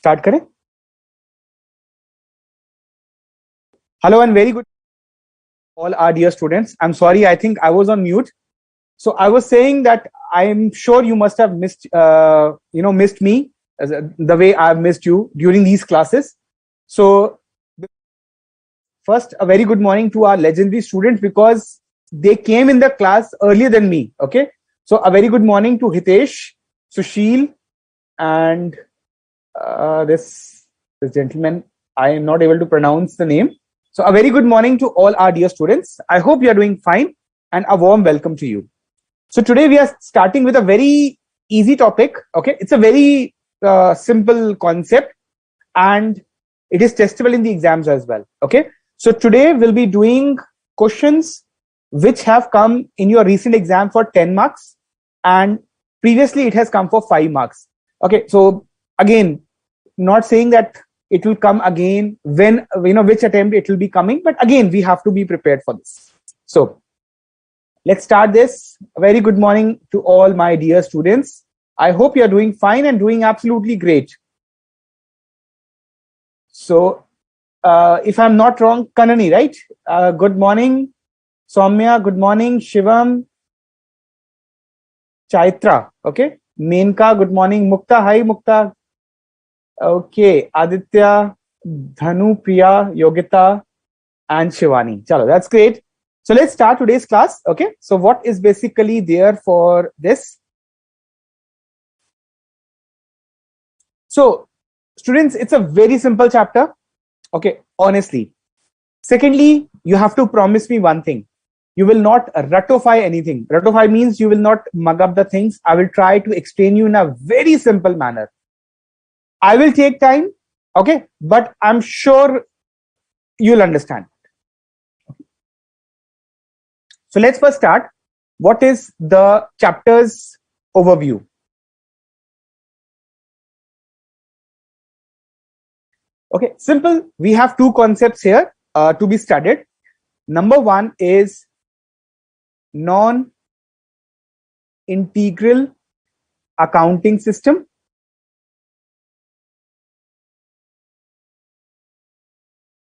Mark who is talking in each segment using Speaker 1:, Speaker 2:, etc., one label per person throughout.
Speaker 1: Start करें. Hello and very good all our dear students. I'm sorry, I think I was on mute. So I was saying that I'm sure you must have missed me the way I've missed you during these classes. So first, a very good morning to our legendary students because they came in the class earlier than me. Okay. So a very good morning to Hitesh, Sushil, and this gentleman. I am not able to pronounce the name. So a very good morning to all our dear students. I hope you are doing fine and a warm welcome to you. So today we are starting with a very easy topic. Okay, it's a very simple concept and it is testable in the exams as well. Okay, so today we'll be doing questions which have come in your recent exam for 10 marks and previously it has come for 5 marks. Okay, so again, not saying that it will come again when which attempt it will be coming, but again we have to be prepared for this. So let's start this. A very good morning to all my dear students. I hope you are doing fine and doing absolutely great. So if I'm not wrong, Kanani, right? Good morning, Soumya. Good morning, Shivam, Chaitra. Okay, Menka. Good morning, Mukta. Hi, Mukta. Okay, Aditya, Dhanu, Priya, Yogita, and Shivani. Chalo, that's great. So let's start today's class. Okay, so what is basically there for this? So students, it's a very simple chapter. Okay, honestly. Secondly, you have to promise me one thing. You will not ratify anything. Ratify means you will not mug up the things. I will try to explain you in a very simple manner. I will take time, okay, but I'm sure you'll understand. So let's first start. What is the chapter's overview? Okay, simple. We have two concepts here to be studied. Number one is non-integral accounting system.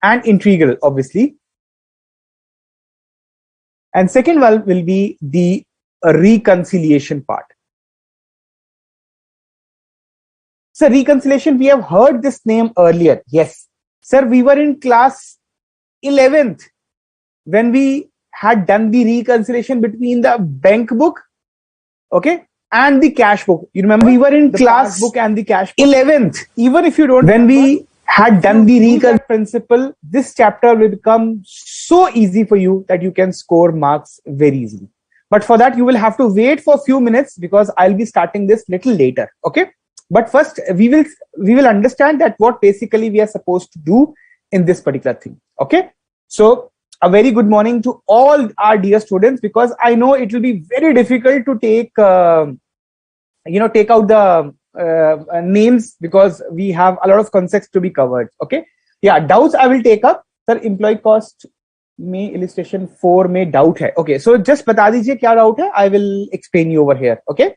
Speaker 1: And integral, obviously. And second one will be the reconciliation part. So reconciliation, we have heard this name earlier. Yes, sir, we were in class 11th when we had done the reconciliation between the bank book, okay, and the cash book. You remember we were in the class book and the cash book. 11th. Even if you don't, when we had done the reconciliation principle, this chapter will become so easy for you that you can score marks very easily. But for that, you will have to wait for a few minutes because I'll be starting this little later. Okay. But first, we will understand that what basically we are supposed to do in this particular thing. Okay. So a very good morning to all our dear students, because I know it will be very difficult to take out the names because we have a lot of concepts to be covered. Okay. Yeah, doubts I will take up. Sir, employee cost में illustration 4 में doubt है. Okay, so just बता दीजिए क्या doubt है. I will explain you over here. Okay,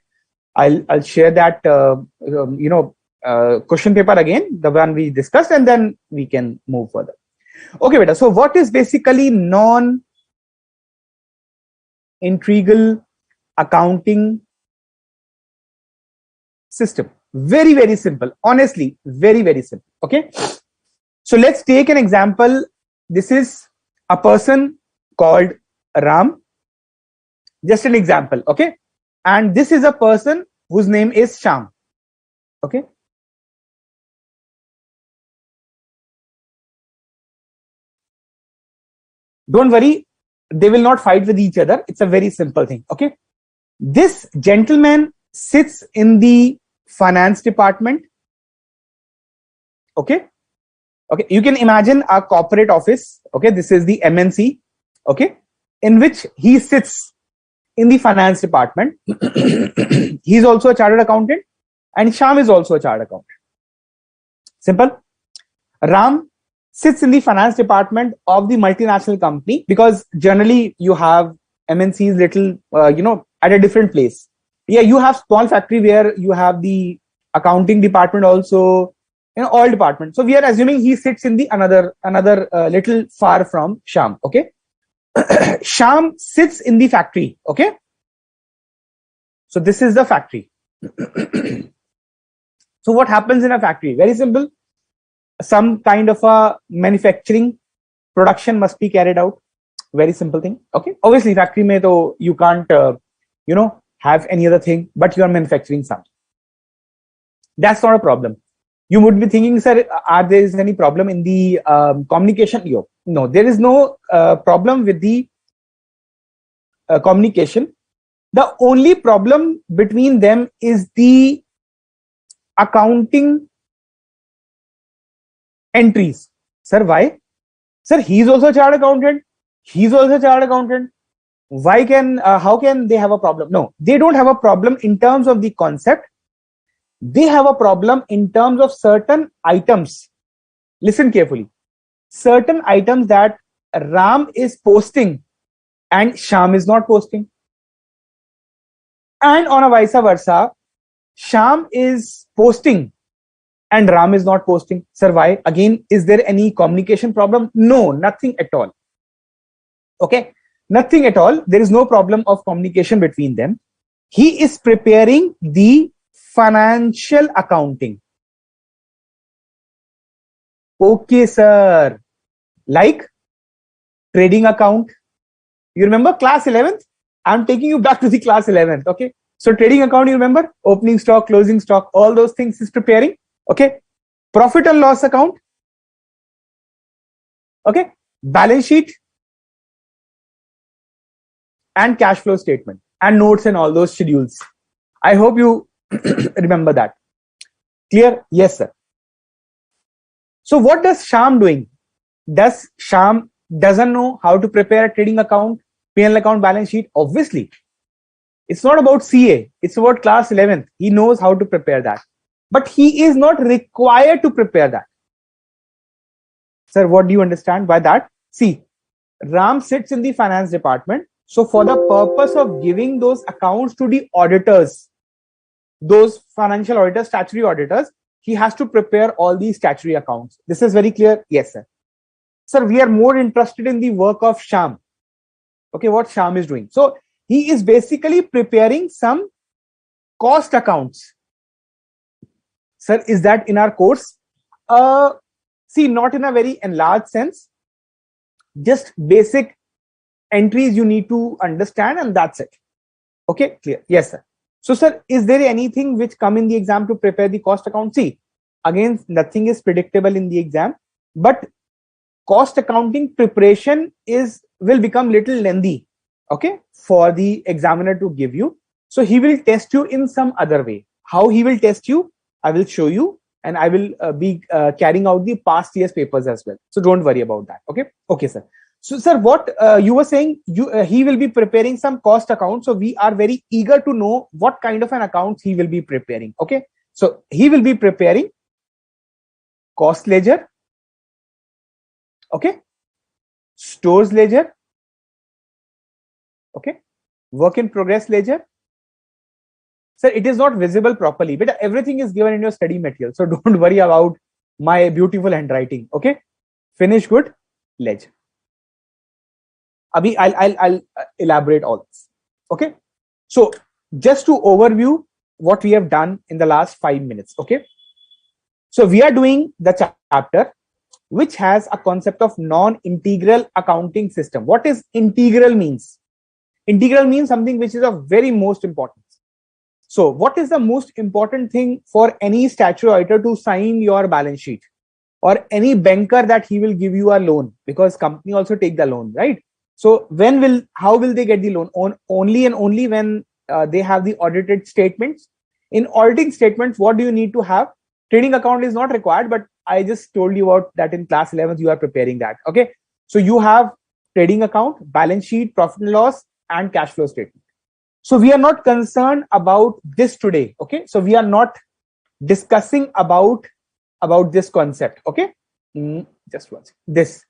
Speaker 1: I'll share that question paper again, the one we discussed, and then we can move further. Okay, beta. So what is basically non-integral accounting system? Very, very simple. Honestly, very, very simple. Okay. So let's take an example. This is a person called Ram. Just an example. Okay. And this is a person whose name is Sham. Okay. Don't worry. They will not fight with each other. It's a very simple thing. Okay. This gentleman sits in the finance department. Okay. Okay. You can imagine a corporate office. Okay. This is the MNC. Okay. In which he sits in the finance department. He is also a chartered accountant and Sham is also a chartered accountant. Simple. Ram sits in the finance department of the multinational company because generally you have MNCs little, at a different place. Yeah, you have small factory where you have the accounting department also, all departments. So we are assuming he sits in the another little far from Sham. Okay. Sham sits in the factory. Okay. So this is the factory. So what happens in a factory? Very simple. Some kind of a manufacturing production must be carried out. Very simple thing. Okay. Obviously, factory mein to you can't have any other thing, but you are manufacturing something. That's not a problem. You would be thinking, sir, are there is any problem in the communication? No, there is no problem with the communication. The only problem between them is the accounting entries. Sir, why? Sir, he's also a chartered accountant. He's also a chartered accountant. Why how can they have a problem? No, they don't have a problem in terms of the concept. They have a problem in terms of certain items. Listen carefully. Certain items that Ram is posting and Sham is not posting. And on a vice versa, Sham is posting and Ram is not posting. Sir, why? Again, is there any communication problem? No, nothing at all. Okay, nothing at all. There is no problem of communication between them. He is preparing the financial accounting. Okay, sir. Like trading account. You remember class 11th? I'm taking you back to the class 11th. Okay. So trading account, you remember? Opening stock, closing stock, all those things is preparing. Okay. Profit and loss account. Okay. Balance sheet. And cash flow statement. And notes and all those schedules. I hope you remember that. Clear? Yes, sir. So what does Sham doing? Does Sham doesn't know how to prepare a trading account, P&L account, balance sheet? Obviously. It's not about CA. It's about class 11th. He knows how to prepare that. But he is not required to prepare that. Sir, what do you understand by that? See, Ram sits in the finance department. So for the purpose of giving those accounts to the auditors, those financial auditors, statutory auditors, he has to prepare all these statutory accounts. This is very clear? Yes, sir. Sir, we are more interested in the work of Sham. Okay, what Sham is doing. So he is basically preparing some cost accounts. Sir, is that in our course? See, not in a very enlarged sense. Just basic entries you need to understand and that's it. Okay, clear? Yes, sir. So, sir, is there anything which come in the exam to prepare the cost account? See, again, nothing is predictable in the exam, but cost accounting preparation will become little lengthy, okay, for the examiner to give you. So he will test you in some other way. How he will test you, I will show you, and I will be carrying out the past year's papers as well. So don't worry about that. Okay. Okay, sir. So, sir, what you were saying, he will be preparing some cost account. So we are very eager to know what kind of an account he will be preparing. Okay. So he will be preparing cost ledger. Okay. Stores ledger. Okay. Work in progress ledger. Sir, it is not visible properly, but everything is given in your study material. So don't worry about my beautiful handwriting. Okay. Finish good ledger. Abhi, I'll elaborate all this. Okay. So just to overview what we have done in the last 5 minutes. Okay. So we are doing the chapter which has a concept of non-integral accounting system. What is integral means? Integral means something which is of very most importance. So what is the most important thing for any statutory auditor to sign your balance sheet, or any banker that he will give you a loan, because company also take the loan, right? So how will they get the loan? Only and only when they have the audited statements. In auditing statements, what do you need to have? Trading account is not required, but I just told you about that in class 11th. You are preparing that. Okay. So you have trading account, balance sheet, profit and loss, and cash flow statement. So we are not concerned about this today. Okay. So we are not discussing about this concept. Okay. Just one second. This.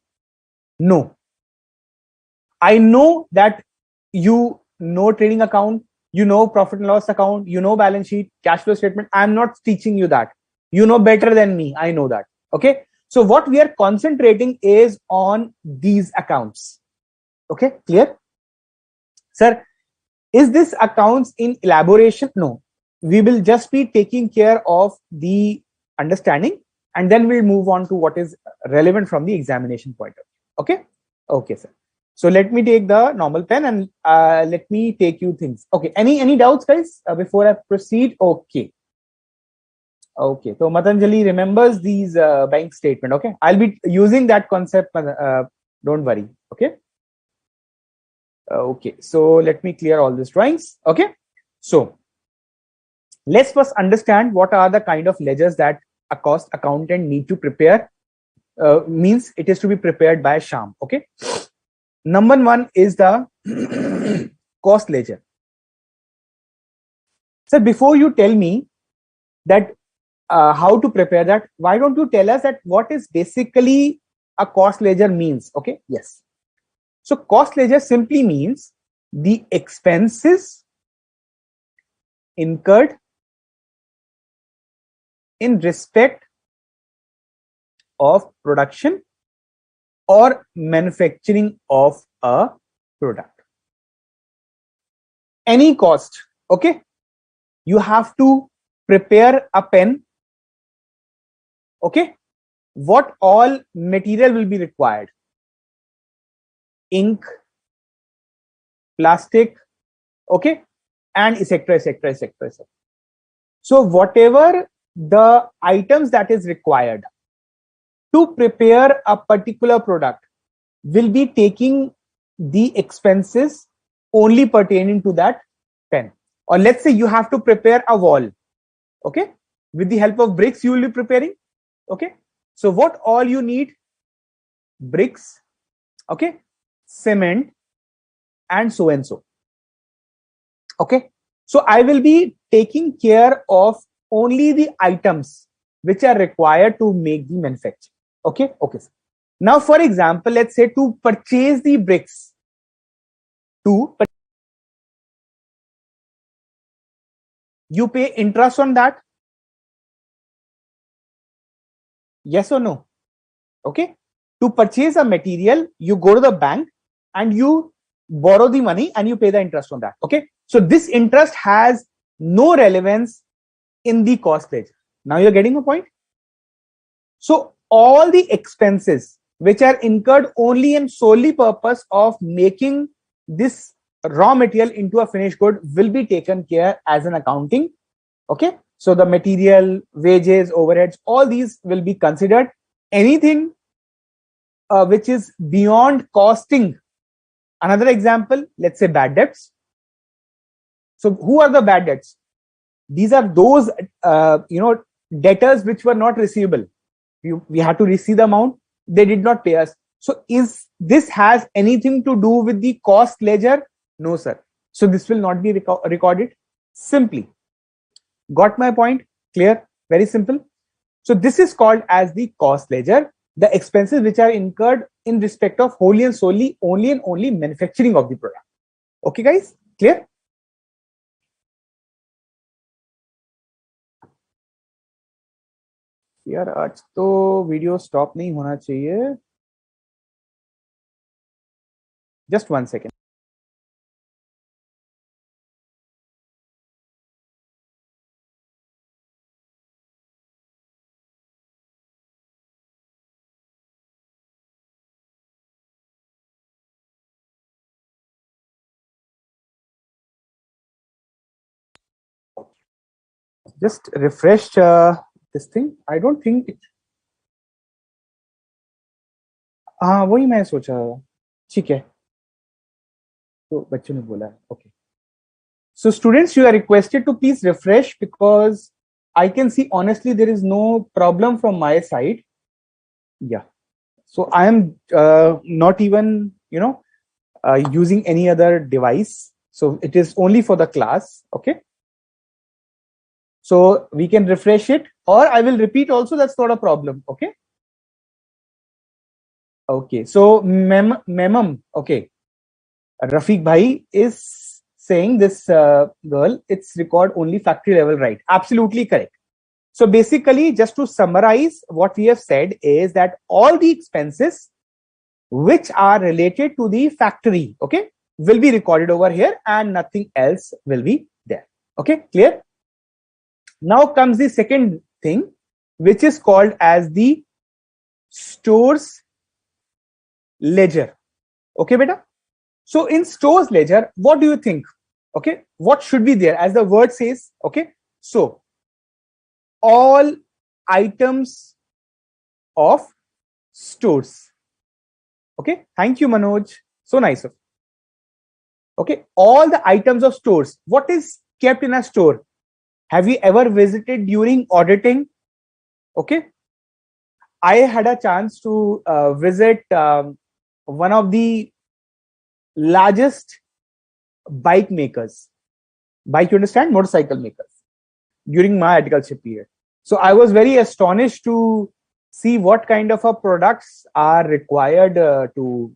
Speaker 1: No. I know that you know trading account, you know profit and loss account, you know balance sheet, cash flow statement. I'm not teaching you that. You know better than me, I know that. Okay, so what we are concentrating is on these accounts. Okay, clear? Sir, is this accounts in elaboration? No, we will just be taking care of the understanding, and then we'll move on to what is relevant from the examination point of view. Okay, okay, sir. So let me take the normal pen and let me take you things. Okay, any doubts, guys, before I proceed? Okay. Okay, so Matanjali remembers these bank statement. Okay, I'll be using that concept. Don't worry. Okay. Okay, so let me clear all these drawings. Okay, so let's first understand what are the kind of ledgers that a cost accountant need to prepare. Means it is to be prepared by Sham. Okay, number one is the cost ledger. So before you tell me that how to prepare that, why don't you tell us that what is basically a cost ledger means? Okay, yes. So cost ledger simply means the expenses incurred in respect of production or manufacturing of a product. Any cost, okay? You have to prepare a pen, okay? What all material will be required? Ink, plastic, okay? And etc, etc, etc, etc. So whatever the items that is required to prepare a particular product will be taking the expenses only pertaining to that pen. Or let's say you have to prepare a wall, okay? With the help of bricks you will be preparing, okay? So what all you need? Bricks, okay? Cement, and so and so, okay? So I will be taking care of only the items which are required to make the manufacture. Okay, okay. Now, for example, let's say to purchase the bricks, you pay interest on that. Yes or no? Okay. To purchase a material, you go to the bank and you borrow the money and you pay the interest on that. Okay. So this interest has no relevance in the cost ledger. Now you're getting a point. So all the expenses which are incurred only and solely purpose of making this raw material into a finished good will be taken care as an accounting. Okay, so the material, wages, overheads, all these will be considered. Anything which is beyond costing. Another example, let's say bad debts. So who are the bad debts? These are those debtors which were not receivable. We had to receive the amount, they did not pay us. So is this has anything to do with the cost ledger? No, sir. So this will not be recorded. Simply. Got my point? Clear? Very simple. So this is called as the cost ledger, the expenses which are incurred in respect of wholly and solely only and only manufacturing of the product. Okay, guys? Clear? यार आज तो video stop नहीं होना चाहिए. Just 1 second. Just refresh this thing. I don't think it. हाँ वही मैं सोचा. ठीक है. तो बच्चों ने बोला. Okay. So students, you are requested to please refresh because I can see honestly there is no problem from my side. Yeah. So I am not even using any other device. So it is only for the class. Okay. So we can refresh it, or I will repeat also. That's not a problem. Okay. Okay. So memam. Okay. Rafiq Bhai is saying this girl, it's record only factory level, right? Absolutely correct. So basically, just to summarize, what we have said is that all the expenses which are related to the factory, okay, will be recorded over here and nothing else will be there. Okay, clear? Now comes the second thing, which is called as the stores ledger. Okay, beta? So in stores ledger, what do you think? Okay, what should be there? As the word says, okay, so all items of stores. Okay, thank you, Manoj. So nice of you. Okay, all the items of stores. What is kept in a store? Have you ever visited during auditing? Okay, I had a chance to visit one of the largest bike makers, bike, you understand, motorcycle makers, during my agriculture period. So I was very astonished to see what kind of products are required to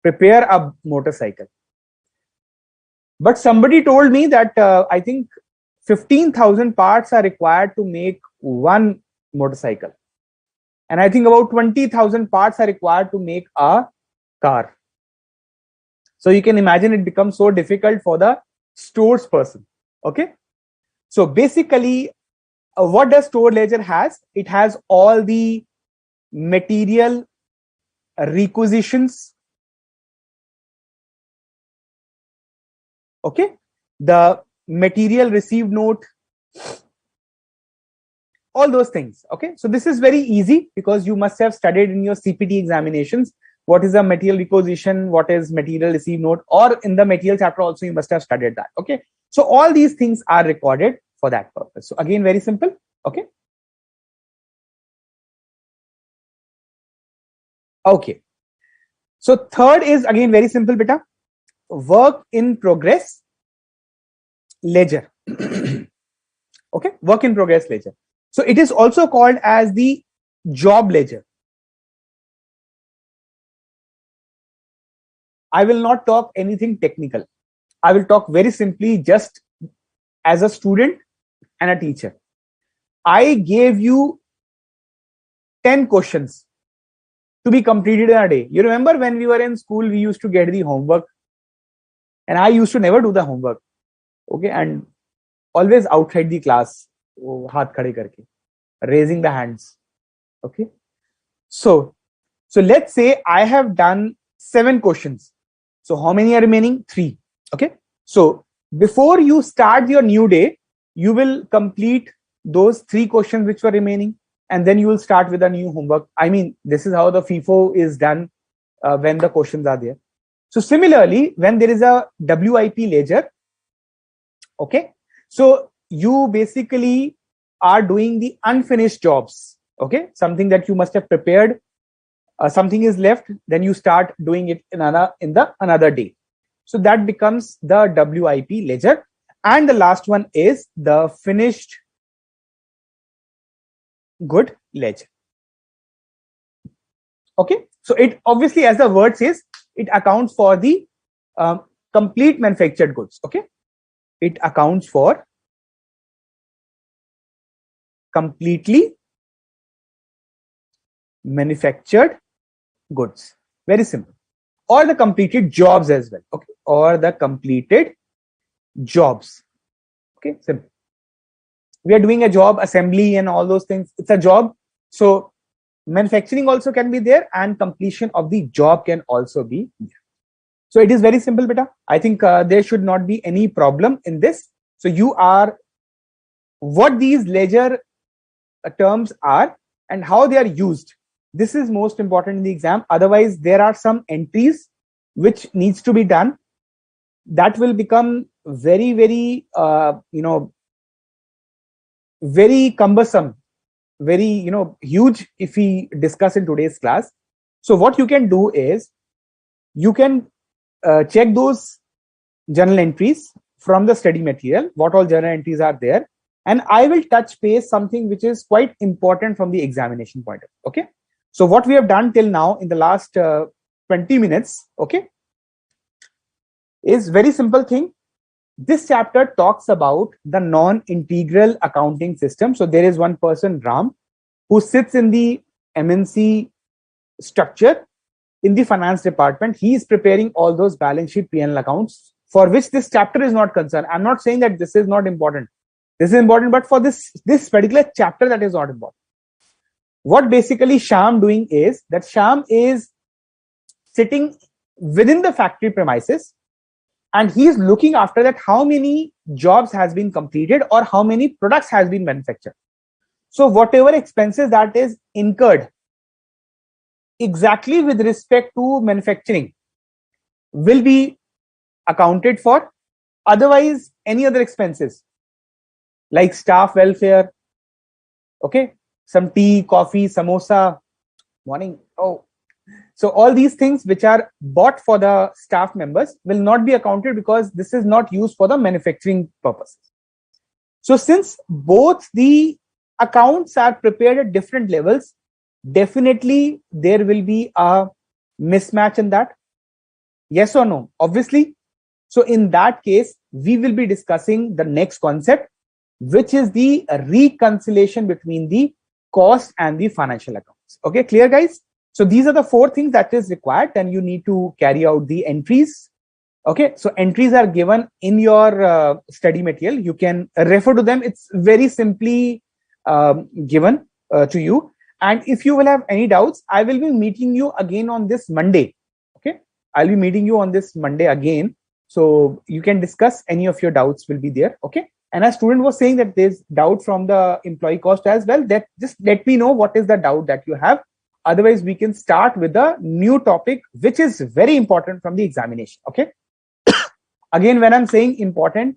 Speaker 1: prepare a motorcycle. But somebody told me that I think 15,000 parts are required to make one motorcycle. And I think about 20,000 parts are required to make a car. So you can imagine it becomes so difficult for the stores person. Okay. So basically, what does store ledger has? It has all the material requisitions. Okay. The material received note, all those things. Okay. So this is very easy because you must have studied in your CPT examinations. What is a material requisition? What is material received note? Or in the material chapter also, you must have studied that. Okay. So all these things are recorded for that purpose. So again, very simple. Okay. Okay. So third is again very simple, beta. Work in progress ledger. Okay. Work in progress ledger. So it is also called as the job ledger. I will not talk anything technical. I will talk very simply just as a student and a teacher. I gave you 10 questions to be completed in a day. You remember when we were in school, we used to get the homework, and I used to never do the homework. Okay, and always outside the class, haath khade karke, raising the hands. Okay, so let's say I have done 7 questions. So how many are remaining? 3. Okay, so before you start your new day, you will complete those 3 questions which were remaining, and then you will start with a new homework. I mean, this is how the FIFO is done when the questions are there. So similarly, when there is a WIP ledger, okay, so you basically are doing the unfinished jobs. Okay, something that you must have prepared, something is left, then you start doing it in another day. So that becomes the WIP ledger. And the last one is the finished good ledger. Okay, so it obviously, as the word says, it accounts for the complete manufactured goods. Okay, it accounts for completely manufactured goods. Very simple. Or the completed jobs as well. Okay, or the completed jobs. Okay, simple. We are doing a job, assembly and all those things. It's a job. So manufacturing also can be there, and completion of the job can also be there. So it is very simple, beta. I think there should not be any problem in this. So you are, what these ledger terms are and how they are used, this is most important in the exam. Otherwise, there are some entries which needs to be done that will become very, very very cumbersome, very huge if we discuss in today's class. So what you can do is you can check those journal entries from the study material, what all journal entries are there, and I will touch base something which is quite important from the examination point of view. Okay, so what we have done till now in the last 20 minutes, okay, is very simple thing. This chapter talks about the non-integral accounting system. So there is one person, Ram, who sits in the MNC structure in the finance department. He is preparing all those balance sheet P&L accounts for which this chapter is not concerned. I'm not saying that this is not important. This is important, but for this particular chapter, that is not important. What basically Sham doing is that Sham is sitting within the factory premises, and he is looking after that how many jobs has been completed or how many products has been manufactured. So whatever expenses that is incurred exactly with respect to manufacturing will be accounted for. Otherwise, any other expenses like staff welfare, okay, some tea, coffee, samosa, morning, oh, so all these things which are bought for the staff members will not be accounted because this is not used for the manufacturing purposes. So since both the accounts are prepared at different levels, definitely there will be a mismatch in that. Yes or no? Obviously. So in that case, we will be discussing the next concept, which is the reconciliation between the cost and the financial accounts. Okay, clear guys? So these are the 4 things that is required, and you need to carry out the entries. Okay, so entries are given in your study material. You can refer to them. It's very simply given to you. And if you will have any doubts, I will be meeting you again on this Monday. Okay, I'll be meeting you on this Monday again. So you can discuss any of your doubts will be there. Okay. And as student was saying that there's doubt from the employee cost as well, that just let me know what is the doubt that you have. Otherwise, we can start with a new topic, which is very important from the examination. Okay. Again, when I'm saying important,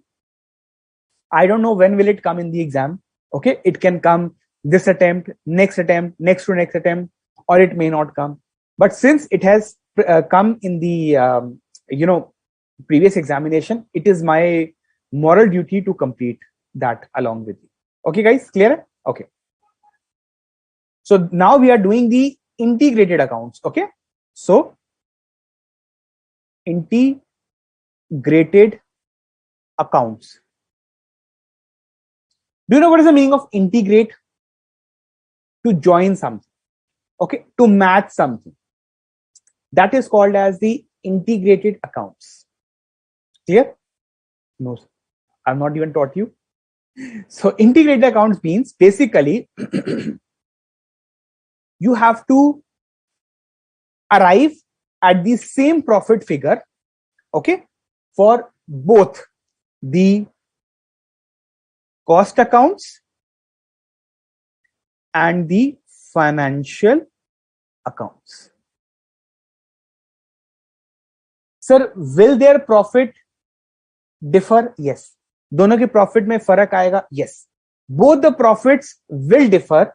Speaker 1: I don't know when will it come in the exam. Okay. It can come this attempt, next attempt, next to next attempt, or it may not come. But since it has come in the, previous examination, it is my moral duty to complete that along with you. Okay, guys, clear? Okay. So now we are doing the integrated accounts. Okay. So integrated accounts. Do you know what is the meaning of integrate? To join something. Okay. To match something. That is called as the integrated accounts. Clear? No, I've not even taught you. So integrated accounts means basically you have to arrive at the same profit figure, okay, for both the cost accounts and the financial accounts. Sir, will their profit differ? Yes. दोनों के profit में फर्क आएगा? Yes. Both the profits will differ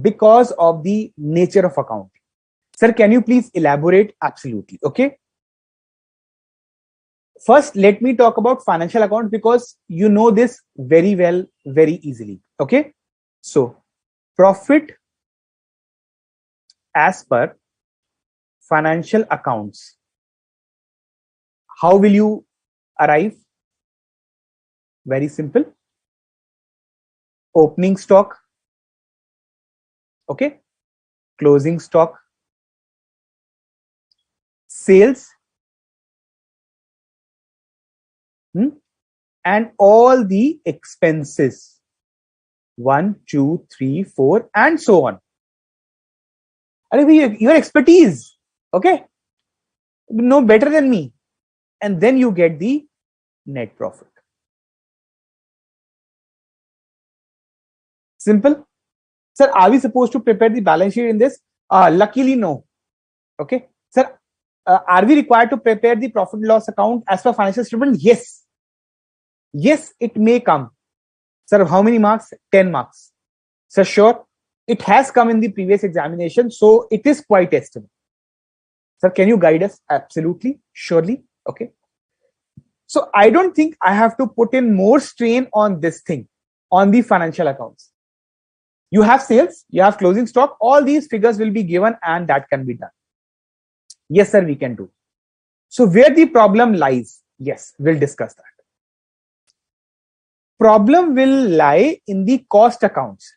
Speaker 1: because of the nature of accounting. Sir, can you please elaborate? Absolutely. Okay. First, let me talk about financial accounts because you know this very well, very easily. Okay. So, profit as per financial accounts. How will you arrive? Very simple. Opening stock, okay, closing stock, sales, and all the expenses, 1, 2, 3, 4, and so on. And your expertise, okay, you know better than me, and then you get the net profit. Simple. Sir, are we supposed to prepare the balance sheet in this? Luckily, no. Okay. Sir, are we required to prepare the profit and loss account as per financial statement? Yes. Yes, it may come. Sir, how many marks? 10 marks. Sir, sure. It has come in the previous examination, so it is quite estimable. Sir, can you guide us? Absolutely. Surely. Okay. So I don't think I have to put in more strain on this thing, on the financial accounts. You have sales, you have closing stock, all these figures will be given and that can be done. Yes, sir, we can do. So where the problem lies, yes, we'll discuss that. problem will lie in the cost accounts.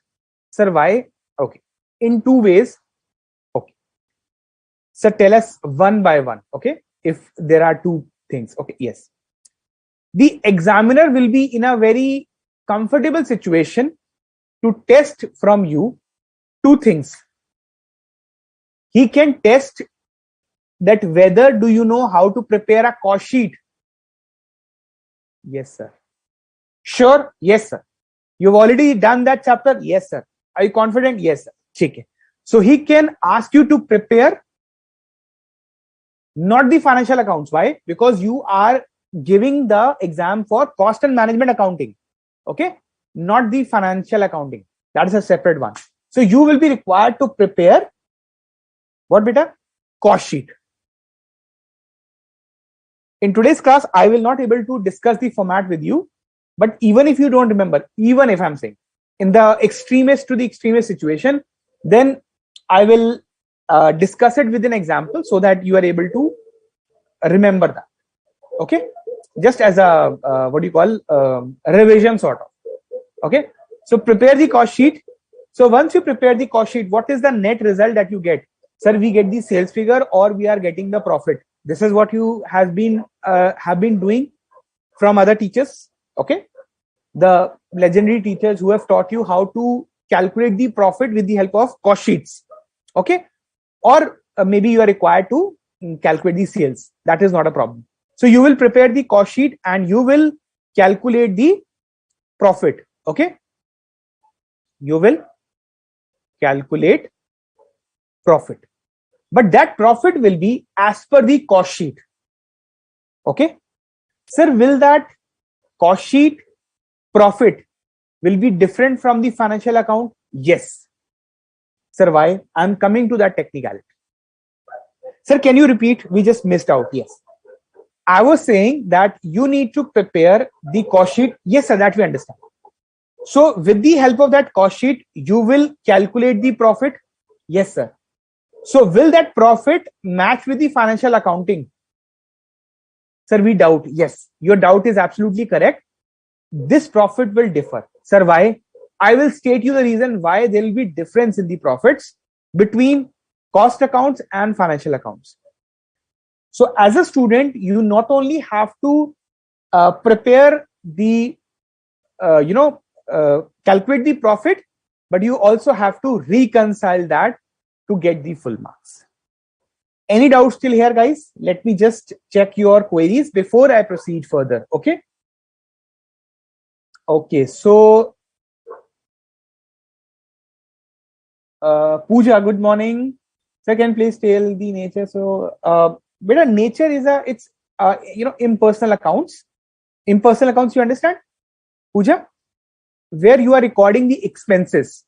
Speaker 1: Sir, why? Okay. In two ways. Okay. So tell us one by one. Okay. If there are two things. Okay. Yes. The examiner will be in a very comfortable situation to test from you two things. He can test that whether do you know how to prepare a cost sheet. Yes, sir. Sure. Yes, sir. You've already done that chapter. Yes, sir. Are you confident? Yes, sir. Okay. So he can ask you to prepare not the financial accounts. Why? Because you are giving the exam for cost and management accounting. Okay. Not the financial accounting. That is a separate one. So you will be required to prepare what, beta? Cost sheet. In today's class, I will not able to discuss the format with you. But even if you don't remember, even if I'm saying in the extremist to the extremist situation, then I will discuss it with an example so that you are able to remember that. Okay. Just as a, what do you call, revision sort of. Okay. So prepare the cost sheet. So once you prepare the cost sheet, what is the net result that you get? Sir, we get the sales figure or we are getting the profit. This is what you have been doing from other teachers. Okay. The legendary teachers who have taught you how to calculate the profit with the help of cost sheets. Okay. Or maybe you are required to calculate the sales. That is not a problem. So you will prepare the cost sheet and you will calculate the profit. Okay. You will calculate profit. But that profit will be as per the cost sheet. Okay. Sir, will that cost sheet profit will be different from the financial account? Yes. Sir, why? I'm coming to that technicality. Sir, can you repeat? We just missed out. Yes. I was saying that you need to prepare the cost sheet. Yes, sir, that we understand. So with the help of that cost sheet, you will calculate the profit. Yes, sir. So will that profit match with the financial accounting? Sir, we doubt. Yes, your doubt is absolutely correct. This profit will differ. Sir, why? I will state you the reason why there will be difference in the profits between cost accounts and financial accounts. So as a student, you not only have to prepare the, calculate the profit, but you also have to reconcile that to get the full marks. Any doubts still here, guys? Let me just check your queries before I proceed further. Okay. Okay. So, Pooja, good morning. Second, please tell the nature. So, beta, nature is it's impersonal accounts. Impersonal accounts, you understand, Pooja? Where you are recording the expenses.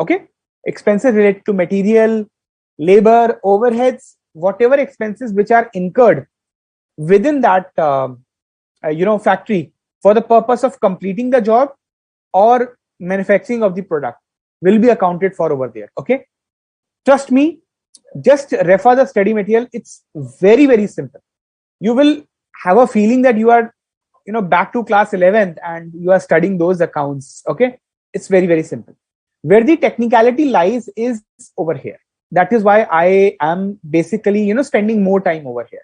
Speaker 1: Okay. Expenses related to material, labor, overheads, whatever expenses which are incurred within that factory for the purpose of completing the job or manufacturing of the product will be accounted for over there. Okay. Trust me, just refer the study material. It's very, very simple. You will have a feeling that you are back to class 11th and you are studying those accounts. Okay. It's very, very simple. Where the technicality lies is over here. That is why I am basically, spending more time over here.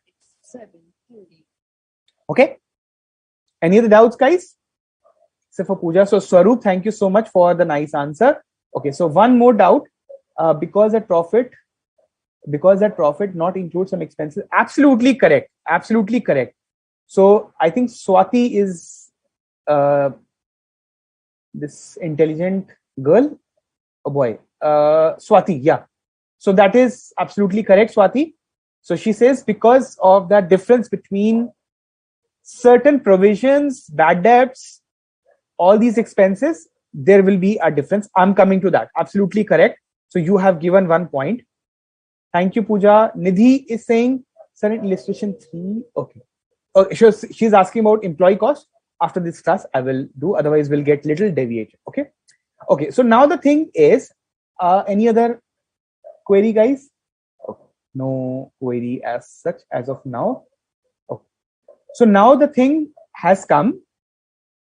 Speaker 1: Okay. Any other doubts, guys? Except for Pooja. So Swaroop, thank you so much for the nice answer. Okay. So one more doubt, because that profit not include some expenses. Absolutely correct. Absolutely correct. So I think Swati is this intelligent girl. Oh boy. Swati. Yeah. So that is absolutely correct, Swati. So she says because of that difference between certain provisions, bad debts, all these expenses, there will be a difference. I'm coming to that. Absolutely correct. So you have given 1 point. Thank you, Pooja. Nidhi is saying, sir, in illustration 3. Okay. Oh, she's asking about employee cost. After this class, I will do. Otherwise, we'll get little deviation. Okay. Okay. So now the thing is, any other query, guys? Okay. No query as such as of now. Okay. So now the thing has come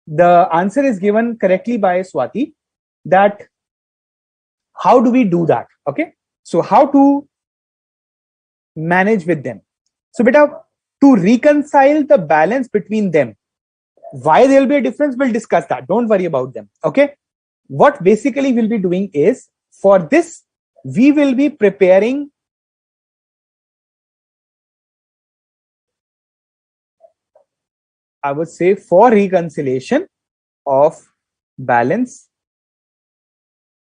Speaker 1: the answer is given correctly by Swati, that how do we do that? Okay, so how to manage with them? So beta, to reconcile the balance between them, why there will be a difference, we'll discuss that, don't worry about them. Okay, what basically we'll be doing is, for this we will be preparing I would say for reconciliation of balance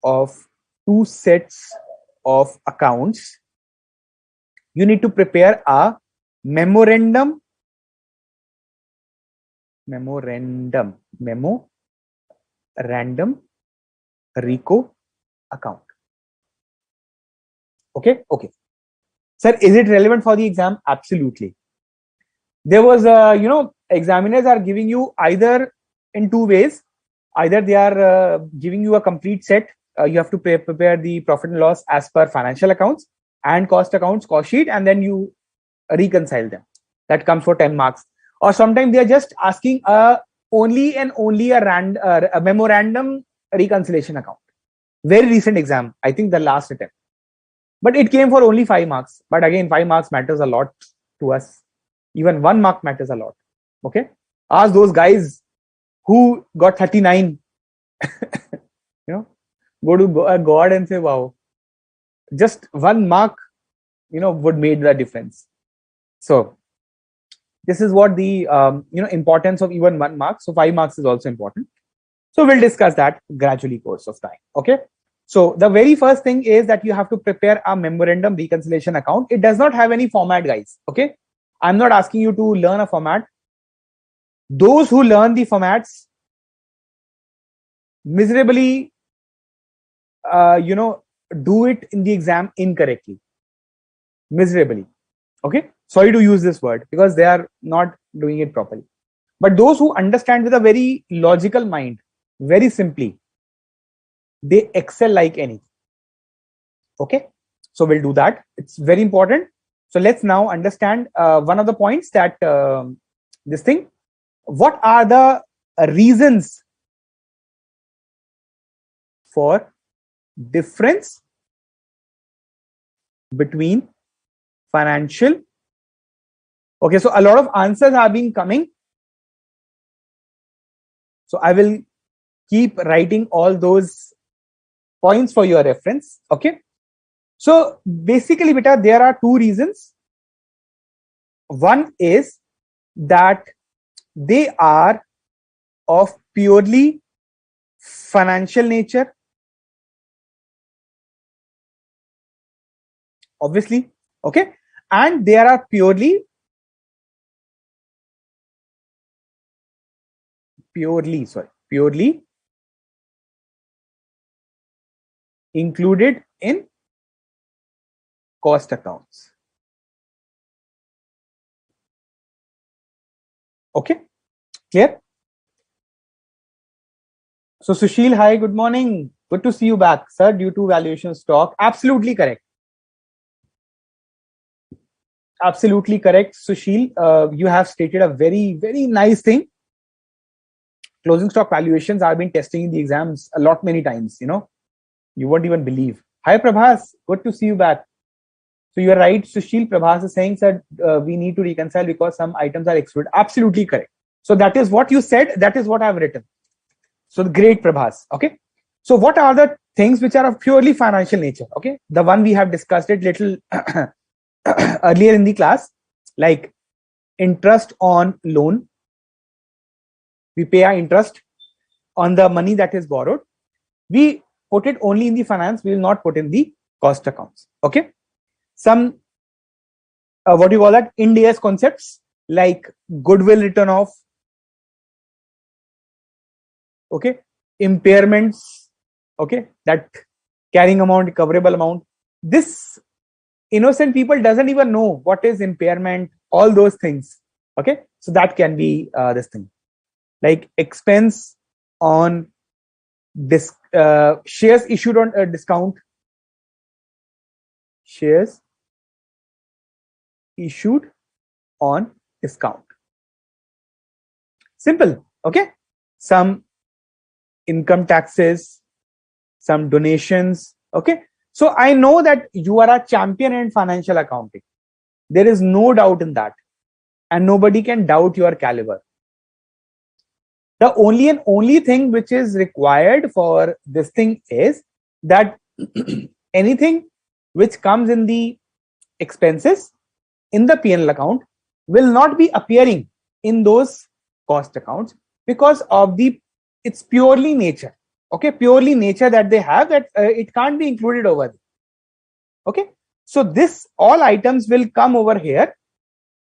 Speaker 1: of two sets of accounts, you need to prepare a memorandum RICO account. Okay. Sir, is it relevant for the exam? Absolutely. There was examiners are giving you either in two ways. Either they are giving you a complete set, you have to prepare the profit and loss as per financial accounts and cost accounts, cost sheet, and then you reconcile them. That comes for 10 marks. Or sometimes they are just asking only a memorandum reconciliation account. Very recent exam, I think the last attempt. But it came for only 5 marks. But again, 5 marks matters a lot to us. Even 1 mark matters a lot. Okay. Ask those guys who got 39. Go to God and say, wow, just 1 mark, would make the difference. So this is what the importance of even 1 mark. So 5 marks is also important. So we'll discuss that gradually course of time. Okay. So the very first thing is that you have to prepare a memorandum reconciliation account. It does not have any format, guys. Okay. I'm not asking you to learn a format. Those who learn the formats miserably, do it in the exam incorrectly. Miserably. Okay. Sorry to use this word because they are not doing it properly. But those who understand with a very logical mind, very simply, they excel like anything. Okay. So we'll do that. It's very important. So let's now understand one of the points that this thing. What are the reasons for difference between financial? Okay, so a lot of answers are being coming. So I will keep writing all those points for your reference. Okay. So basically, beta, there are 2 reasons. One is that they are of purely financial nature. Obviously. Okay. And there are purely included in cost accounts. Okay, clear? So Sushil, hi, good morning. Good to see you back, sir. Due to valuation stock, absolutely correct. Absolutely correct, Sushil. You have stated a very, very nice thing. Closing stock valuations I've been testing in the exams a lot many times. You won't even believe. Hi, Prabhas. Good to see you back. So you're right, Sushil. Prabhas is saying that we need to reconcile because some items are excluded. Absolutely correct. So that is what you said. That is what I've written. So great, Prabhas. Okay. So what are the things which are of purely financial nature? Okay. The one we have discussed it little earlier in the class, like interest on loan. We pay our interest on the money that is borrowed. We put it only in the finance. We will not put in the cost accounts. Okay. Some, what do you call that? Ind AS concepts like goodwill written off. Okay. Impairments. Okay. That carrying amount, recoverable amount. This innocent people doesn't even know what is impairment, all those things. Okay. So that can be this thing. Like expense on this shares issued on a discount. Shares issued on discount. Simple. Okay. some income taxes, some donations. Okay, so I know that you are a champion in financial accounting. There is no doubt in that, and nobody can doubt your caliber. The only and only thing which is required for this thing is that anything which comes in the expenses in the P&L account will not be appearing in those cost accounts because of the it's purely nature. Okay, purely nature that they have, that it can't be included over there. Okay, so this all items will come over here.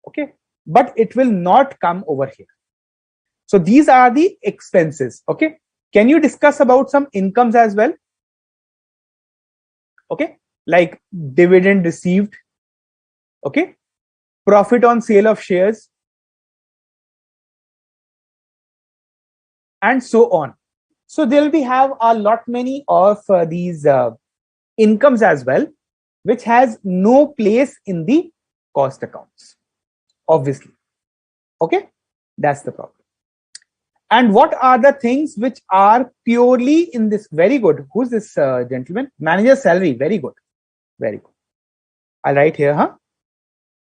Speaker 1: Okay, but it will not come over here. So these are the expenses. Okay, can you discuss about some incomes as well? Okay, like dividend received. Okay, profit on sale of shares, and so on. So there will be have a lot many of these incomes as well, which has no place in the cost accounts, obviously. Okay, that's the problem. And what are the things which are purely in this? Very good. Who's this gentleman? Manager's salary. Very good. Very good. I'll write here, huh?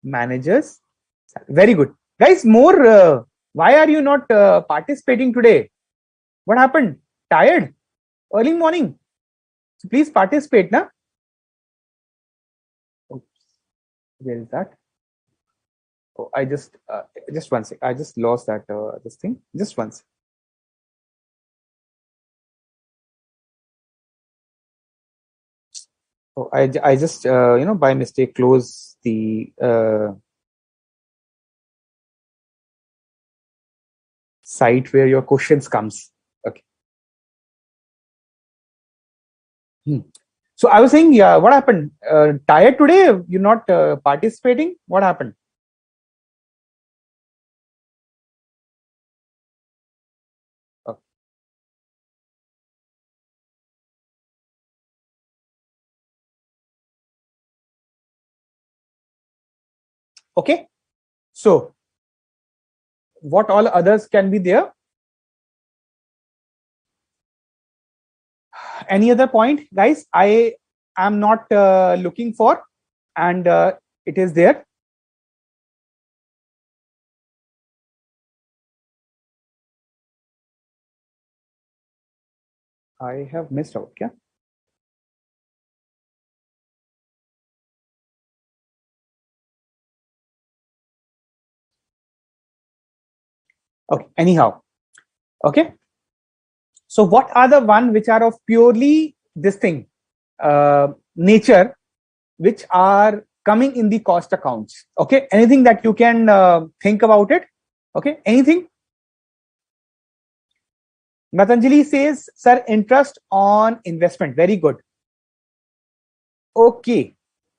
Speaker 1: Manager's salary. Very good. Guys, more. Why are you not participating today? What happened? Tired? Early morning? So please participate, na? Oops. Where is that? Oh, I just one sec. I just lost that this thing. Just one sec. Oh, I just by mistake close the site where your questions comes. Okay. So I was saying, yeah, what happened? Tired today? You're not participating? What happened? Okay. Okay. So what all others can be there? Any other point, guys? I am not looking for, and it is there. I have missed out. Yeah. Okay. Anyhow. Okay. So what are the one which are of purely this thing nature, which are coming in the cost accounts? Okay. Anything that you can think about it? Okay. Anything? Matanjali says, sir, interest on investment. Very good. Okay.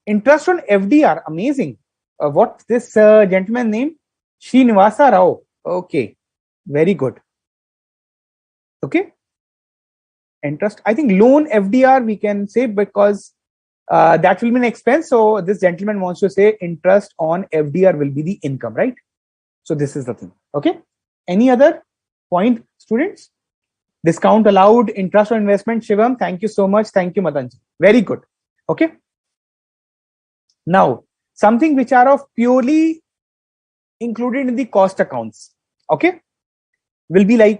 Speaker 1: Interest on FDR. Amazing. What's this gentleman name? Srinivasa Rao. Okay. Very good. Okay. Interest. I think loan FDR we can say, because that will be an expense. So this gentleman wants to say interest on FDR will be the income, right? So this is the thing. Okay. Any other point, students? Discount allowed, interest on investment. Shivam, thank you so much. Thank you, Matanji. Very good. Okay. Now, something which are of purely included in the cost accounts. Okay. Will be like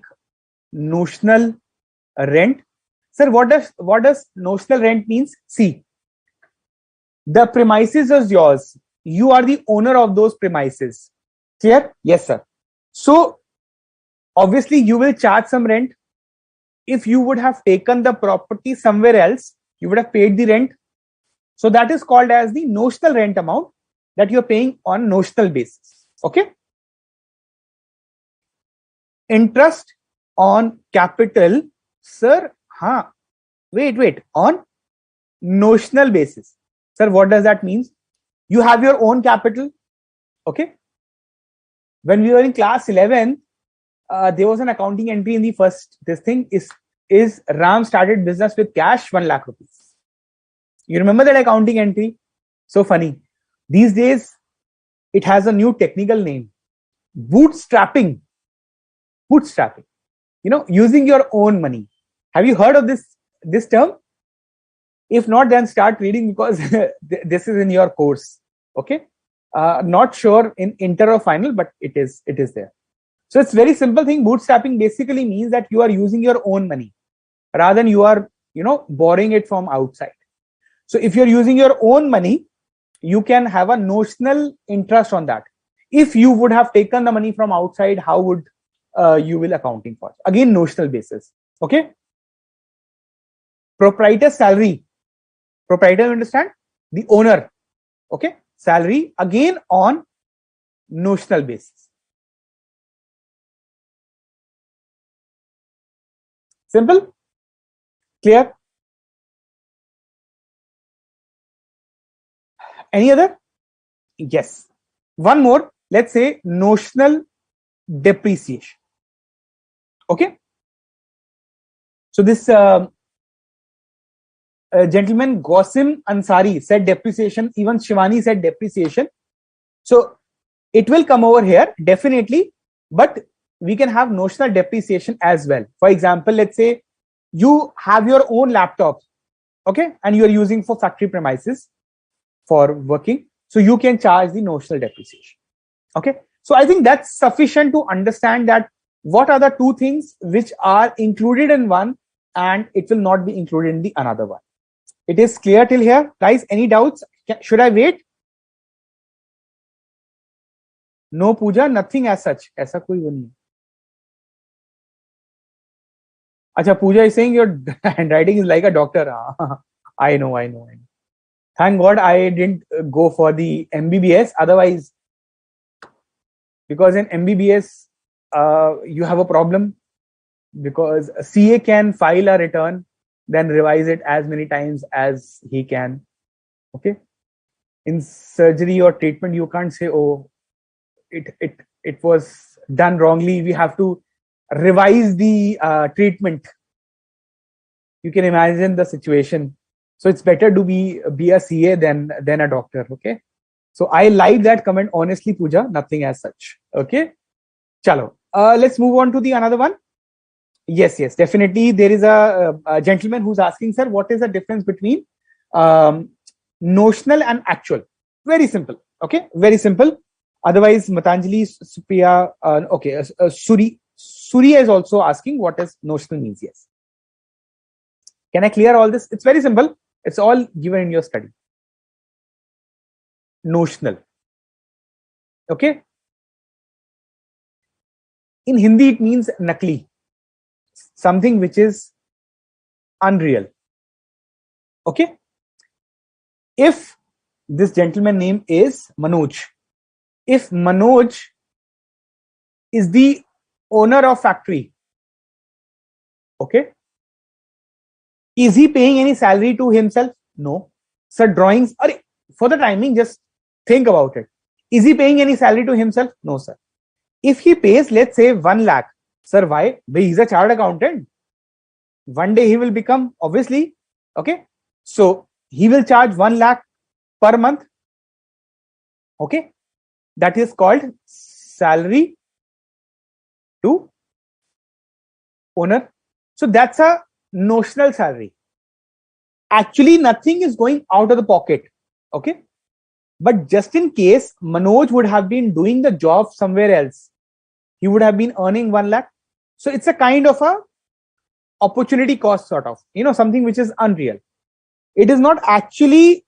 Speaker 1: notional rent. Sir, what does notional rent means? See, the premises is yours. You are the owner of those premises. Clear? Yes, sir. So obviously you will charge some rent. If you would have taken the property somewhere else, you would have paid the rent. So that is called as the notional rent amount that you're paying on notional basis. Okay. Interest on capital, sir. Wait, on notional basis. Sir, what does that mean? You have your own capital. Okay. When we were in class 11, there was an accounting entry in the first. This thing is Ram started business with cash 1 lakh rupees. You remember that accounting entry? So funny. These days, it has a new technical name. Bootstrapping. Bootstrapping. using your own money. Have you heard of this term? If not, then start reading, because this is in your course. Okay. Not sure in inter or final, but it is there. So it's very simple thing. Bootstrapping basically means that you are using your own money rather than you are borrowing it from outside. So if you're using your own money, you can have a notional interest on that. If you would have taken the money from outside, how would you will accounting for? Again, notional basis. Okay. Proprietor salary. Proprietor, you understand? The owner. Okay. Salary, again on notional basis. Simple? Clear? Any other? Yes. One more. Let's say notional depreciation. Okay. So this gentleman Gosim Ansari said depreciation. Even Shivani said depreciation. So it will come over here definitely, but we can have notional depreciation as well. For example, let's say you have your own laptop, okay, and you are using for factory premises for working, so you can charge the notional depreciation. Okay, so I think that's sufficient to understand that what are the two things which are included in one and it will not be included in the another one. It is clear till here, guys? Any doubts? Should I wait? No, Pooja, nothing as such. ऐसा कोई वो नहीं. Acha, Pooja is saying your handwriting is like a doctor. I know. Thank God I didn't go for the MBBS. Otherwise, because in MBBS, you have a problem, because a CA can file a return, then revise it as many times as he can. Okay. In surgery or treatment, you can't say, oh, it was done wrongly. We have to revise the treatment. You can imagine the situation. So it's better to be a CA than a doctor. Okay. So I like that comment, honestly, Pooja, nothing as such. Okay. Chalo. Let's move on to the another one. Yes, definitely. There is a gentleman who's asking, sir, what is the difference between notional and actual? Very simple. Okay. Very simple. Otherwise, Matanjali, Supriya, okay. Surya is also asking what is notional means. Yes. Can I clear all this? It's very simple. It's all given in your study. Notional. Okay. In Hindi, it means nakli. Something which is unreal. Okay. If this gentleman name is Manoj, if Manoj is the owner of factory, okay, is he paying any salary to himself? No. Sir, drawings, for the timing, just think about it. Is he paying any salary to himself? No, sir. If he pays, let's say 1 lakh, sir, why? He's a chartered accountant. One day he will become, obviously, okay. So he will charge 1 lakh per month. Okay. That is called salary to owner. So that's a notional salary. Actually, nothing is going out of the pocket. Okay. But just in case Manoj would have been doing the job somewhere else, he would have been earning 1 lakh. So it's a kind of a opportunity cost, sort of, something which is unreal. It is not actually,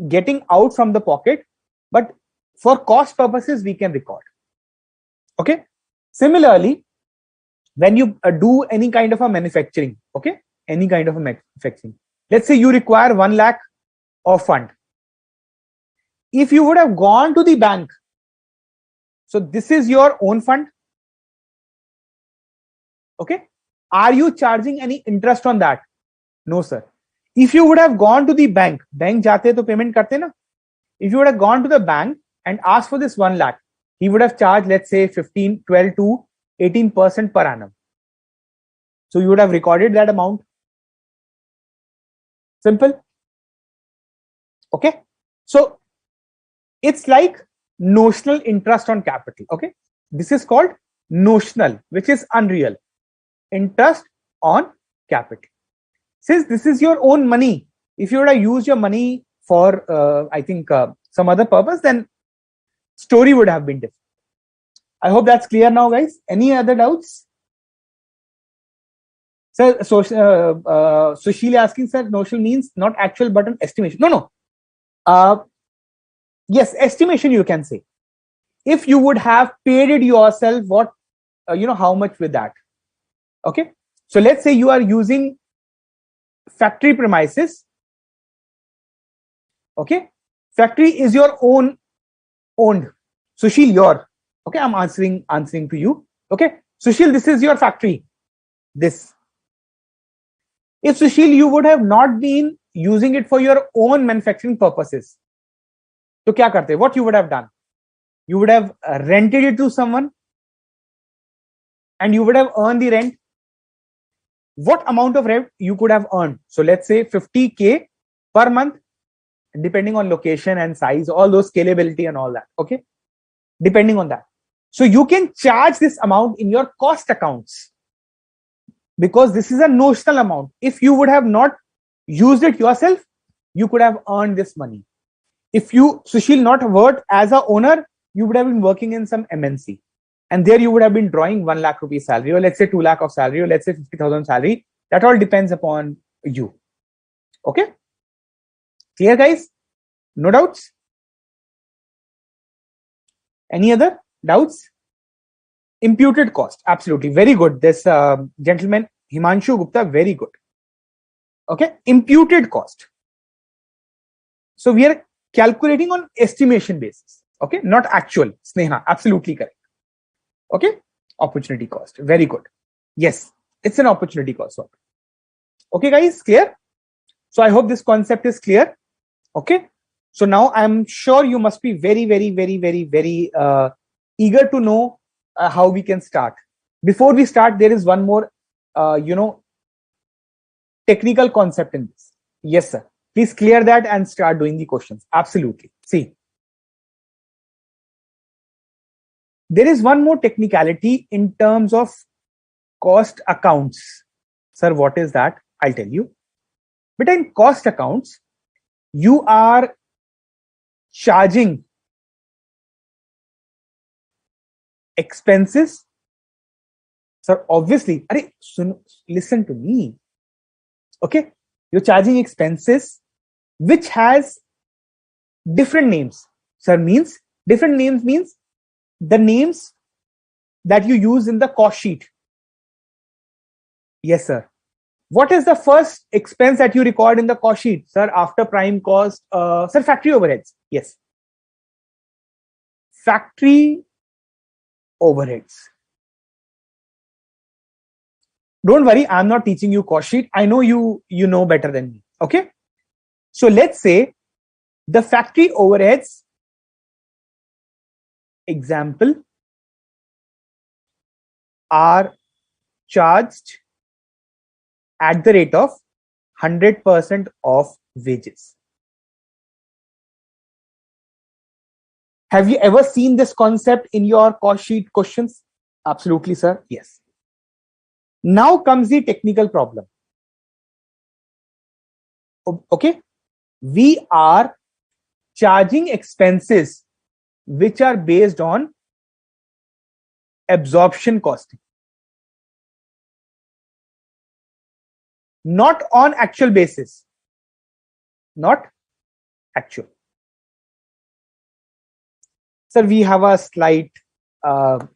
Speaker 1: getting out from the pocket, but for cost purposes, we can record. Okay. Similarly, when you do any kind of a manufacturing, okay, any kind of a manufacturing, let's say you require 1 lakh of fund. If you would have gone to the bank, so this is your own fund. Okay. Are you charging any interest on that? No, sir. If you would have gone to the bank jate to payment karte na. If you would have gone to the bank and asked for this 1 lakh, he would have charged, let's say 15, 12 to 18% per annum. So you would have recorded that amount. Simple. Okay. So it's like notional interest on capital. Okay. This is called notional, which is unreal, interest on capital. Since this is your own money, if you would have used your money for, I think, some other purpose, then story would have been different. I hope that's clear now, guys. Any other doubts? Sir, so Sushil asking, sir, notional means not actual but an estimation. No. Yes, estimation you can say. If you would have paid it yourself, what, how much with that? Okay. So let's say you are using factory premises. Okay. Factory is your owned. Sushil, your. Okay. I'm answering to you. Okay. Sushil, this is your factory. This. If Sushil, you would have not been using it for your own manufacturing purposes, तो क्या करते? What you would have done? You would have rented it to someone, and you would have earned the rent. What amount of rent you could have earned? So let's say 50K per month, depending on location and size, all those scalability and all that. Okay, depending on that. So you can charge this amount in your cost accounts, because this is a notional amount. If you would have not used it yourself, you could have earned this money. If you, Sushil, not worked as a owner, you would have been working in some MNC, and there you would have been drawing 1 lakh rupee salary, or let's say 2 lakh of salary, or let's say 50,000 salary. That all depends upon you. Okay, clear, guys? No doubts? Any other doubts? Imputed cost, absolutely, very good. This gentleman Himanshu Gupta, very good. Okay, imputed cost. So we are calculating on estimation basis. Okay, not actual. Sneha, absolutely correct. Okay, opportunity cost, very good. Yes, it's an opportunity cost. Okay, guys, clear? So I hope this concept is clear. Okay, so now I'm sure you must be very, very, very, very, very eager to know how we can start. Before we start, there is one more, technical concept in this. Yes, sir. Please clear that and start doing the questions. Absolutely. See, there is one more technicality in terms of cost accounts. Sir, what is that? I'll tell you. But in cost accounts, you are charging expenses. Sir, obviously, listen to me. Okay, you're charging expenses which has different names. Sir, means different names means the names that you use in the cost sheet. Yes, sir. What is the first expense that you record in the cost sheet? Sir, after prime cost, sir, factory overheads. Yes. Factory overheads. Don't worry, I'm not teaching you cost sheet. I know you know better than me. Okay. So let's say the factory overheads, example, are charged at the rate of 100% of wages. Have you ever seen this concept in your cost sheet questions? Absolutely, sir. Yes. Now comes the technical problem. Okay. We are charging expenses which are based on absorption costing, not on actual basis. Not actual. Sir, we have a slight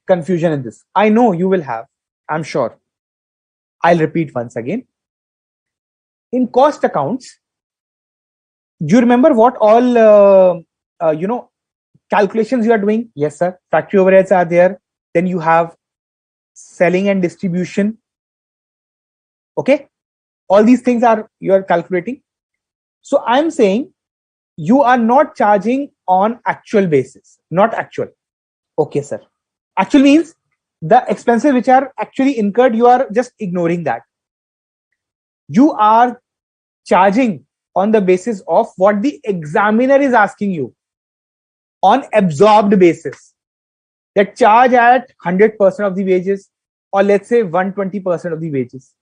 Speaker 1: confusion in this. I know you will have, I'm sure. I'll repeat once again. In cost accounts, do you remember what all calculations you are doing? Yes, sir. Factory overheads are there. Then you have selling and distribution. Okay, all these things are you are calculating. So I'm saying you are not charging on actual basis, not actual. Okay, sir. Actual means the expenses which are actually incurred, you are just ignoring that. You are charging on the basis of what the examiner is asking you, on absorbed basis. that charge at 100% of the wages, or let's say 120% of the wages.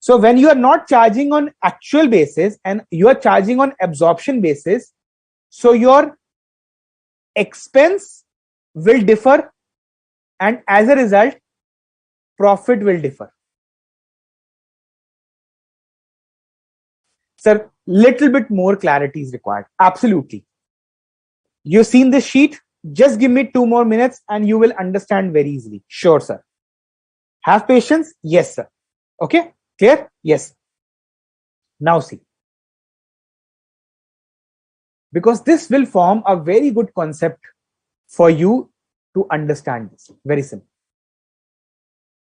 Speaker 1: So when you are not charging on actual basis and you are charging on absorption basis, so your expense will differ, and as a result, profit will differ. Sir, little bit more clarity is required. Absolutely. You've seen this sheet. Just give me 2 more minutes and you will understand very easily. Sure, sir. Have patience? Yes, sir. Okay, clear? Yes. Now see. Because this will form a very good concept for you to understand this. Very simple.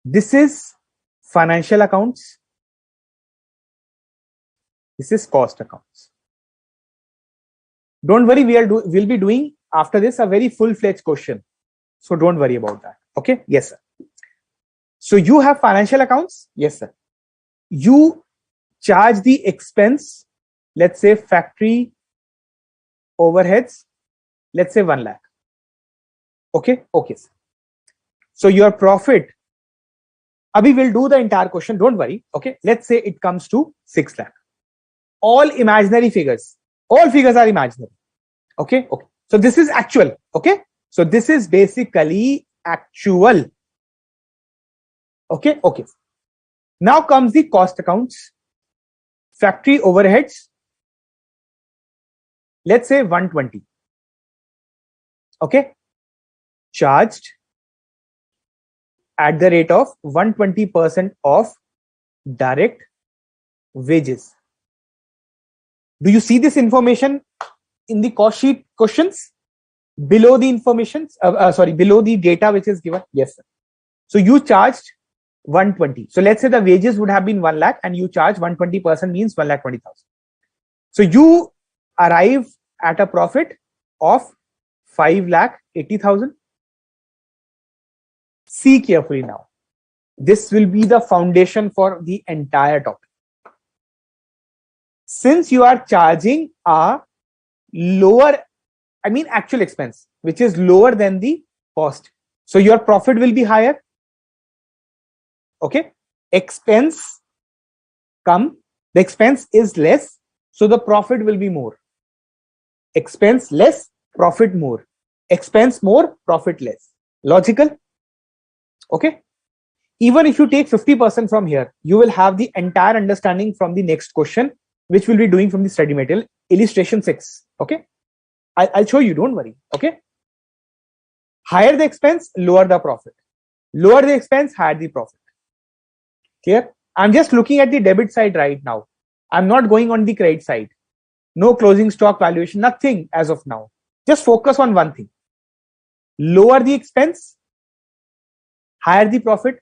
Speaker 1: This is financial accounts. This is cost accounts. Don't worry, we'll be doing after this a very full-fledged question. So don't worry about that. Okay? Yes, sir. So you have financial accounts? Yes, sir. You charge the expense, let's say factory overheads, let's say 1 lakh. Okay? Okay, sir. So your profit, Abhi will do the entire question, don't worry. Okay? Let's say it comes to 6 lakh. All imaginary figures. All figures are imaginary. Okay? Okay. So this is actual. Okay? So this is basically actual. Okay? Okay. Now comes the cost accounts. Factory overheads. Let's say 120. Okay? Charged at the rate of 120% of direct wages. Do you see this information in the cost sheet questions? Below the information, below the data which is given? Yes, sir. So you charged 120. So let's say the wages would have been 1 lakh and you charge 120% means 1,20,000. So you arrive at a profit of 5,80,000. See carefully now. This will be the foundation for the entire topic. Since you are charging a lower, actual expense, which is lower than the cost, so your profit will be higher. Okay? Expense the expense is less, so the profit will be more. Expense less, profit more. Expense more, profit less. Logical? Okay? Even if you take 50% from here, you will have the entire understanding from the next question, which we'll be doing from the study material, illustration 6. Okay? I'll show you, don't worry. Okay? Higher the expense, lower the profit. Lower the expense, higher the profit. Clear? I'm just looking at the debit side right now. I'm not going on the credit side. No closing stock valuation, nothing as of now. Just focus on one thing. Lower the expense, higher the profit.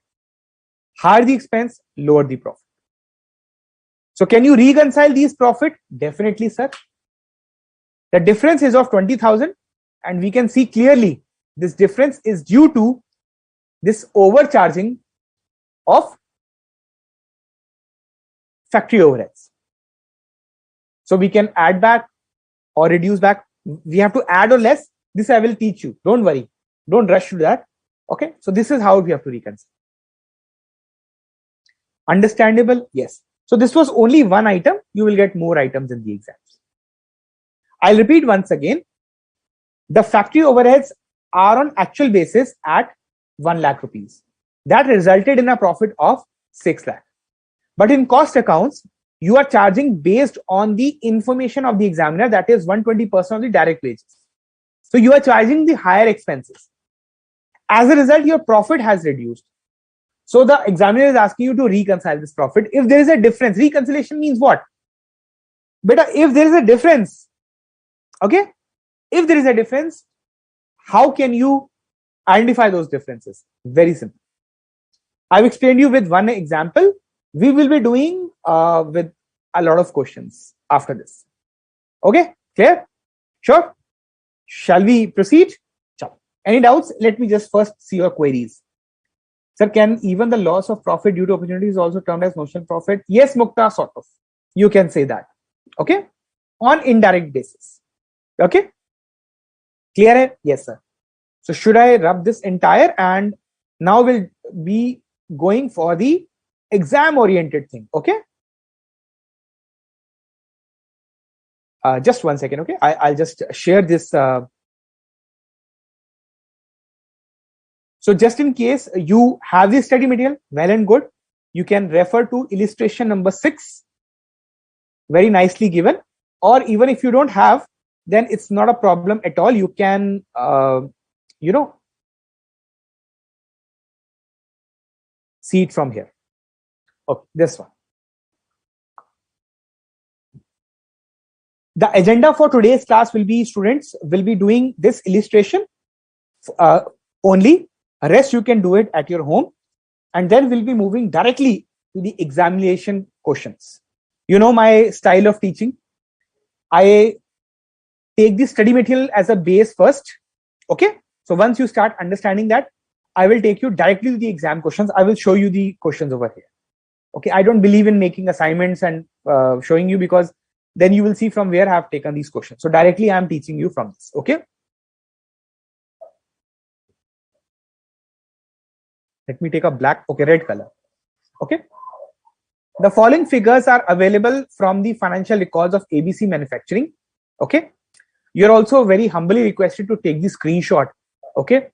Speaker 1: Higher the expense, lower the profit. So can you reconcile these profit? Definitely, sir. The difference is of 20,000 and we can see clearly this difference is due to this overcharging of factory overheads. So we can add back or reduce back. We have to add or less. This I will teach you. Don't worry. Don't rush to that. Okay. So this is how we have to reconcile. Understandable? Yes. So this was only one item. You will get more items in the exams. I'll repeat once again. The factory overheads are on actual basis at 1 lakh rupees. That resulted in a profit of 6 lakh. But in cost accounts, you are charging based on the information of the examiner, that is 120% of the direct wages. So you are charging the higher expenses. As a result, your profit has reduced. So the examiner is asking you to reconcile this profit. If there is a difference, reconciliation means what? Beta, if there is a difference, okay? If there is a difference, how can you identify those differences? Very simple. I've explained you with one example. We will be doing with a lot of questions after this. Okay? Clear? Sure? Shall we proceed? Any doubts? Let me just first see your queries. Sir, can even the loss of profit due to opportunities also termed as notional profit? Yes, Mukta, sort of. You can say that. Okay? On indirect basis. Okay? Clear? Yes, sir. So should I rub this entire? And now we'll be going for the exam oriented thing. Okay. Just 1 second. Okay. I'll just share this. So just in case you have the study material, well and good, you can refer to illustration number 6, very nicely given. Or even if you don't have, then it's not a problem at all. You can, see it from here. Okay, this one. The agenda for today's class will be, students will be doing this illustration only. Rest you can do it at your home, and then we'll be moving directly to the examination questions. You know my style of teaching. I take the study material as a base first. Okay. So once you start understanding that, I will take you directly to the exam questions. I will show you the questions over here. Okay. I don't believe in making assignments and showing you, because then you will see from where I have taken these questions. So directly I am teaching you from this. Okay. Let me take a black, okay, red color. Okay. The following figures are available from the financial records of ABC Manufacturing. Okay. You're also very humbly requested to take the screenshot. Okay.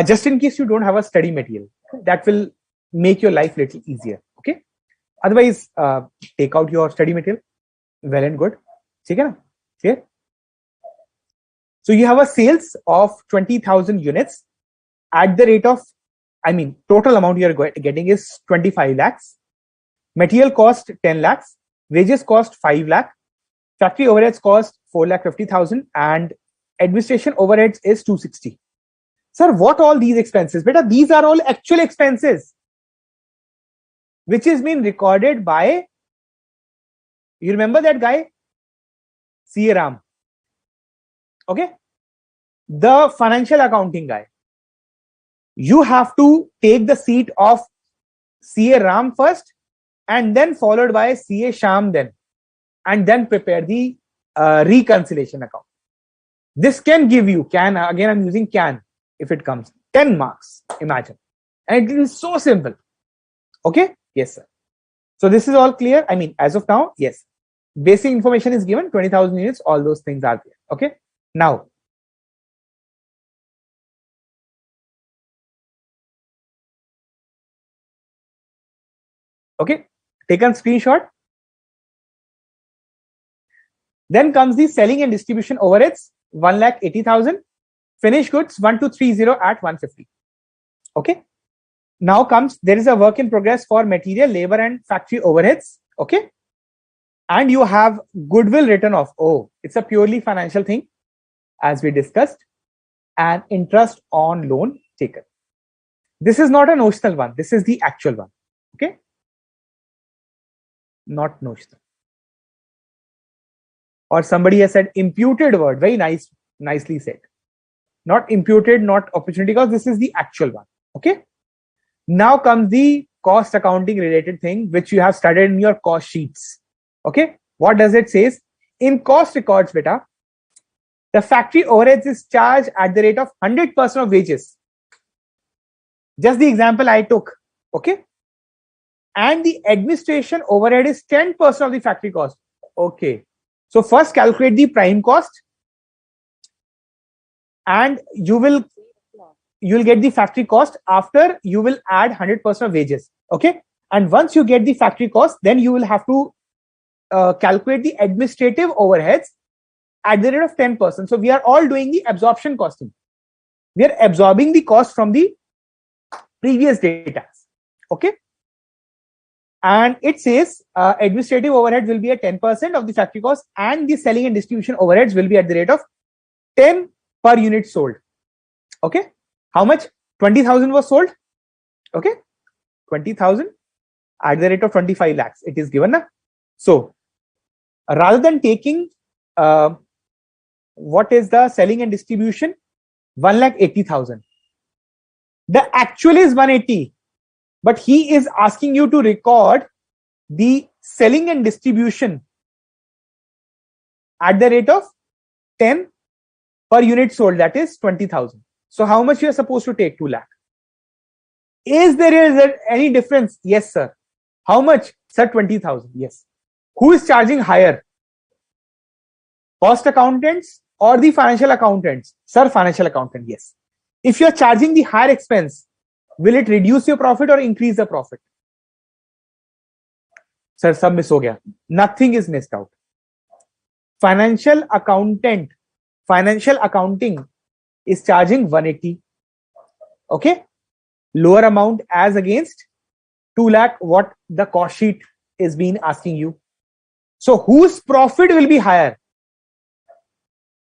Speaker 1: Just in case you don't have a study material, that will make your life a little easier. Okay. Otherwise, take out your study material. Well and good. Clear? So you have a sales of 20,000 units at the rate of, total amount you are getting is 25 lakhs. Material cost 10 lakhs. Wages cost 5 lakh. Factory overheads cost 4,50,000 and administration overheads is 260. Sir, what all these expenses? Beta, these are all actual expenses which is being recorded by, you remember that guy? CA Ram. Okay. The financial accounting guy. You have to take the seat of CA Ram first, and then followed by CA Sham then, and then prepare the reconciliation account. This can give you, again I'm using can, if it comes, 10 marks, imagine. And it is so simple. Okay. Yes, sir. So this is all clear. As of now, yes. Basic information is given, 20,000 units, all those things are there. Okay. Now, okay, taken screenshot. Then comes the selling and distribution overheads, 1,80,000. Finished goods 1230 at 150. Okay. Now comes, there is a work in progress for material, labor and factory overheads. Okay. And you have goodwill written off. Oh, it's a purely financial thing, as we discussed, and interest on loan taken. This is not a notional one. This is the actual one. Okay. Not notional. Or somebody has said imputed word. Very nice, nicely said. Not imputed, not opportunity cost. This is the actual one. Okay. Now comes the cost accounting related thing, which you have studied in your cost sheets. Okay. What does it say? In cost records, beta, the factory overheads is charged at the rate of 100% of wages. Just the example I took. Okay. And the administration overhead is 10% of the factory cost. Okay. So first calculate the prime cost, and you will get the factory cost after you will add 100% of wages. Okay. And once you get the factory cost, then you will have to calculate the administrative overheads at the rate of 10%. So we are all doing the absorption costing. We are absorbing the cost from the previous data. Okay. And it says administrative overhead will be at 10% of the factory cost, and the selling and distribution overheads will be at the rate of 10 per unit sold. Okay. How much? 20,000 was sold. Okay. 20,000 at the rate of 25 lakhs. It is given. So rather than taking what is the selling and distribution? 1,80,000. The actual is 180. But he is asking you to record the selling and distribution at the rate of 10 per unit sold, that is 20,000. So how much you are supposed to take? 2 lakh. Is there any difference? Yes, sir. How much? Sir, 20,000. Yes. Who is charging higher? Cost accountants or the financial accountants? Sir, financial accountant. Yes. If you are charging the higher expense, will it reduce your profit or increase the profit? Sir, sab miss ho gaya. Nothing is missed out. Financial accounting is charging 180. Okay. Lower amount as against 2 lakh, what the cost sheet is being asking you. So whose profit will be higher?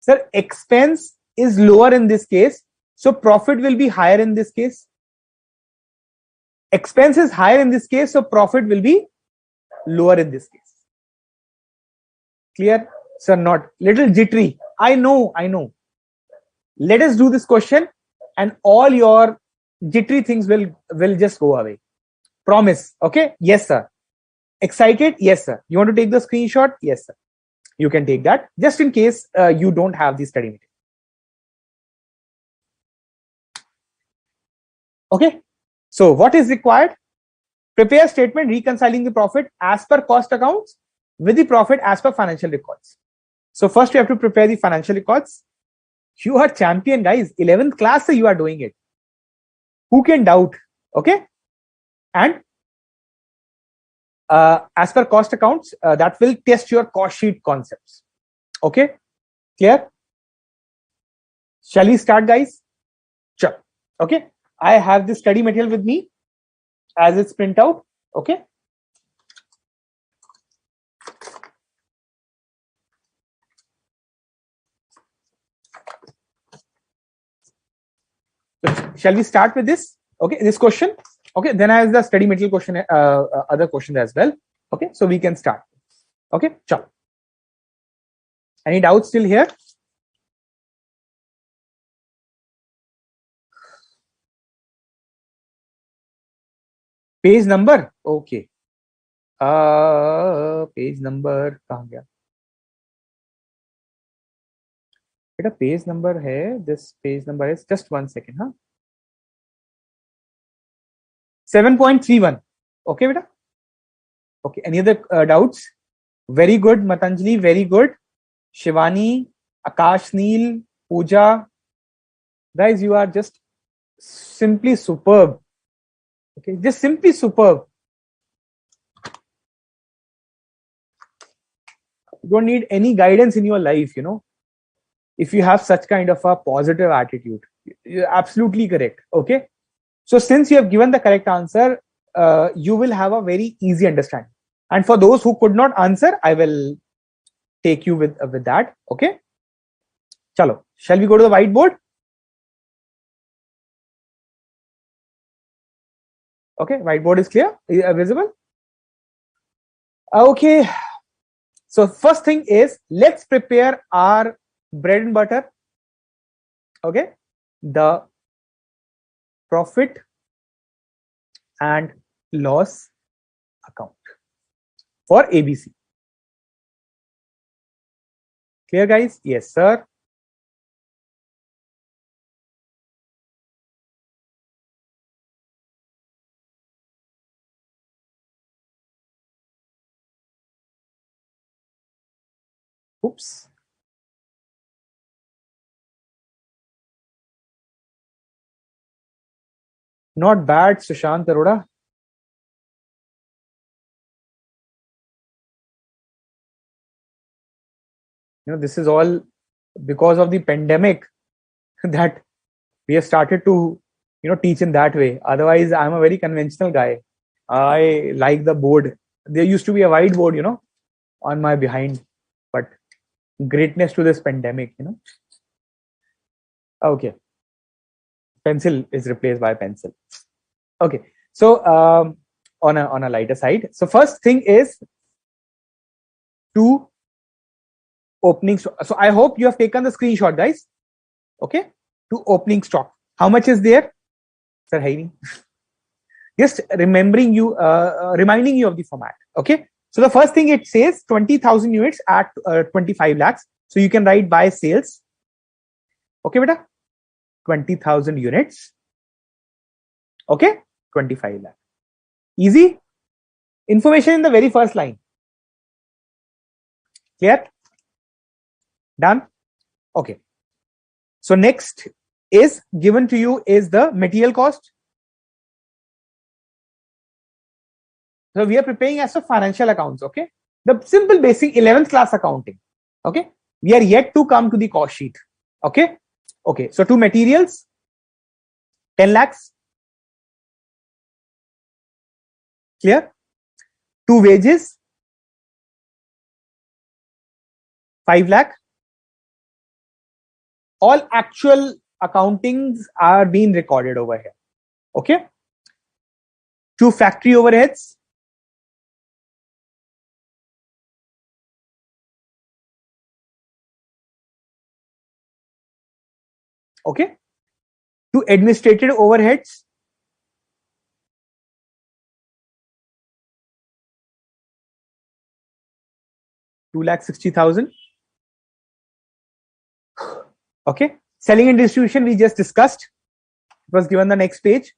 Speaker 1: Sir, expense is lower in this case, so profit will be higher in this case. Expense is higher in this case, so profit will be lower in this case. Clear? Sir, not. Little jittery. I know. Let us do this question and all your jittery things will just go away. Promise. Okay? Yes, sir. Excited? Yes, sir. You want to take the screenshot? Yes, sir. You can take that just in case you don't have the study material. Okay. So what is required? Prepare statement reconciling the profit as per cost accounts with the profit as per financial records. So first you have to prepare the financial records. You are champion, guys. 11th class, you are doing it. Who can doubt? Okay. And as per cost accounts, that will test your cost sheet concepts. Okay. Clear? Shall we start, guys? Sure. Okay. I have this study material with me as its printout. Okay. So shall we start with this? Okay, this question. Okay, then I have the study material question, other questions as well. Okay, so we can start. Okay, sure. Any doubts still here? Page number. Okay. Page number कहाँ गया? बेटा page number है, this page number is just 1 second, huh? 7.31. Okay, beta. Okay. Any other doubts? Very good, Matanjali. Very good. Shivani, Akash, Neil, Pooja. Guys, you are just simply superb. Okay, just simply superb. You don't need any guidance in your life, you know. If you have such kind of a positive attitude, you're absolutely correct. Okay. So since you have given the correct answer, you will have a very easy understanding. And for those who could not answer, I will take you with that. Okay. Chalo. Shall we go to the whiteboard? Okay. Whiteboard is clear, visible. Okay. So first thing is, let's prepare our bread and butter. Okay. The profit and loss account for ABC. Clear, guys? Yes, sir. Oops. Not bad, Sushant Arora. You know, this is all because of the pandemic that we have started to, you know, teach in that way. Otherwise, I'm a very conventional guy. I like the board. There used to be a whiteboard, you know, on my behind, but greatness to this pandemic, you know. Okay. Pencil is replaced by pencil. Okay. So on a lighter side. So first thing is to opening stock. So I hope you have taken the screenshot, guys. Okay. To opening stock. How much is there? Sir, Haini. Just reminding you of the format. Okay. So the first thing it says 20,000 units at 25 lakhs. So you can write by sales. Okay, beta. 20,000 units. Okay, 25 lakh. Easy. Information in the very first line. Clear? Done? Okay. So next is given to you is the material cost. So we are preparing as a financial accounts. Okay. The simple basic 11th class accounting. Okay. We are yet to come to the cost sheet. Okay. Okay. So two materials, 10 lakhs. Clear? Two wages, 5 lakh. All actual accountings are being recorded over here. Okay. Two factory overheads, okay. Two administrative overheads, 2,60,000. Okay. Selling and distribution we just discussed. It was given the next page.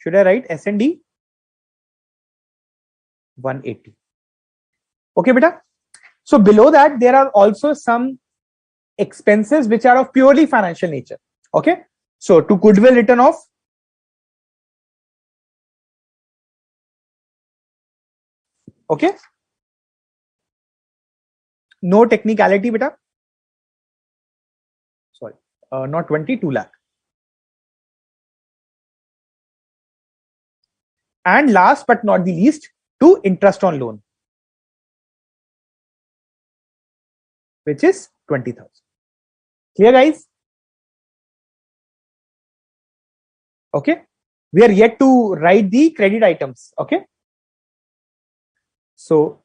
Speaker 1: Should I write S&D? 180. Okay, beta. So below that, there are also some expenses which are of purely financial nature. Okay. So to goodwill written off, okay. No technicality, beta. Sorry, not 22 lakh. And last but not the least, to interest on loan, which is 20,000. Clear, guys? Okay. We are yet to write the credit items. Okay. So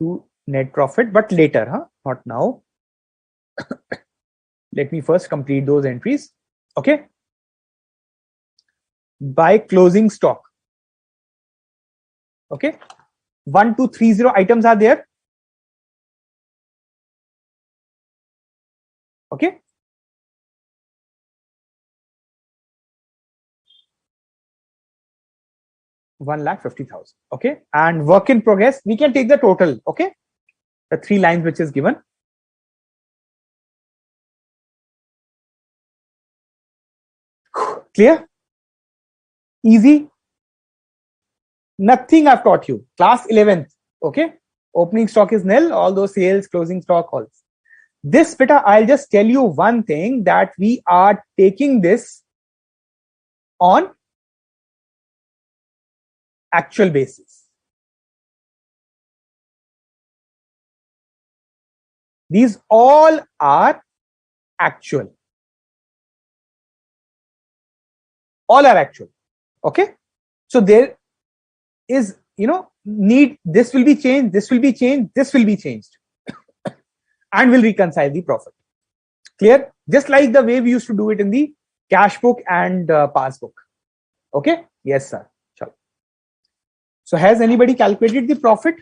Speaker 1: to net profit, but later, huh? Not now. Let me first complete those entries. Okay. By closing stock. Okay. 1230 items are there. Okay. $1,50,000. Okay. And work in progress, we can take the total. Okay. The 3 lines which is given. Clear? Easy. Nothing I've taught you. Class 11th. Okay. Opening stock is nil. All those sales, closing stock, all. This beta, I'll just tell you one thing, that we are taking this on actual basis. These all are actual. All are actual. Okay. So there is, need, this will be changed, this will be changed, this will be changed, and will reconcile the profit. Clear? Just like the way we used to do it in the cash book and passbook. Okay. Yes, sir. Chalo. So has anybody calculated the profit?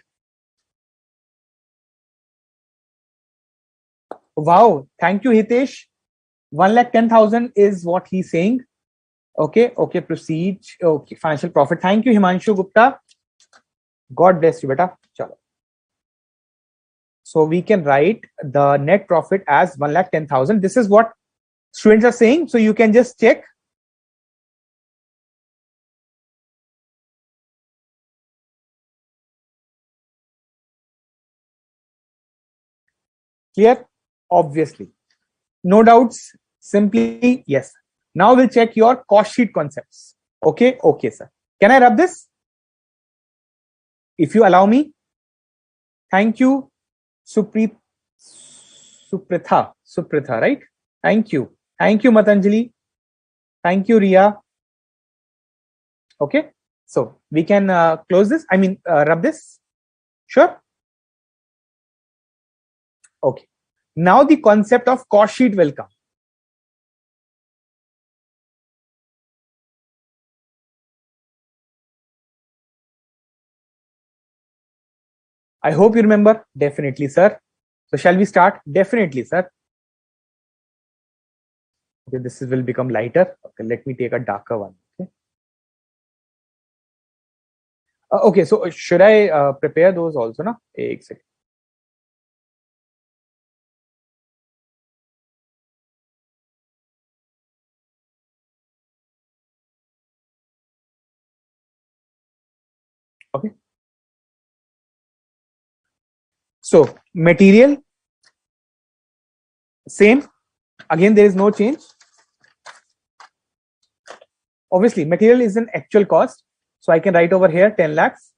Speaker 1: Wow. Thank you, Hitesh. 1,10,000 is what he's saying. Okay. Okay. Proceed. Okay. Financial profit. Thank you, Himanshu Gupta. God bless you, beta. Chalo. So we can write the net profit as 1,10,000. This is what students are saying. So you can just check. Clear? Obviously. No doubts. Simply yes. Now we'll check your cost sheet concepts. Okay. Okay, sir. Can I rub this? If you allow me. Thank you, Supritha, right? Thank you. Thank you, Matanjali. Thank you, Ria. Okay. So we can close this. I mean, rub this. Sure. Okay. Now the concept of cost sheet will come. I hope you remember. Definitely, sir. So shall we start? Definitely, sir. Okay, will become lighter. Okay, let me take a darker one. Okay. Okay, so should I prepare those also? Na? Ek second. Okay. So material, same. Again, there is no change. Obviously, material is an actual cost. So I can write over here 10 lakhs.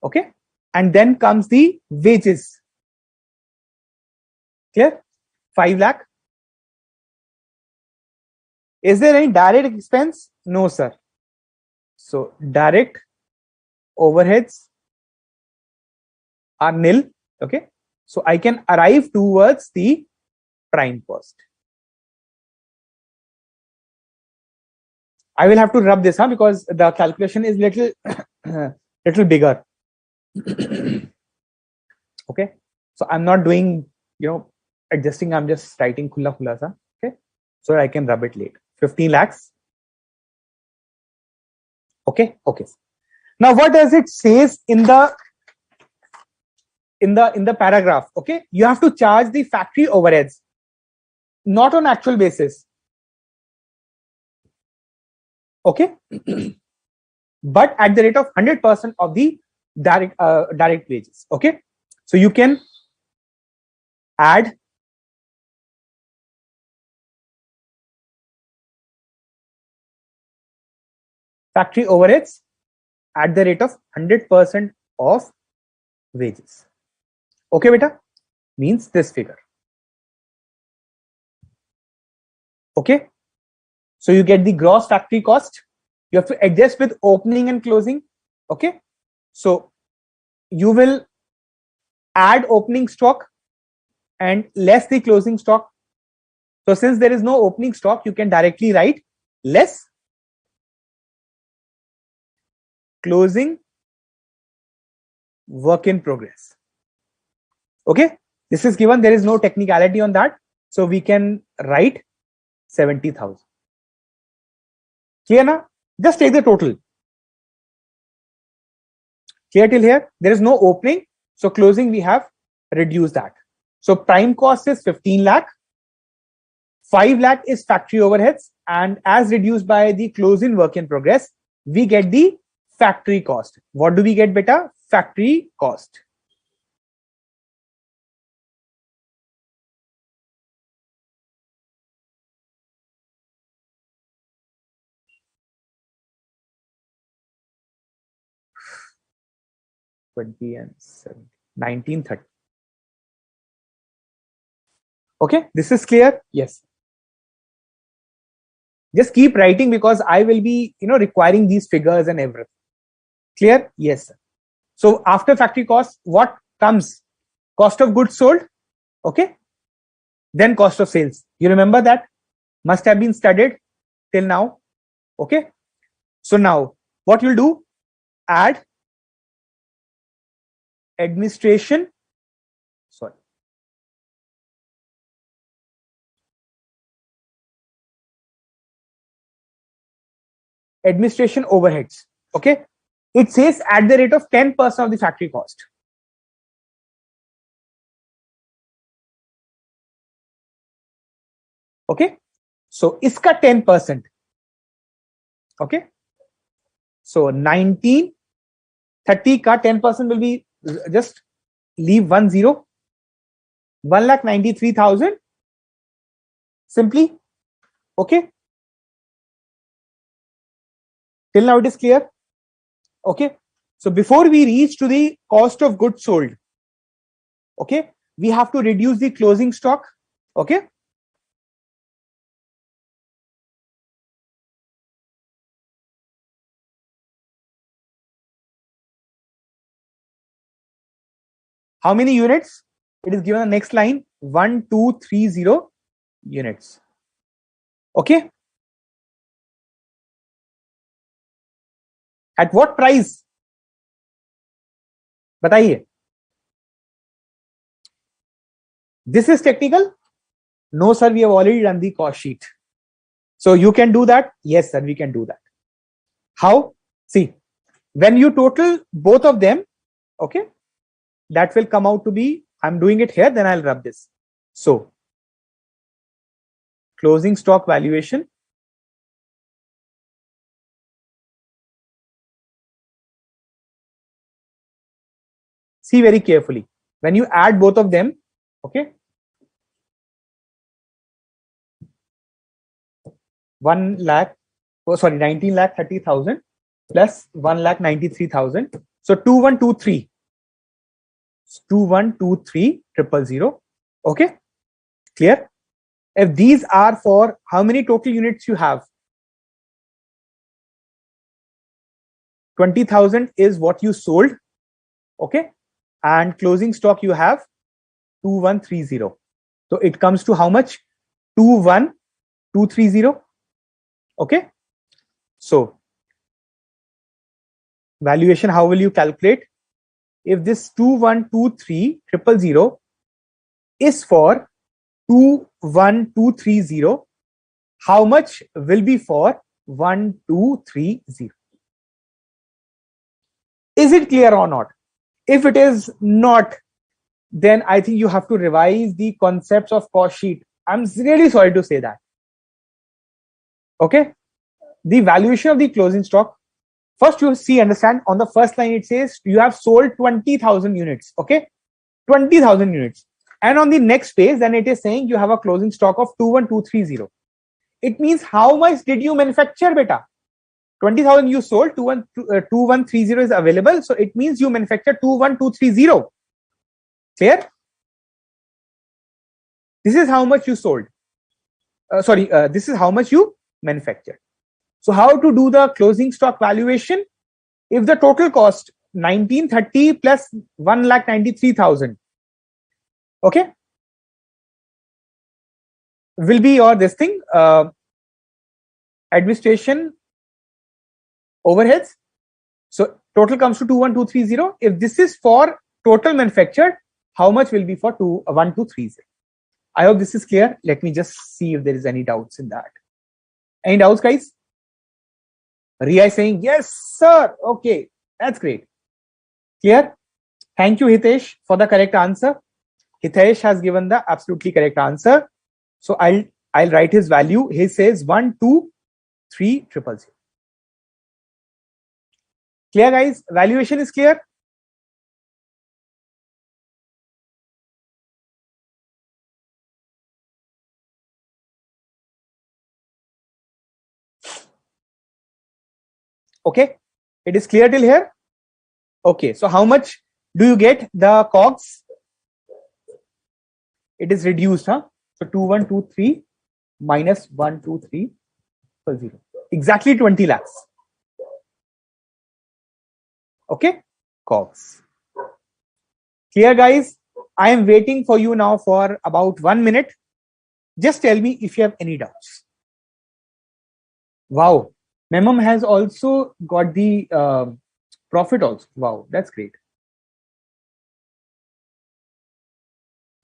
Speaker 1: Okay. And then comes the wages. Clear? 5 lakh. Is there any direct expense? No, sir. So direct overheads are nil. Okay. So I can arrive towards the prime cost. I will have to rub this, because the calculation is little little bigger. Okay. So I'm not doing, adjusting. I'm just writing khulla khulla sa. Okay. So I can rub it later. 15 lakhs. Okay. Okay. Now what does it says in the paragraph? Okay. You have to charge the factory overheads, not on actual basis. Okay. But at the rate of 100% of the direct wages. Okay. So you can add factory overheads at the rate of 100% of wages. Okay, beta? Means this figure. Okay. So you get the gross factory cost. You have to adjust with opening and closing. Okay. So you will add opening stock and less the closing stock. So since there is no opening stock, you can directly write less closing work in progress. Okay. This is given. There is no technicality on that. So we can write 70,000. Clear now? Just take the total. Clear till here? There is no opening. So closing, we have reduced that. So prime cost is 15 lakh. 5 lakh is factory overheads. And as reduced by the closing work in progress, we get the factory cost. What do we get, beta? Factory cost. And 7, 1930. Okay, this is clear? Yes. Just keep writing, because I will be, requiring these figures and everything. Clear? Yes. So after factory cost, what comes? Cost of goods sold. Okay. Then cost of sales. You remember that? Must have been studied till now. Okay. So now what you'll do? Add administration. Sorry. Administration overheads. Okay. It says at the rate of 10% of the factory cost. Okay. So iska 10%. Okay. So 1930 ka 10% will be, just leave 10. 1,93,000. Simply. Okay. Till now it is clear. Okay. So before we reach to the cost of goods sold, okay, we have to reduce the closing stock. Okay. How many units? It is given on the next line, 1230 units. Okay. At what price? बताइए. This is technical? No, sir, we have already done the cost sheet. So you can do that? Yes, sir, we can do that. How? See, when you total both of them, okay, that will come out to be, I'm doing it here, then I'll rub this. So, closing stock valuation. See very carefully. When you add both of them, okay, 1 lakh, oh sorry, 19 lakh 30,000 plus 1 lakh 93,000. So 2123. 2123,000. Okay, clear? If these are for how many total units you have? 20,000 is what you sold. Okay, and closing stock you have 2130. So it comes to how much? 21,230. Okay, so valuation, how will you calculate? If this 2123,000 is for 21,230, how much will be for 1230? Is it clear or not? If it is not, then I think you have to revise the concepts of cost sheet. I'm really sorry to say that. Okay, the valuation of the closing stock. First, you see, understand, on the first line it says you have sold 20,000 units. Okay, 20,000 units. And on the next page, then it is saying you have a closing stock of 21,230. It means how much did you manufacture, beta? 20,000 you sold, 2130 is available. So it means you manufactured 21,230. Clear? This is how much you sold. This is how much you manufactured. So how to do the closing stock valuation? If the total cost 1930 plus 1,93,000, okay, will be your this thing, administration overheads. So total comes to 21,230. If this is for total manufactured, how much will be for 1230? I hope this is clear. Let me just see if there is any doubts in that. Any doubts, guys? Ria is saying yes, sir. Okay, that's great. Clear? Thank you, Hitesh, for the correct answer. Hitesh has given the absolutely correct answer. So I'll write his value. He says 123,000. Clear, guys? Valuation is clear. Okay, it is clear till here. Okay, so how much do you get the COGS? It is reduced, huh? So 2123 minus 123,000. Exactly 20 lakhs. Okay, COGS. Clear, guys? I am waiting for you now for about 1 minute. Just tell me if you have any doubts. Wow, Memum has also got the profit also. Wow, that's great.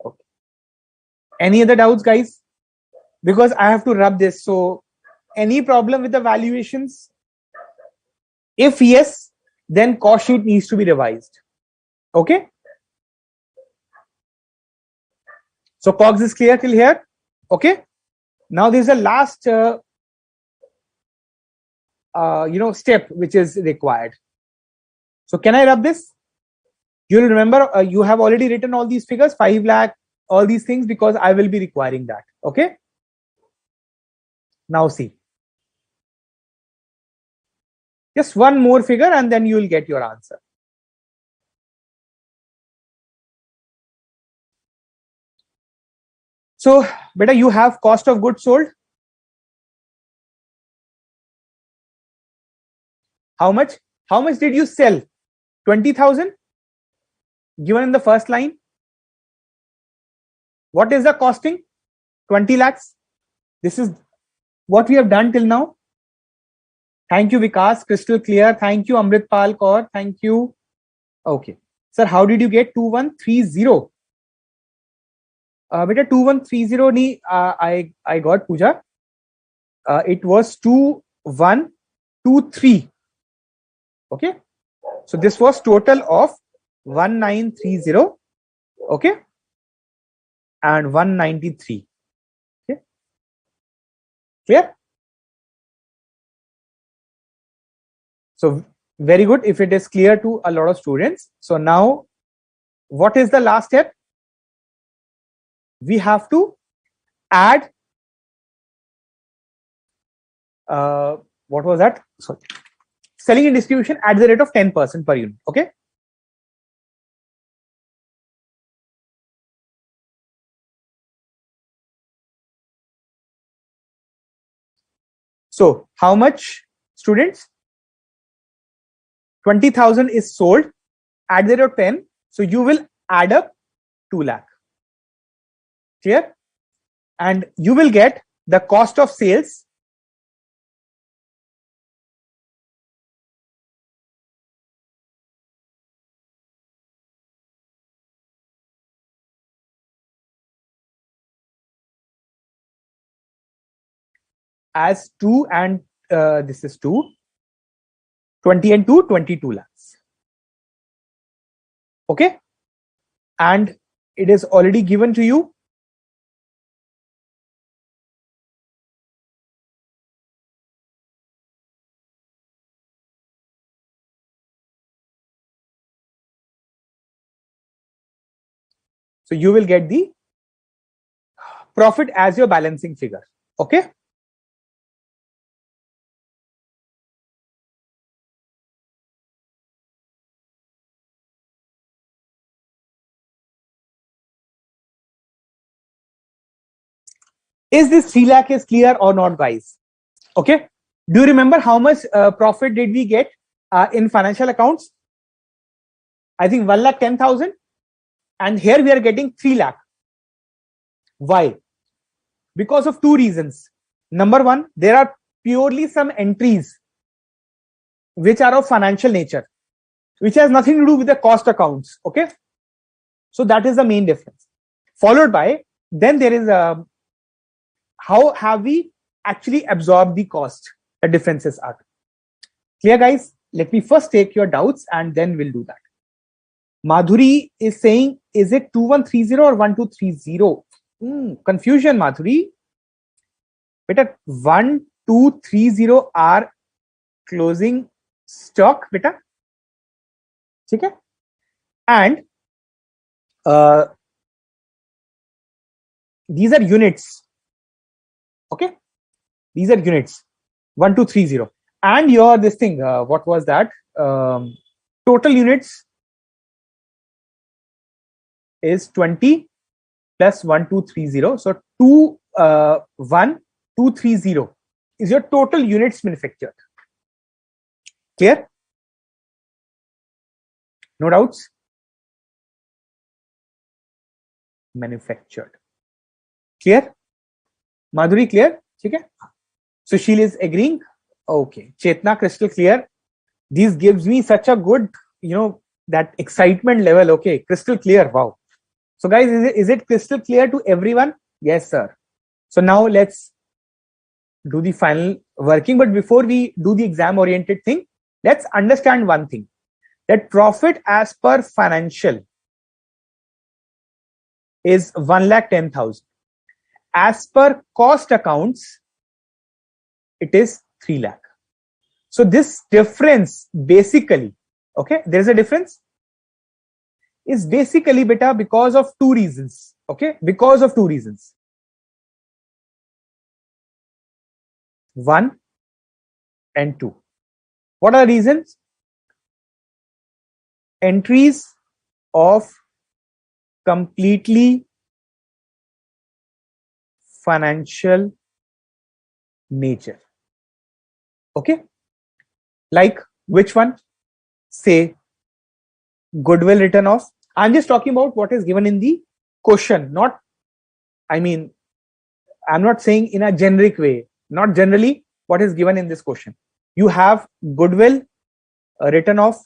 Speaker 1: Okay. Any other doubts, guys? Because I have to rub this. So any problem with the valuations? If yes, then cost sheet needs to be revised. Okay. So COGS is clear till here. Okay. Now there's a last step which is required. So can I rub this? You'll remember you have already written all these figures, 5 lakh, all these things, because I will be requiring that. Okay. Now see. Just one more figure and then you will get your answer. So, beta, you have cost of goods sold. How much? How much did you sell? 20,000 given in the first line. What is the costing? 20 lakhs. This is what we have done till now. Thank you, Vikas. Crystal clear. Thank you, Amritpal Kaur. Thank you. Okay. Sir, how did you get 2130? Beta 2130 ni I got Pooja. It was 2123. Okay. So this was total of 1930. Okay. And 193. Okay. Clear? So very good if it is clear to a lot of students. So now what is the last step? We have to add what was that? Sorry. Selling and distribution at the rate of 10% per unit. Okay. So how much, students? 20,000 is sold at the rate of 10. So you will add up 2 lakh. Clear? And you will get the cost of sales as 2 and this is 2, 20 and 2, 22 lakhs. Okay. And it is already given to you. So you will get the profit as your balancing figure. Okay. Is this 3 lakh is clear or not, guys? Okay. Do you remember how much profit did we get in financial accounts? I think 1,10,000. And here we are getting 3 lakh. Why? Because of 2 reasons. Number one, there are purely some entries which are of financial nature, which has nothing to do with the cost accounts. Okay. So that is the main difference. Followed by, then there is a, how have we actually absorbed the cost? The differences are clear, guys. Let me first take your doubts and then we'll do that. Madhuri is saying, is it 2130 or 1230? Confusion, Madhuri. Beta, 1230 are closing stock, beta. Okay? And these are units. Okay? These are units. 1230. And your this thing, what was that? Total units is 20 plus 1230. So 1230 is your total units manufactured. Clear? No doubts? Manufactured. Clear? Madhuri, clear? Okay. Sushil is agreeing. Okay. Chetna, crystal clear. This gives me such a good, that excitement level. Okay. Crystal clear. Wow. So guys, is it crystal clear to everyone? Yes, sir. So now let's do the final working. But before we do the exam oriented thing, let's understand one thing, that profit as per financial is 1,10,000. As per cost accounts, it is 3 lakh. So this difference basically, okay, there is a difference, is basically beta because of 2 reasons. Okay, because of 2 reasons. 1 and 2. What are the reasons? Entries of completely financial nature. Okay. Like which one? Say goodwill written off. I'm just talking about what is given in the question, not, I'm not saying in a generic way, not generally what is given in this question. You have goodwill written off.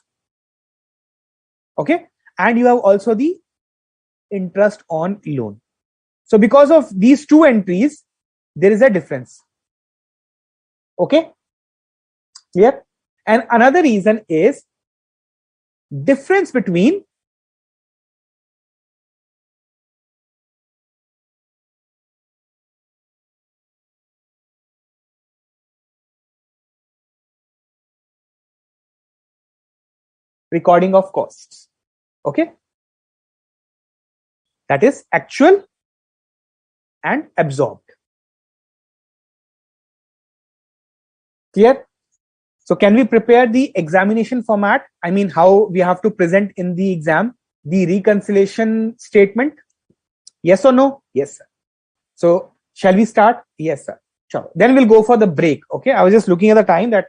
Speaker 1: Okay. and you have also the interest on loan. So because of these two entries, there is a difference. Okay, clear? And another reason is difference between recording of costs. Okay, that is actual and absorbed. Clear? So can we prepare the examination format? I mean, how we have to present in the exam the reconciliation statement? Yes or no? Yes, sir. So shall we start? Yes, sir. Sure. Then we'll go for the break. Okay. I was just looking at the time that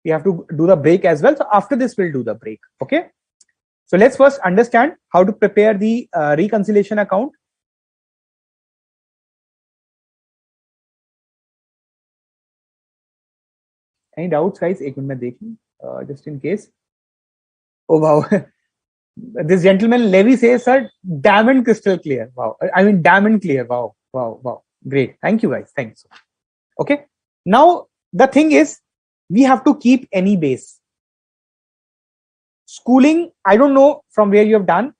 Speaker 1: we have to do the break as well. So after this, we'll do the break. Okay. So let's first understand how to prepare the reconciliation account. Any doubts, guys? एक minute में देख लूं, just in case. Oh wow. This gentleman Levy says, sir, damn and crystal clear. Wow. I mean, damn and clear. Wow. Wow. Wow. Great. Thank you, guys. Thanks. Okay. Now, the thing is, we have to keep any base. Schooling, I don't know from where you have done,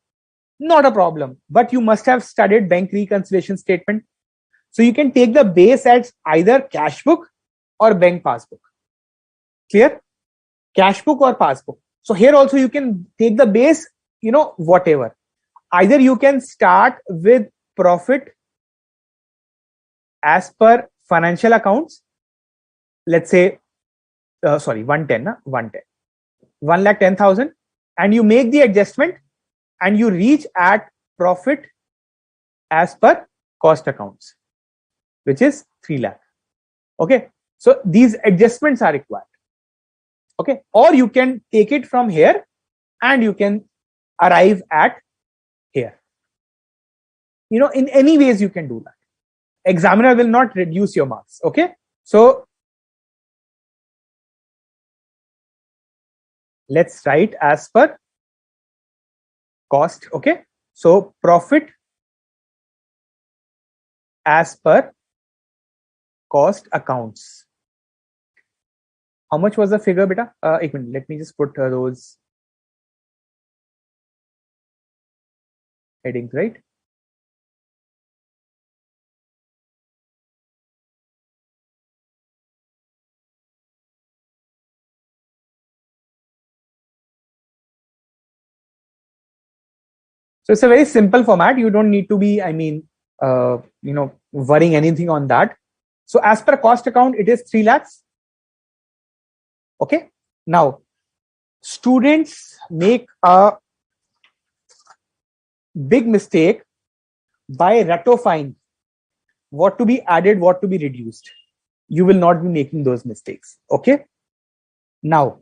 Speaker 1: not a problem. But you must have studied bank reconciliation statement. So you can take the base as either cash book or bank passbook. Clear? Cash book or passbook. So here also you can take the base, whatever. Either you can start with profit as per financial accounts. Let's say, 110, 110,000, and you make the adjustment and you reach at profit as per cost accounts, which is 3 lakh. Okay. So these adjustments are required. Okay. Or you can take it from here and you can arrive at here. In any ways you can do that. Examiner will not reduce your marks. Okay. So let's write as per cost. Okay. So profit as per cost accounts. How much was the figure, beta? Ek minute, let me just put those headings, right? So it's a very simple format. You don't need to be, worrying anything on that. So as per cost account, it is 3 lakhs. Okay. Now, students make a big mistake by ratifying what to be added, what to be reduced. You will not be making those mistakes. Okay. Now,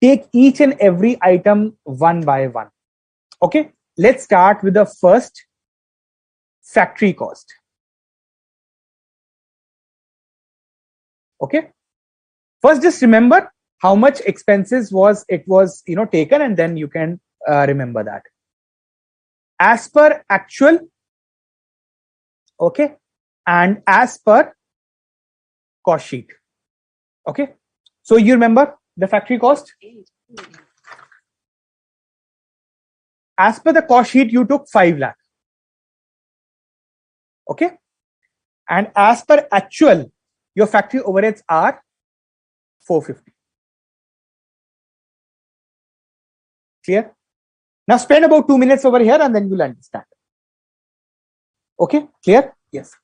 Speaker 1: take each and every item one by one. Okay. Let's start with the first, factory cost. Okay. First, just remember how much expenses was taken, and then you can remember that. As per actual, okay, and as per cost sheet. Okay. So you remember the factory cost? As per the cost sheet, you took 5 lakh. Okay. And as per actual, your factory overheads are 450. Clear? Now spend about 2 minutes over here and then you'll understand. Okay, clear? Yes.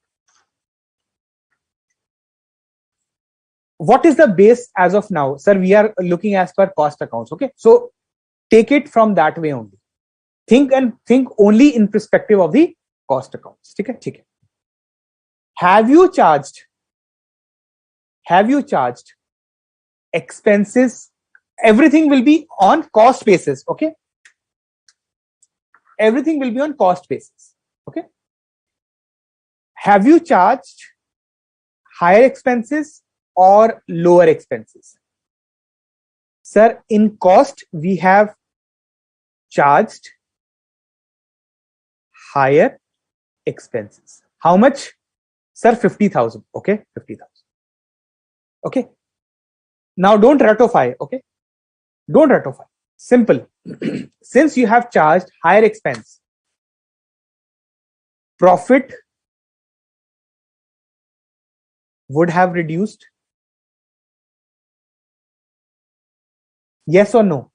Speaker 1: What is the base as of now? Sir, we are looking as per cost accounts. Okay, so take it from that way only. Think only in perspective of the cost accounts. Okay. Have you charged expenses? Everything will be on cost basis. Okay, everything will be on cost basis. Okay. Have you charged higher expenses or lower expenses? Sir, in cost we have charged higher expenses. How much? Sir, 50,000. Okay, 50,000. Okay. Now don't ratify. Okay. Don't ratify. Simple. Since you have charged higher expense, profit would have reduced. Yes or no?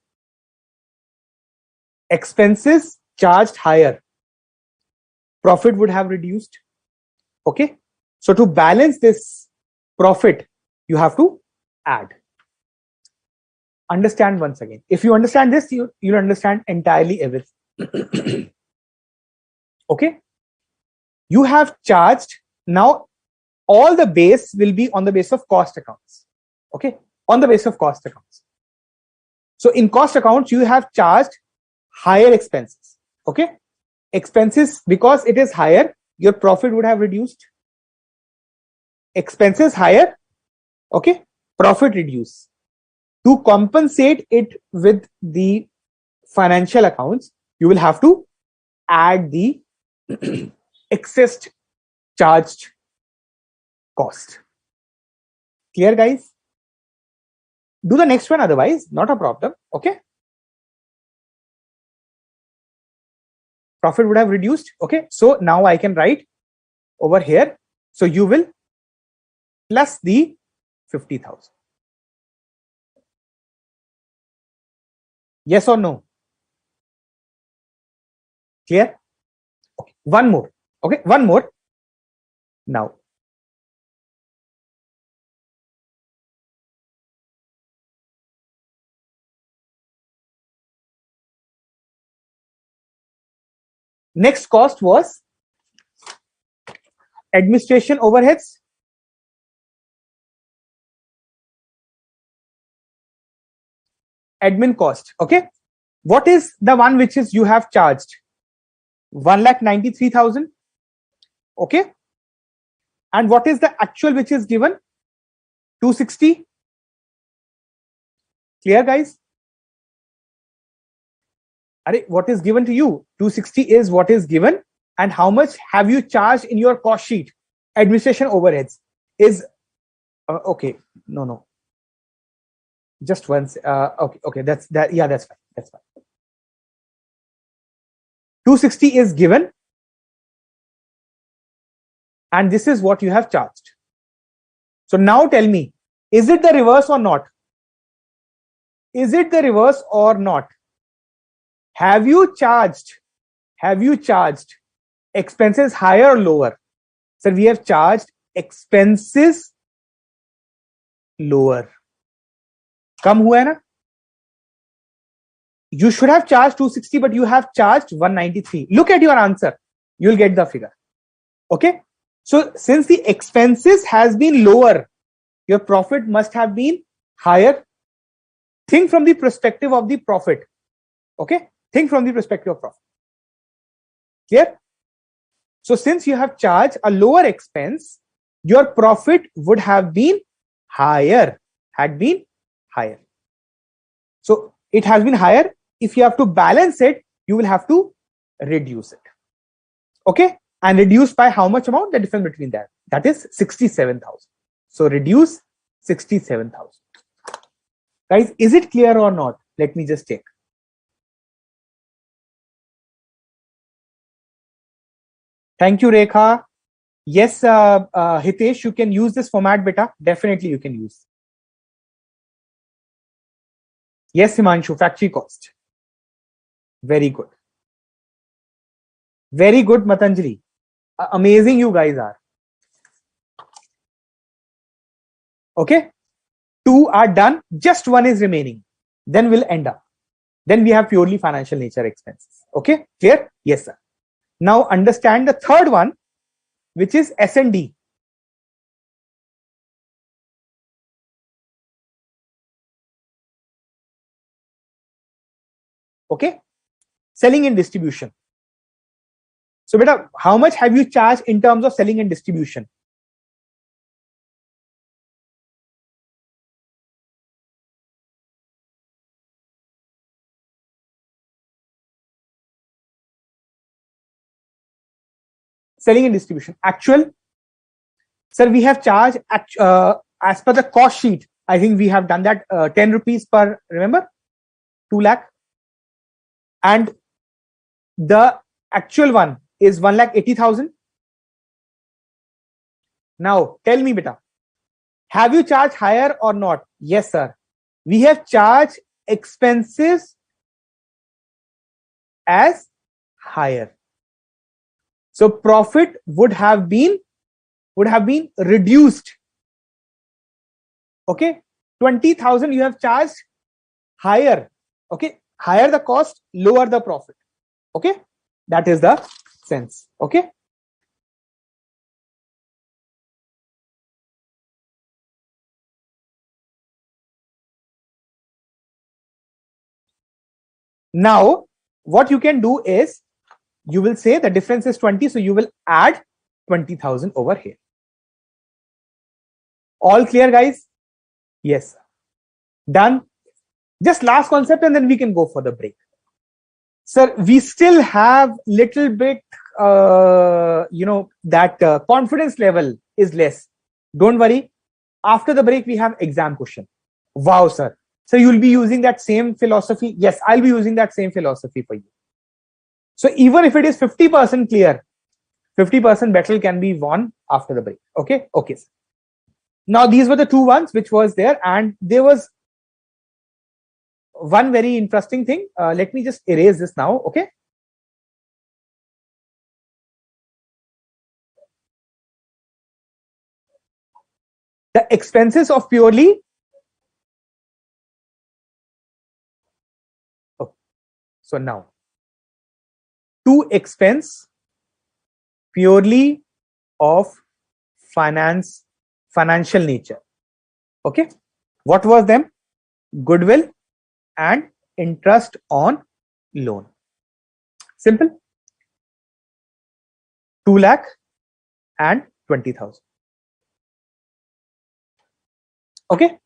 Speaker 1: Expenses charged higher, profit would have reduced. Okay. So to balance this profit, you have to add. Understand once again. If you understand this, you'll understand entirely everything. Okay. You have charged. Now all the base will be on the base of cost accounts. Okay. On the base of cost accounts. So in cost accounts, you have charged higher expenses. Okay. Expenses, because it is higher, your profit would have reduced. Expenses higher. Okay. Profit reduce. To compensate it with the financial accounts, you will have to add the excess charged cost. Clear, guys? Do the next one, otherwise not a problem. Okay. Profit would have reduced. Okay. So now I can write over here. So you will plus the 50,000. Yes or no? Clear? Okay. One more. Okay. One more. Now, next cost was administration overheads. Admin cost. Okay. What is the one which is you have charged? 1,93,000. Okay. And what is the actual which is given? 260. Clear, guys? What is given to you? 260 is what is given. And how much have you charged in your cost sheet? Administration overheads is okay. No. Just once. Okay. That's that. Yeah, that's fine. That's fine. 260 is given. And this is what you have charged. So now tell me, is it the reverse or not? Is it the reverse or not? Have you charged expenses higher or lower? Sir, we have charged expenses lower. कम हुआ है ना? You should have charged 260, but you have charged 193. Look at your answer. You'll get the figure. Okay. So since the expenses has been lower, your profit must have been higher. Think from the perspective of the profit. Okay. Think from the perspective of profit. Clear? So since you have charged a lower expense, your profit would have been higher, had been higher. So it has been higher. If you have to balance it, you will have to reduce it. Okay. And reduce by how much amount? The difference between that. That is 67,000. So reduce 67,000. Guys, is it clear or not? Let me just check. Thank you, Rekha. Yes, Hitesh, you can use this format, beta. Definitely you can use. Yes, Himanshu, factory cost. Very good. Very good, Matanjali. Amazing you guys are. Okay. 2 are done. Just 1 is remaining. Then we'll end up. Then we have purely financial nature expenses. Okay. Clear? Yes, sir. Now understand the third one, which is S&D. Okay. Selling and distribution. So beta, how much have you charged in terms of selling and distribution? Selling and distribution. Actual, sir, we have charged as per the cost sheet. I think we have done that 10 rupees per, remember, 2 lakh. And the actual one is 1,80,000. Now tell me, beta, have you charged higher or not? Yes, sir. We have charged expenses as higher. So profit would have been reduced. Okay, 20,000 you have charged higher. Okay, higher the cost, lower the profit. Okay, that is the sense. Okay. Now, what you can do is you will say the difference is 20, so you will add 20,000 over here. All clear, guys? Yes. Done. Just last concept and then we can go for the break. Sir, we still have little bit, that confidence level is less. Don't worry. After the break, we have exam question. Wow, sir. So you'll be using that same philosophy. Yes, I'll be using that same philosophy for you. So even if it is 50% clear, 50% battle can be won after the break. Okay. Okay. Sir. Now these were the two ones which was there, and there was one very interesting thing. Let me just erase this now. Okay. The expenses of purely. Oh, so now to expense purely of financial nature. Okay. What was them? Goodwill and interest on loan. Simple. 2 lakh and 20,000. Okay.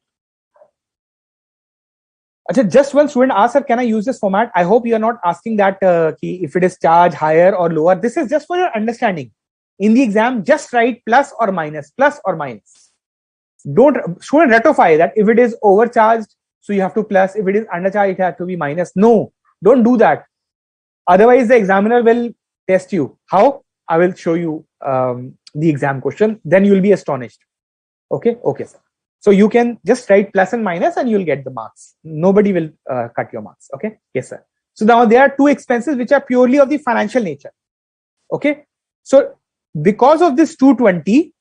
Speaker 1: Just one student asked, sir, can I use this format? I hope you are not asking that if it is charge higher or lower. This is just for your understanding. In the exam, just write plus or minus, plus or minus. Don't student ratify that if it is overcharged, so you have to plus. If it is undercharged, it has to be minus. No, don't do that. Otherwise, the examiner will test you. How? I will show you the exam question. Then you will be astonished. Okay. Okay, sir. So you can just write plus and minus and you'll get the marks. Nobody will cut your marks. Okay. Yes, sir. So now there are two expenses which are purely of the financial nature. Okay. So because of this 220,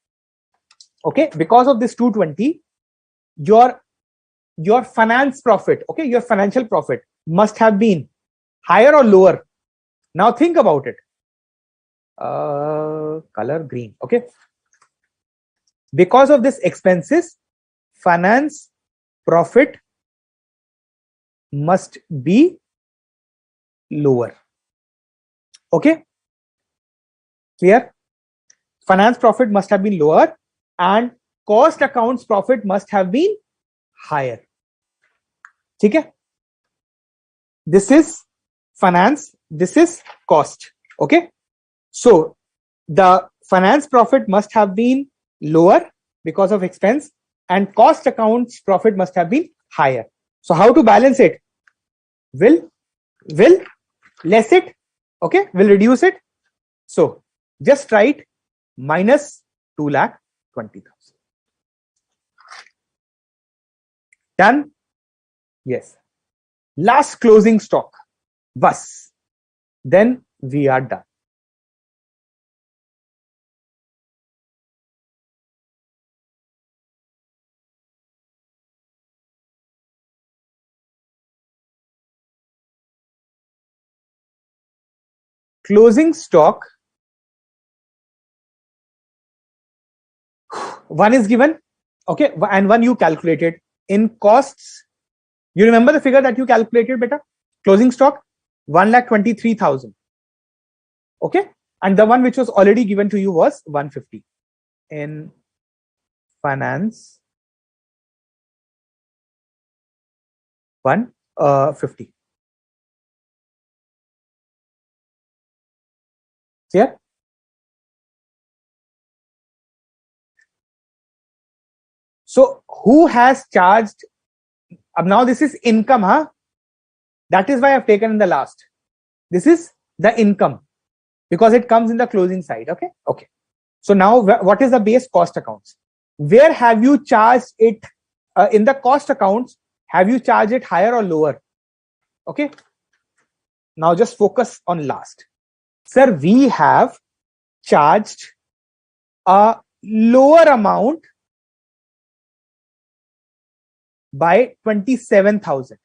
Speaker 1: okay, because of this 220, your finance profit, okay, your financial profit must have been higher or lower. Now think about it. Color green. Okay. Because of this expenses, finance profit must be lower. Okay. Clear? Finance profit must have been lower and cost accounts profit must have been higher. Okay. This is finance, this is cost. Okay. So the finance profit must have been lower because of expense and cost accounts profit must have been higher. So how to balance it? Will less it, okay, will reduce it. So just write minus 2,20,000. Done? Yes. Last closing stock. Bus. Then we are done. Closing stock, one is given, okay, and one you calculated. In costs, you remember the figure that you calculated, beta? Closing stock 1,23,000. Okay, and the one which was already given to you was 150. In finance, 150. Clear? So who has charged? Now this is income, huh? That is why I've taken in the last. This is the income because it comes in the closing side. Okay. Okay. So now what is the base? Cost accounts. Where have you charged it in the cost accounts? Have you charged it higher or lower? Okay. Now just focus on last. Sir, we have charged a lower amount by 27,000.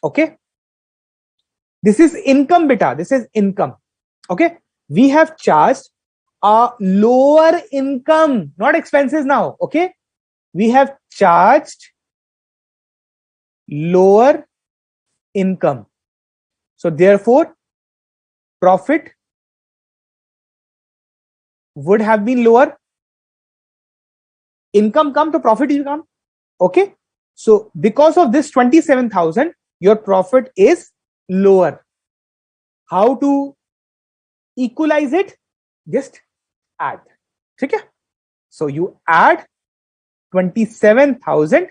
Speaker 1: Okay. This is income, beta. This is income. Okay. We have charged a lower income, not expenses now. Okay. We have charged lower income. So therefore, profit would have been lower. Income come to profit will come. Okay. So because of this 27,000, your profit is lower. How to equalize it? Just add. Okay. So you add 27,000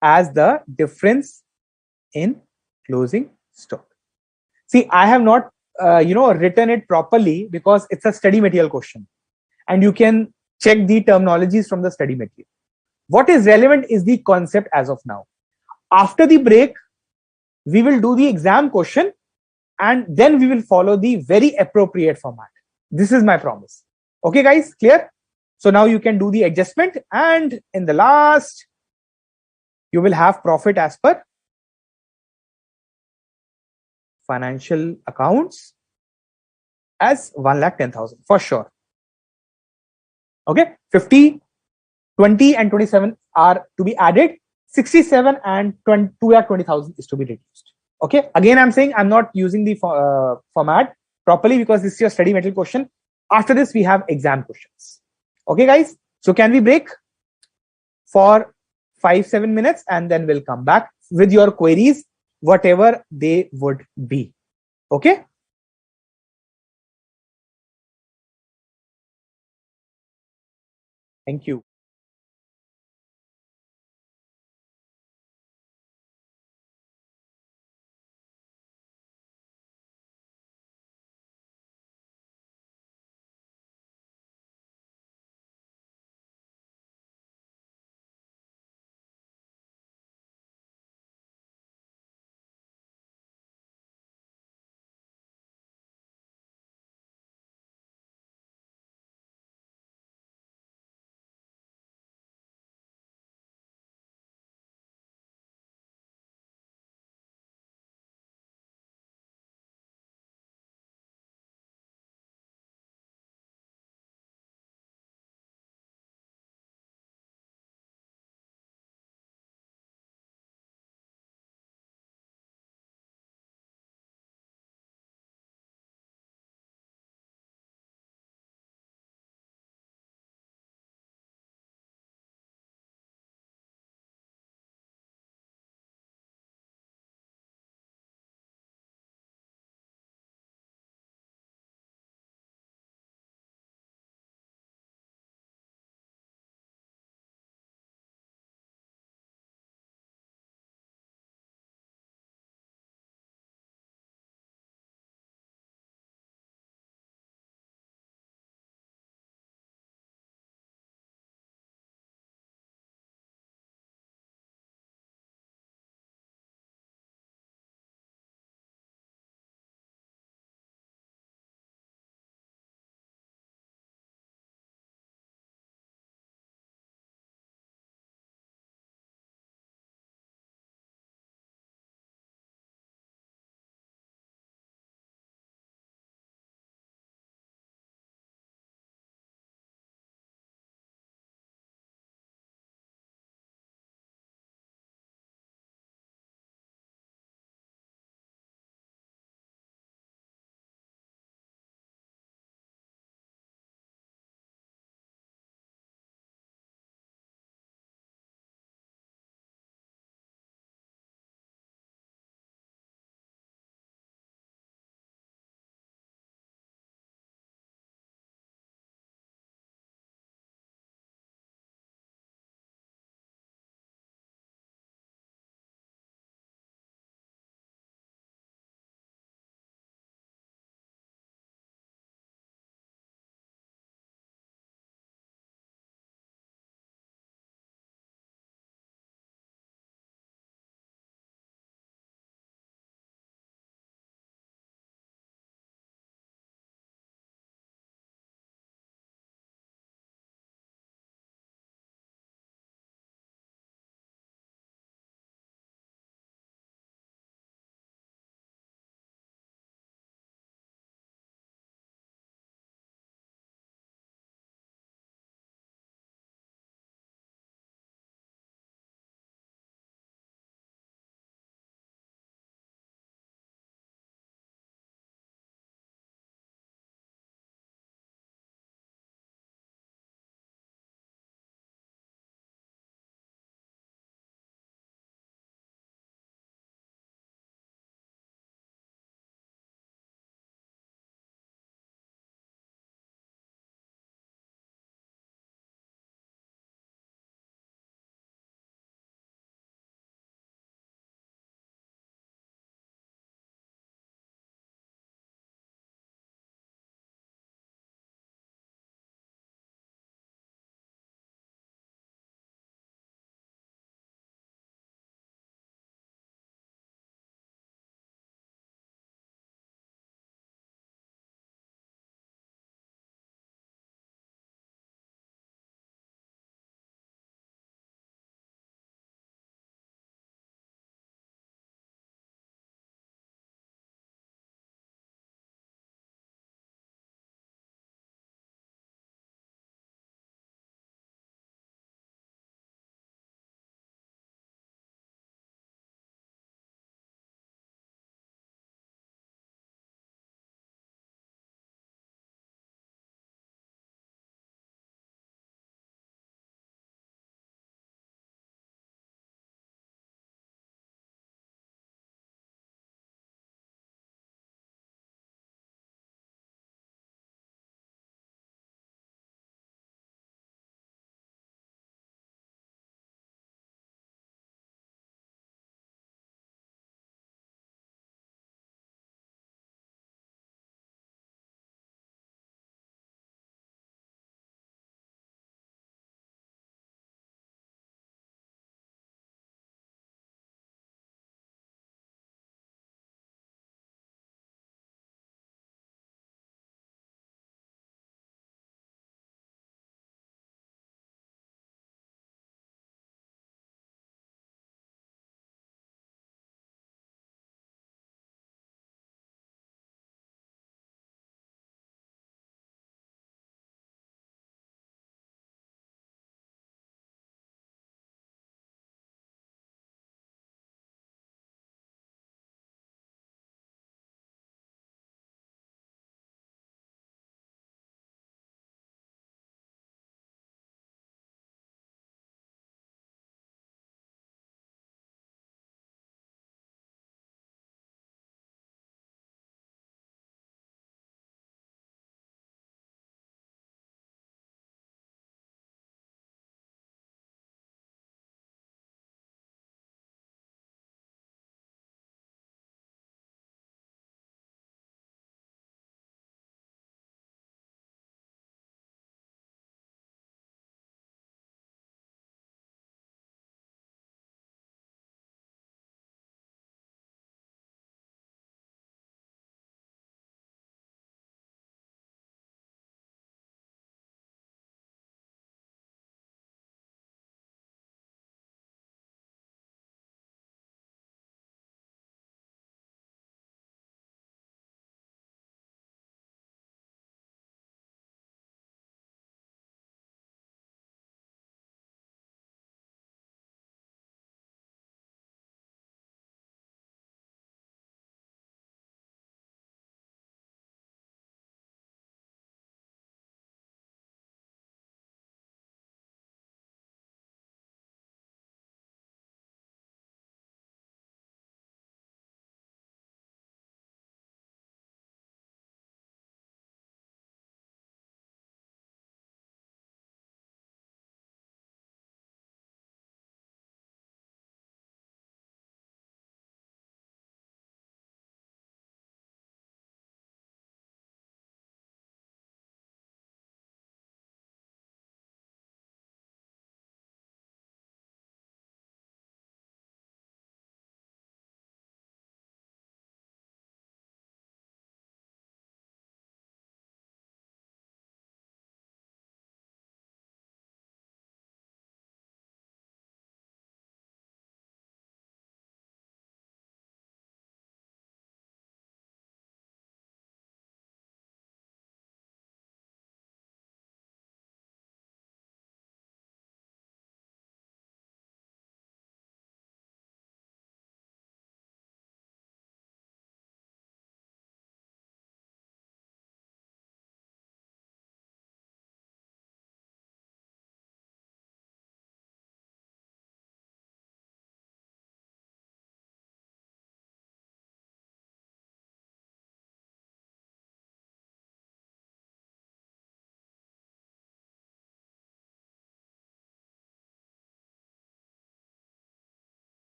Speaker 1: as the difference in closing stock. See, I have not written it properly because it's a study material question and you can check the terminologies from the study material. What is relevant is the concept as of now. After the break, we will do the exam question and then we will follow the very appropriate format. This is my promise. Okay, guys, clear? So now you can do the adjustment and in the last, you will have profit as per financial accounts as 1,10,000 for sure. Okay, 50, 20 and 27 are to be added. 67 and 2,20,000 is to be reduced. Okay, again I'm saying I'm not using the format properly because this is your study material question. After this we have exam questions. Okay guys, so can we break for 5-7 minutes and then we'll come back with your queries, whatever they would be. Okay. Thank you.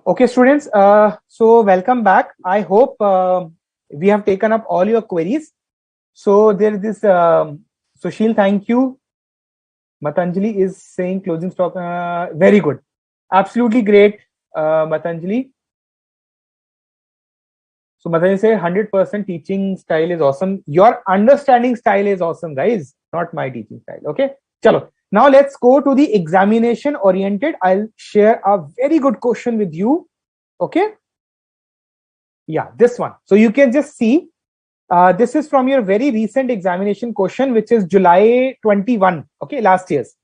Speaker 1: Okay, students. So welcome back. I hope we have taken up all your queries. So there is this Sushil, thank you. Matanjali is saying closing stock. Very good. Absolutely great, Matanjali. So Matanjali say 100% teaching style is awesome. Your understanding style is awesome, guys. Not my teaching style. Okay. Chalo. Now let's go to the examination oriented. I'll share a very good question with you. Okay. Yeah, this one. So you can just see. This is from your very recent examination question, which is July 21. Okay, last year's.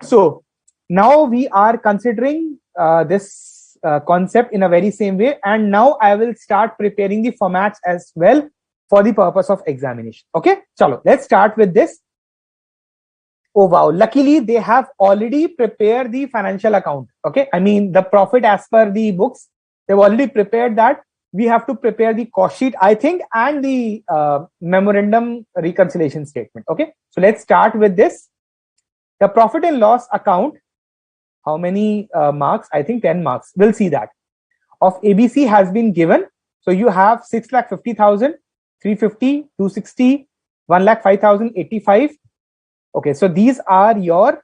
Speaker 1: So now we are considering this concept in a very same way, and now I will start preparing the formats as well for the purpose of examination. Okay, chalo, let's start with this. Oh wow, luckily they have already prepared the financial account. Okay, I mean the profit as per the books, they've already prepared that. We have to prepare the cost sheet, I think, and the memorandum reconciliation statement. Okay, so let's start with this. The profit and loss account, how many marks? I think 10 marks. We'll see that. Of ABC has been given. So you have 6,50,000, 350, 260, 1,05,000, 85. Okay, so these are your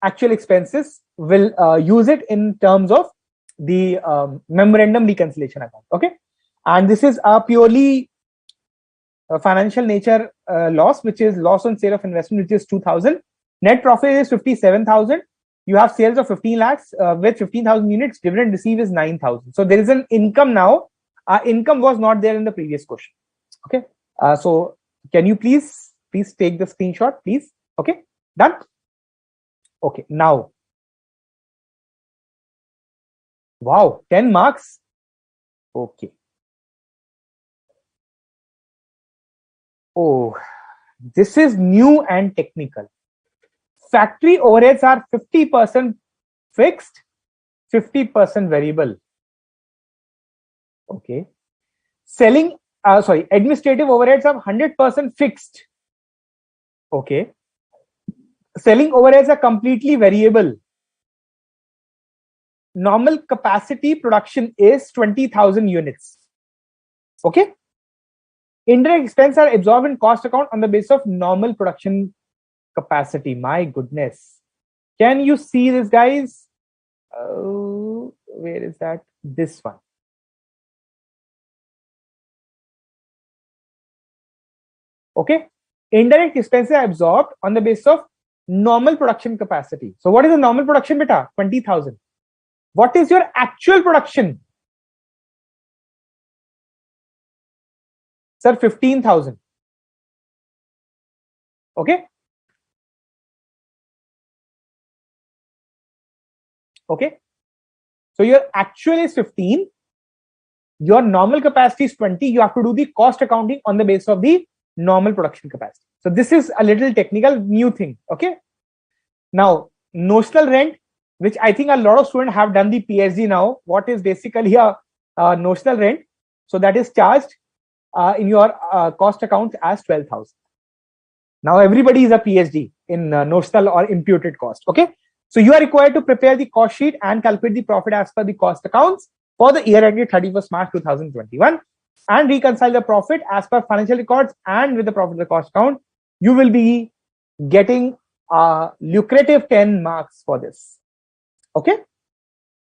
Speaker 1: actual expenses. We'll use it in terms of the memorandum reconciliation account. Okay, and this is a purely financial nature loss, which is loss on sale of investment, which is 2,000. Net profit is 57,000. You have sales of 15 lakhs with 15,000 units. Dividend received is 9,000. So there is an income now. Income was not there in the previous question. Okay. So can you please take the screenshot, please? Okay. Done. Okay. Now. Wow. 10 marks. Okay. Oh, this is new and technical. Factory overheads are 50% fixed, 50% variable. Okay. Administrative overheads are 100% fixed. Okay. Selling overheads are completely variable. Normal capacity production is 20,000 units. Okay. Indirect expenses are absorbed in cost account on the basis of normal production capacity. My goodness. Can you see this, guys? Where is that? This one. Okay. Indirect expenses are absorbed on the basis of normal production capacity. So what is the normal production, beta? 20,000. What is your actual production? Sir, 15,000. Okay. Okay. So your actual is 15. Your normal capacity is 20. You have to do the cost accounting on the basis of the normal production capacity. So this is a little technical new thing. Okay. Now, notional rent, which I think a lot of students have done the PhD now. What is basically a notional rent? So that is charged in your cost account as 12,000. Now everybody is a PhD in notional or imputed cost. Okay. So you are required to prepare the cost sheet and calculate the profit as per the cost accounts for the year ended 31st March 2021 and reconcile the profit as per financial records and with the profit and the cost account. You will be getting lucrative 10 marks for this. Okay.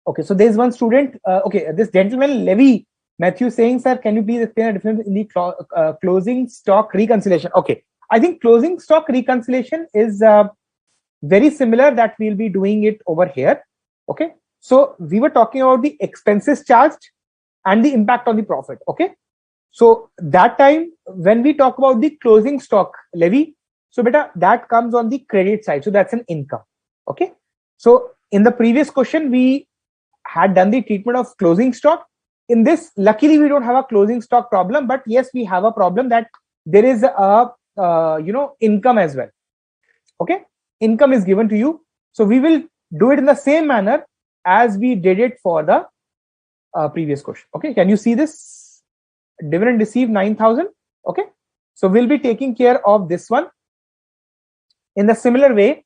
Speaker 1: Okay. So there's one student. Okay. This gentleman, Levy Matthew, saying, sir, can you please explain the difference in the closing stock reconciliation? Okay. I think closing stock reconciliation is very similar that we'll be doing it over here. Okay. So we were talking about the expenses charged and the impact on the profit. Okay. So that time when we talk about the closing stock levy, so beta, that comes on the credit side. So that's an income. Okay. So in the previous question, we had done the treatment of closing stock. In this, luckily, we don't have a closing stock problem, but yes, we have a problem that there is a income as well. Okay. Income is given to you. So we will do it in the same manner as we did it for the previous question. Okay. Can you see this? Dividend received 9,000. Okay. So we'll be taking care of this one in the similar way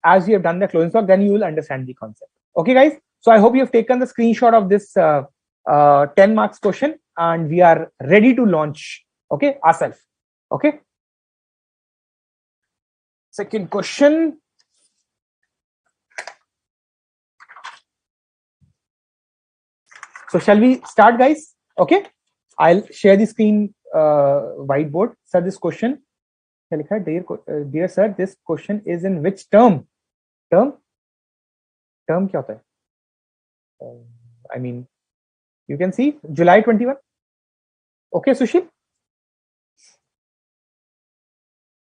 Speaker 1: as we have done the closing stock. Then you will understand the concept. Okay, guys. So I hope you have taken the screenshot of this 10 marks question, and we are ready to launch, okay, ourselves. Okay. Second question. So shall we start, guys? Okay. I'll share the screen whiteboard. Sir, this question, dear sir, this question is in which term? Term क्या होता है? I mean, you can see July 21. Okay, Sushil.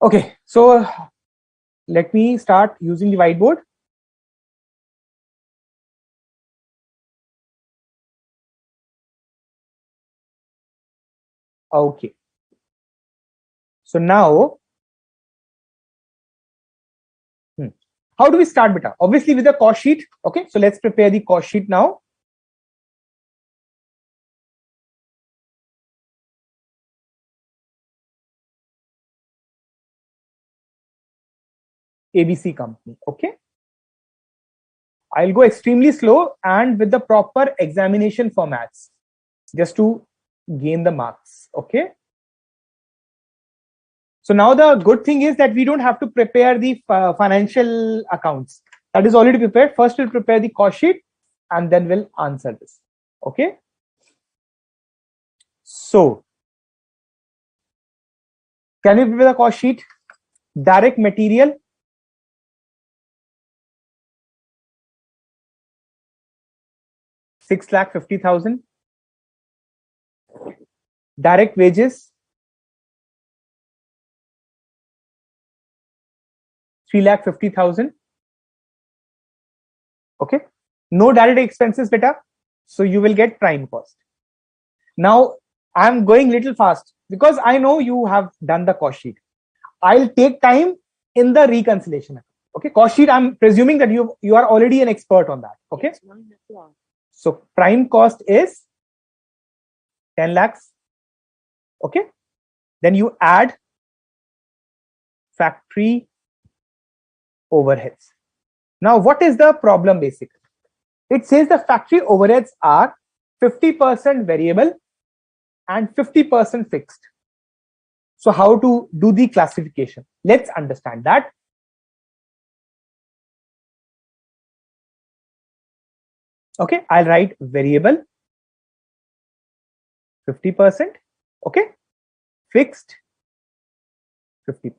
Speaker 1: Okay, so let me start using the whiteboard. Okay. So now, how do we start, beta? Obviously with a cost sheet. Okay, so let's prepare the cost sheet now. ABC company. Okay. I'll go extremely slow and with the proper examination formats just to gain the marks. Okay. So now the good thing is that we don't have to prepare the financial accounts. That is already prepared. First we'll prepare the cost sheet and then we'll answer this. Okay. So can we prepare the cost sheet? Direct material, 6,50,000. Direct wages, 3,50,000. Okay. No direct expenses, beta. So you will get prime cost. Now I'm going little fast because I know you have done the cost sheet. I'll take time in the reconciliation. Okay. Cost sheet, I'm presuming that you are already an expert on that. Okay. So prime cost is 10 lakhs. Okay. Then you add factory overheads. Now, what is the problem basically? It says the factory overheads are 50% variable and 50% fixed. So how to do the classification? Let's understand that. Okay, I'll write variable 50%. Okay, fixed 50%.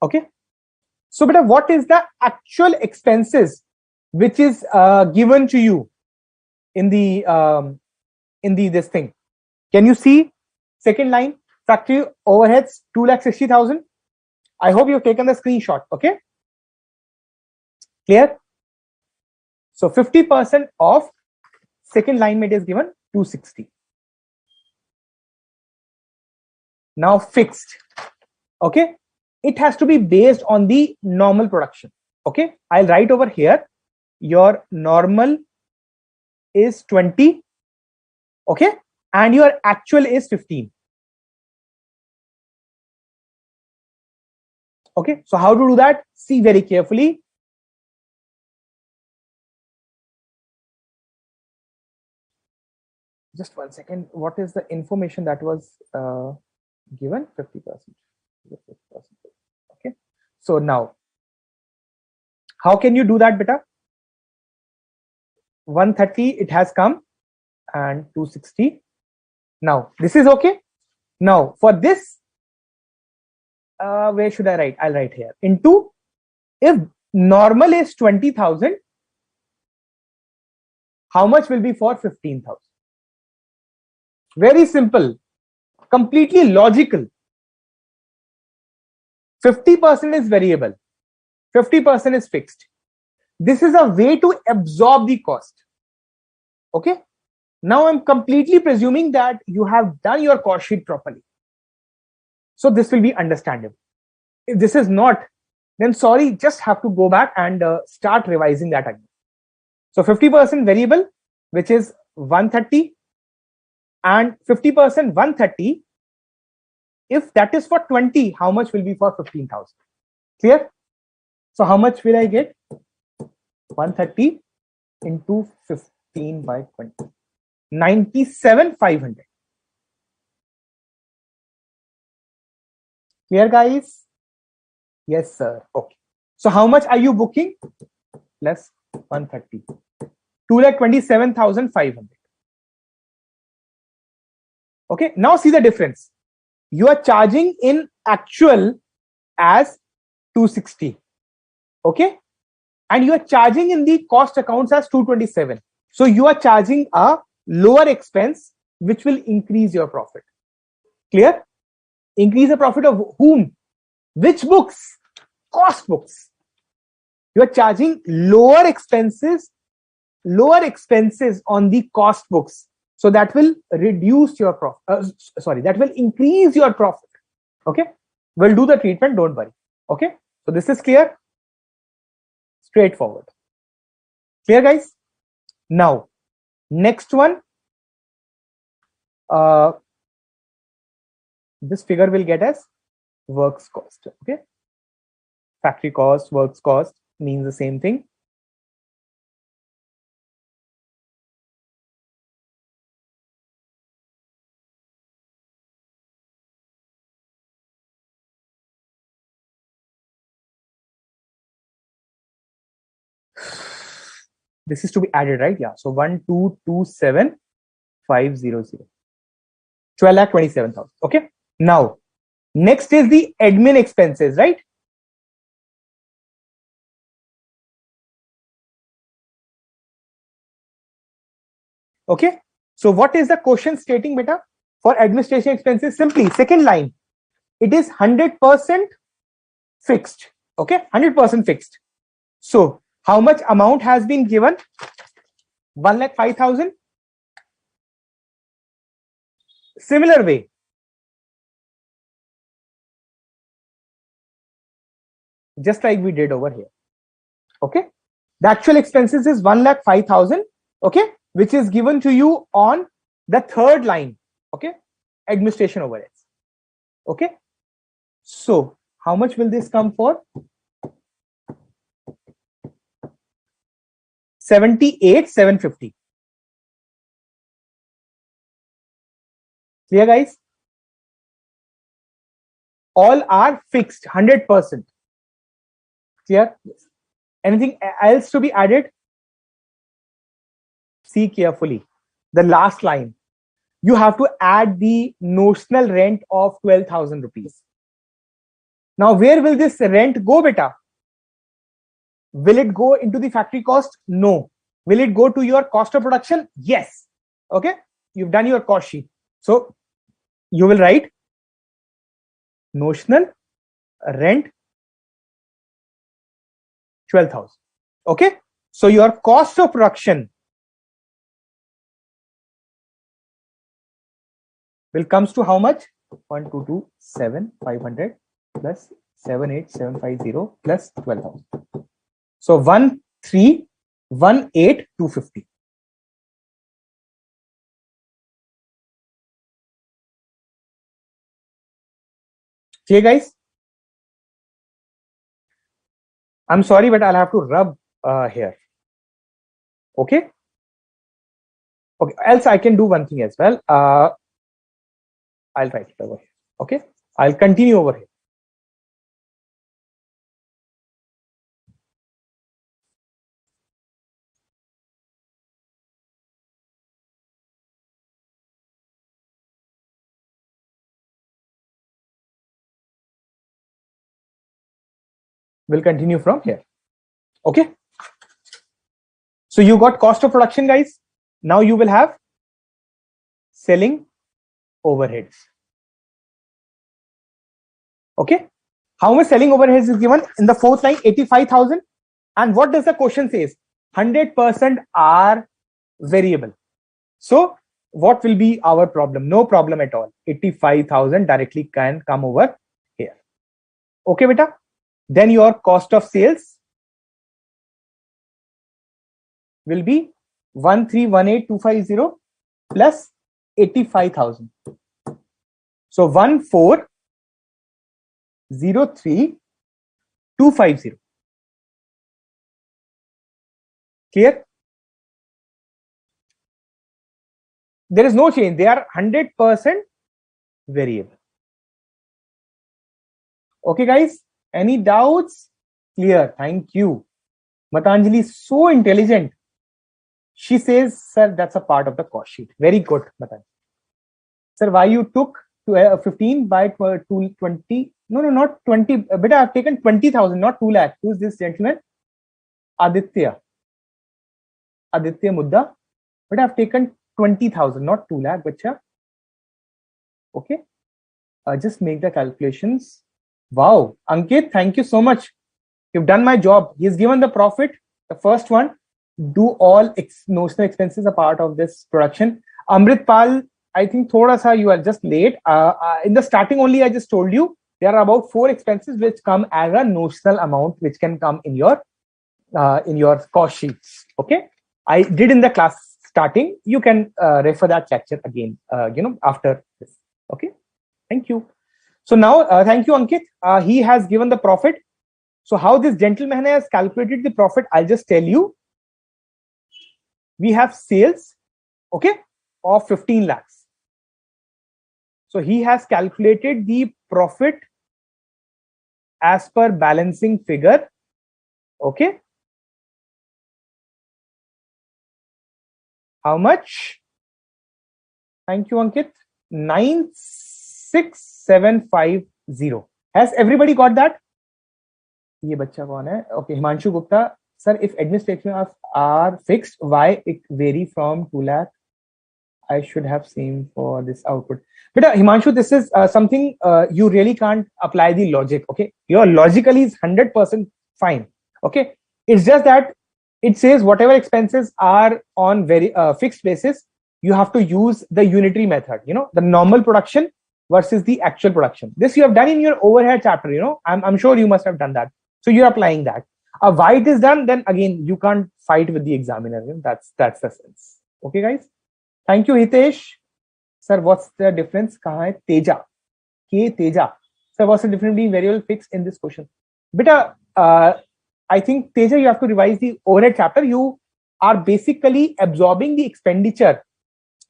Speaker 1: Okay. So, beta, what is the actual expenses which is given to you in the this thing? Can you see second line? Factory overheads 2,60,000. I hope you've taken the screenshot. Okay, clear? So 50% of second line mate is given 260. Now fixed. Okay, it has to be based on the normal production. Okay, I'll write over here your normal is 20. Okay, and your actual is 15. Okay, so how to do that? See very carefully. Just 1 second. What is the information that was given? 50%. Okay, so now how can you do that, beta? 130 it has come and 260. Now this is okay. Now for this, where should I write? I'll write here into, if normal is 20,000, how much will be for 15,000? Very simple, completely logical. 50% is variable, 50% is fixed. This is a way to absorb the cost. Okay. Now I'm completely presuming that you have done your cost sheet properly. So this will be understandable. If this is not, then sorry, just have to go back and start revising that again. So 50% variable, which is 130, and 50% 130. If that is for 20, how much will be for 15,000? Clear? So how much will I get? 130 into 15 by 20. 97,500. Clear, guys? Yes, sir. Okay. So how much are you booking? Plus 130. 2,27,500. Okay. Now see the difference. You are charging in actual as 260. Okay. And you are charging in the cost accounts as 227. So you are charging a lower expense, which will increase your profit. Clear? Increase the profit of whom? Which books? Cost books. You are charging lower expenses on the cost books. So that will reduce your profit. That will increase your profit. Okay. We'll do the treatment. Don't worry. Okay. So this is clear. Straightforward. Clear, guys? Now, next one. This figure will get as works cost. Okay. Factory cost, works cost means the same thing. This is to be added, right? Yeah. So 1227,500. 12,27,000. Okay. Now, next is the admin expenses, right? Okay. So what is the question stating, beta? For administration expenses, simply second line, it is 100% fixed. Okay. 100% fixed. So how much amount has been given? 1,05,000. Similar way, just like we did over here. Okay. The actual expenses is 1,05,000. Okay. Which is given to you on the third line. Okay. Administration overheads. Okay. So how much will this come for? 78,750. Clear, guys? All are fixed, 100%. Clear? Yes. Anything else to be added? See carefully. The last line. You have to add the notional rent of 12,000 rupees. Now, where will this rent go, beta? Will it go into the factory cost? No. Will it go to your cost of production? Yes. Okay. You've done your cost sheet. So you will write notional rent 12,000. Okay. So your cost of production will comes to how much? 1,227,500 plus 78,750 plus 12,000. So 1,318,250. Clear, guys? I'm sorry, but I'll have to rub here. Okay. Okay. Else I can do one thing as well. I'll write it over here. Okay. I'll continue over here. We'll continue from here. Okay. So you got cost of production, guys. Now you will have selling overheads. Okay. How much selling overheads is given in the fourth line? 85,000. And what does the question says? 100% are variable. So what will be our problem? No problem at all. 85,000 directly can come over here. Okay, beta. Then your cost of sales will be 1,318,250 plus 85,000. So 1,403,250. Clear? There is no change. They are 100% variable. Okay, guys. Any doubts? Clear. Thank you. Matanjali is so intelligent. She says, sir, that's a part of the cost sheet. Very good, Matanjali. Sir, why you took 15 by 220? No, not 20. But I've taken 20,000, not 2 lakh. Who's this gentleman? Aditya. Aditya Mudda. But I've taken 20,000, not 2 lakh, bacha. Okay. Just make the calculations. Wow. Ankit, thank you so much. You've done my job. He's given the profit. The first one. Do all notional expenses a part of this production. Amrit Pal, I think thoda sa you are just late. In the starting only, I just told you there are about 4 expenses which come as a notional amount, which can come in your cost sheets. Okay, I did in the class starting. You can refer that lecture again. After this. Okay, thank you. So now, thank you, Ankit. He has given the profit. So how this gentleman has calculated the profit, I'll just tell you. We have sales, okay, of 15 lakhs. So he has calculated the profit as per balancing figure, okay. How much? Thank you, Ankit. 96750. Has everybody got that? Ye bacha kaun hai? Okay, Himanshu Gupta. Sir, if administration are fixed, why it vary from 2 lakh? I should have seen for this output. But Himanshu, this is something you really can't apply the logic. Okay, your logically is 100% fine. Okay, it's just that it says whatever expenses are on very fixed basis, you have to use the unitary method. The normal production versus the actual production. This you have done in your overhead chapter. I'm sure you must have done that. So you're applying that. Why it is done, then again you can't fight with the examiner. That's the sense. Okay, guys. Thank you, Hitesh. Sir, what's the difference? Kahan hai? Teja. K Teja. Sir, what's the difference between variable fixed in this question? Beta, I think Teja, you have to revise the overhead chapter. You are basically absorbing the expenditure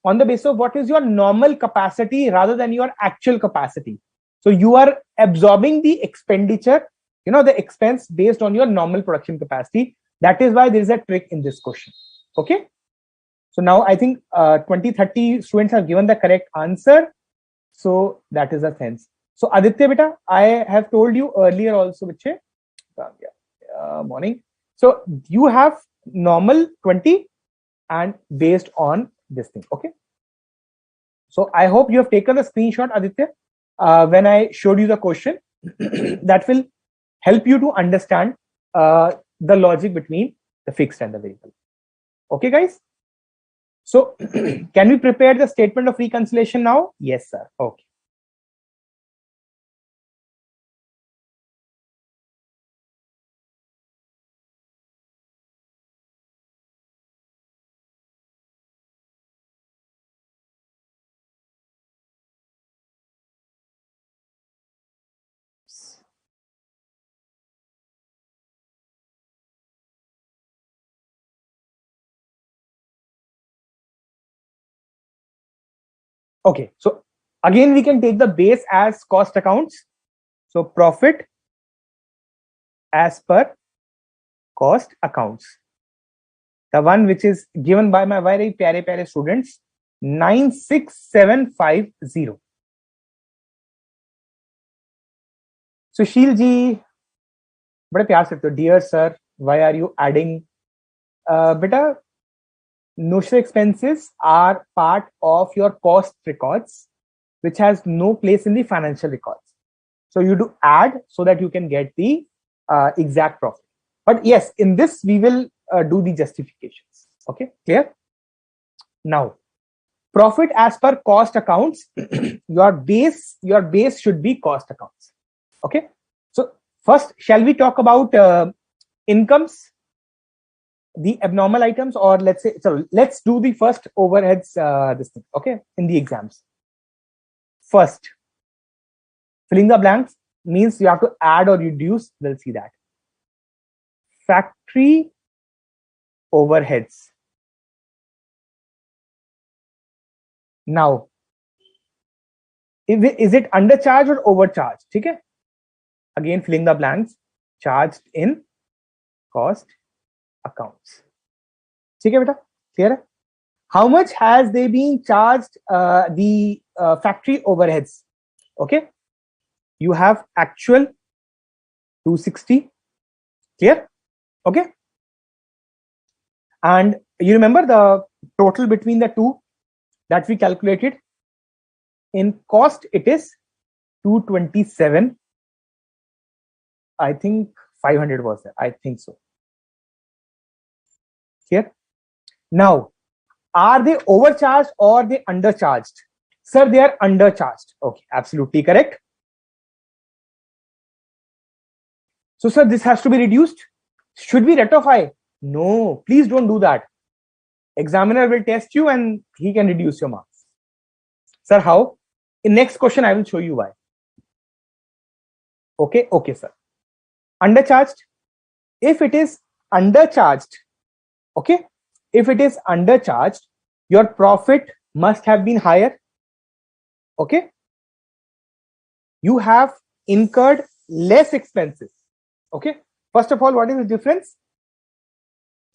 Speaker 1: on the basis of what is your normal capacity rather than your actual capacity. So you are absorbing the expenditure, the expense based on your normal production capacity. That is why there is a trick in this question. Okay. So now I think 20-30 students have given the correct answer. So that is a sense. So Aditya beta, I have told you earlier also, Viche. Morning. So you have normal 20 and based on this thing. Okay. So I hope you have taken the screenshot, Aditya, when I showed you the question. That will help you to understand the logic between the fixed and the variable. Okay, guys. So can we prepare the statement of reconciliation now? Yes, sir. Okay. Okay, so again, we can take the base as cost accounts. So profit as per cost accounts. The one which is given by my very pyare students, 96750. Sushil ji, बड़े प्यार से तो dear sir, why are you adding? Beta, notional expenses are part of your cost records, which has no place in the financial records. So you do add so that you can get the exact profit. But yes, in this we will do the justifications. Okay, clear? Now, profit as per cost accounts. your base should be cost accounts. Okay. So first, shall we talk about incomes, the abnormal items, or let's do the first overheads. This thing. Okay, in the exams. First, filling the blanks means you have to add or reduce. We'll see that. Factory overheads. Now, is it undercharged or overcharged? Okay. Again, filling the blanks. Charged in cost accounts. Okay, beta? Clear? How much has they been charged the factory overheads? Okay. You have actual 260. Clear? Okay. And you remember the total between the two that we calculated? In cost, it is 227. I think 500 was there. I think so. Here. Now, are they overcharged or they undercharged? Sir, they are undercharged. Okay, absolutely correct. So, sir, this has to be reduced. Should we rectify? No, please don't do that. Examiner will test you and he can reduce your marks. Sir, how? In next question, I will show you why. Okay, okay, sir. Undercharged. If it is undercharged, okay, if it is undercharged, your profit must have been higher. Okay. You have incurred less expenses. Okay. First of all, what is the difference?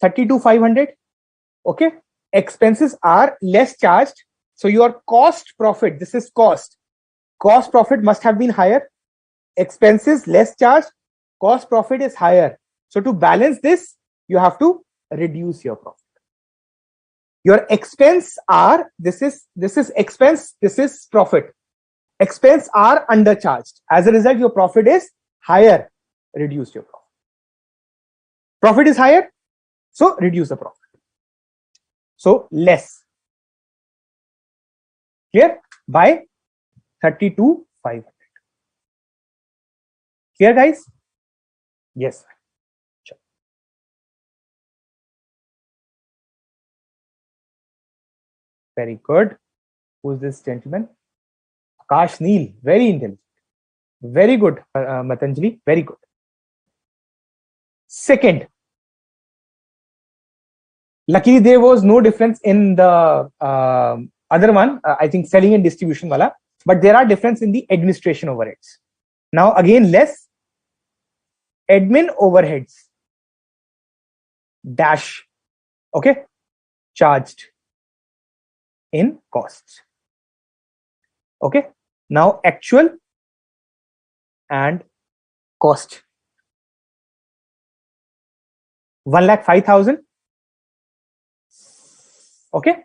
Speaker 1: 32,500. Okay. Expenses are less charged. So your cost profit, this is cost. Cost profit must have been higher. Expenses less charged. Cost profit is higher. So to balance this, you have to reduce your profit. Your expense are, this is expense, this is profit. Expense are undercharged. As a result, your profit is higher. Reduce your profit. Profit is higher, so reduce the profit. So less. Clear? By 32,500. Clear, guys? Yes. Sure. Very good. Who's this gentleman? Akash Neel. Very intelligent. Very good, Matanjali. Very good. Second, luckily there was no difference in the other one. I think selling and distribution wala, but there are difference in the administration overheads. Now again, less admin overheads dash, okay, charged in costs. Okay. Now actual and cost. 1,05,000. Okay.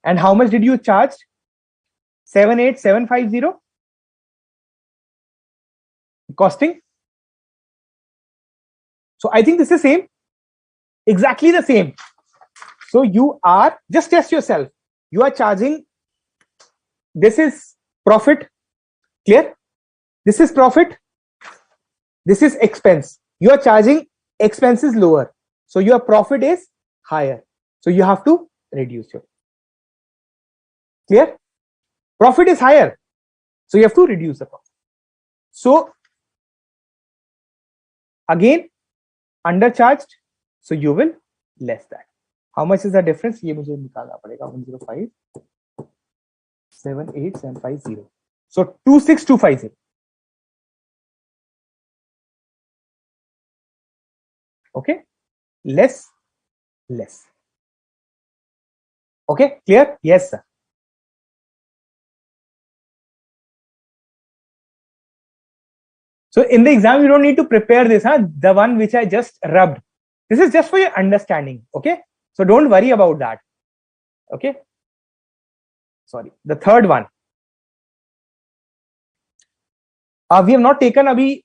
Speaker 1: And how much did you charge? 78750 costing. So I think this is same, exactly the same. So you are, just test yourself. You are charging, this is profit. Clear? This is profit. This is expense. You are charging expenses lower. So your profit is higher. So you have to reduce your. Clear? Profit is higher. So you have to reduce the profit. So again, undercharged. So you will less that. How much is the difference? ये मुझे निकालना पड़ेगा. 105 78750. So 26250. Okay, less. Okay, clear? Yes, sir. So in the exam, you don't need to prepare this, huh? The one which I just rubbed. This is just for your understanding. Okay, so don't worry about that. Okay, sorry. The third one. We have not taken abhi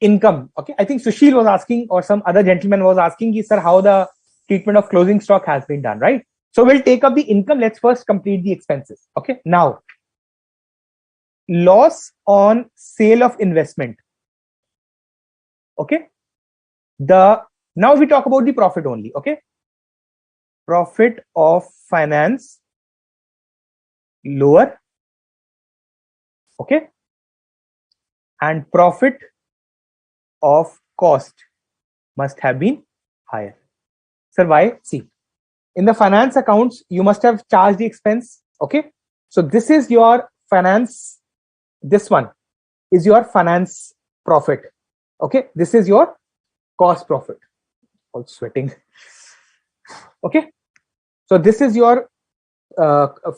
Speaker 1: income. Okay, I think Sushil was asking, or some other gentleman was asking, sir, how the treatment of closing stock has been done, right? So we'll take up the income. Let's first complete the expenses. Okay, now loss on sale of investment. Okay, now we talk about the profit only. Okay, profit of finance lower. Okay, and profit of cost must have been higher. Sir, why? See, in the finance accounts, you must have charged the expense. Okay. So this is your finance. This one is your finance profit. Okay. This is your cost profit. All sweating. Okay. So this is your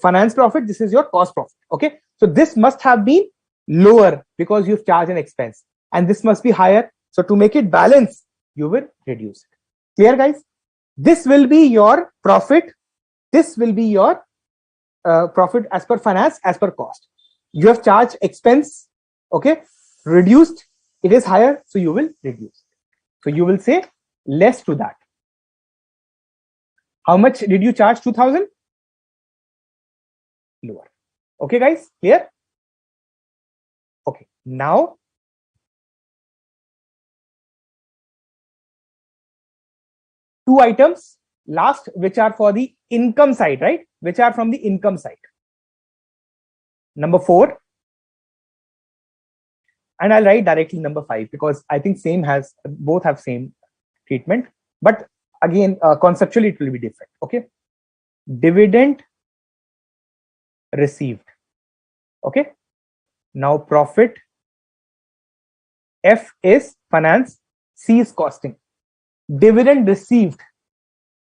Speaker 1: finance profit. This is your cost profit. Okay. So this must have been lower because you've charged an expense, and this must be higher. So to make it balance, you will reduce it. Clear, guys? This will be your profit. This will be your profit as per finance, as per cost. You have charged expense, okay, reduced, it is higher, so you will reduce. So you will say less to that. How much did you charge? 2000? Lower. Okay, guys, clear? Okay, now two items last, which are for the income side, right? Which are from the income side. Number 4, and I'll write directly number 5 because I think both have same treatment, but again conceptually it will be different. Okay, dividend received. Okay, now profit, F is finance, C is costing. Dividend received,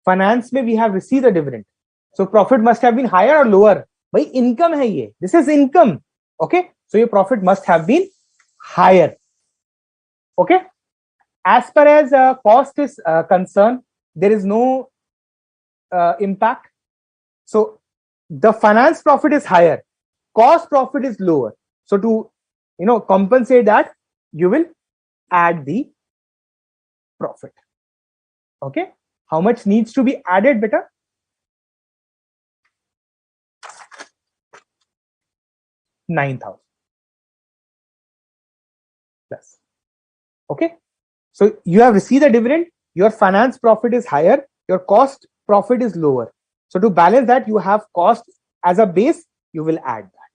Speaker 1: finance में we have received a dividend, so profit must have been higher or lower. भाई income है ये, this is income. Okay, so your profit must have been higher. Okay, as far as cost is concerned, there is no impact. So the finance profit is higher, cost profit is lower. So to compensate that, you will add the profit. Okay, how much needs to be added, beta? $9,000 plus. Okay, so you have received a dividend, your finance profit is higher, your cost profit is lower. So to balance that, you have cost as a base, you will add that.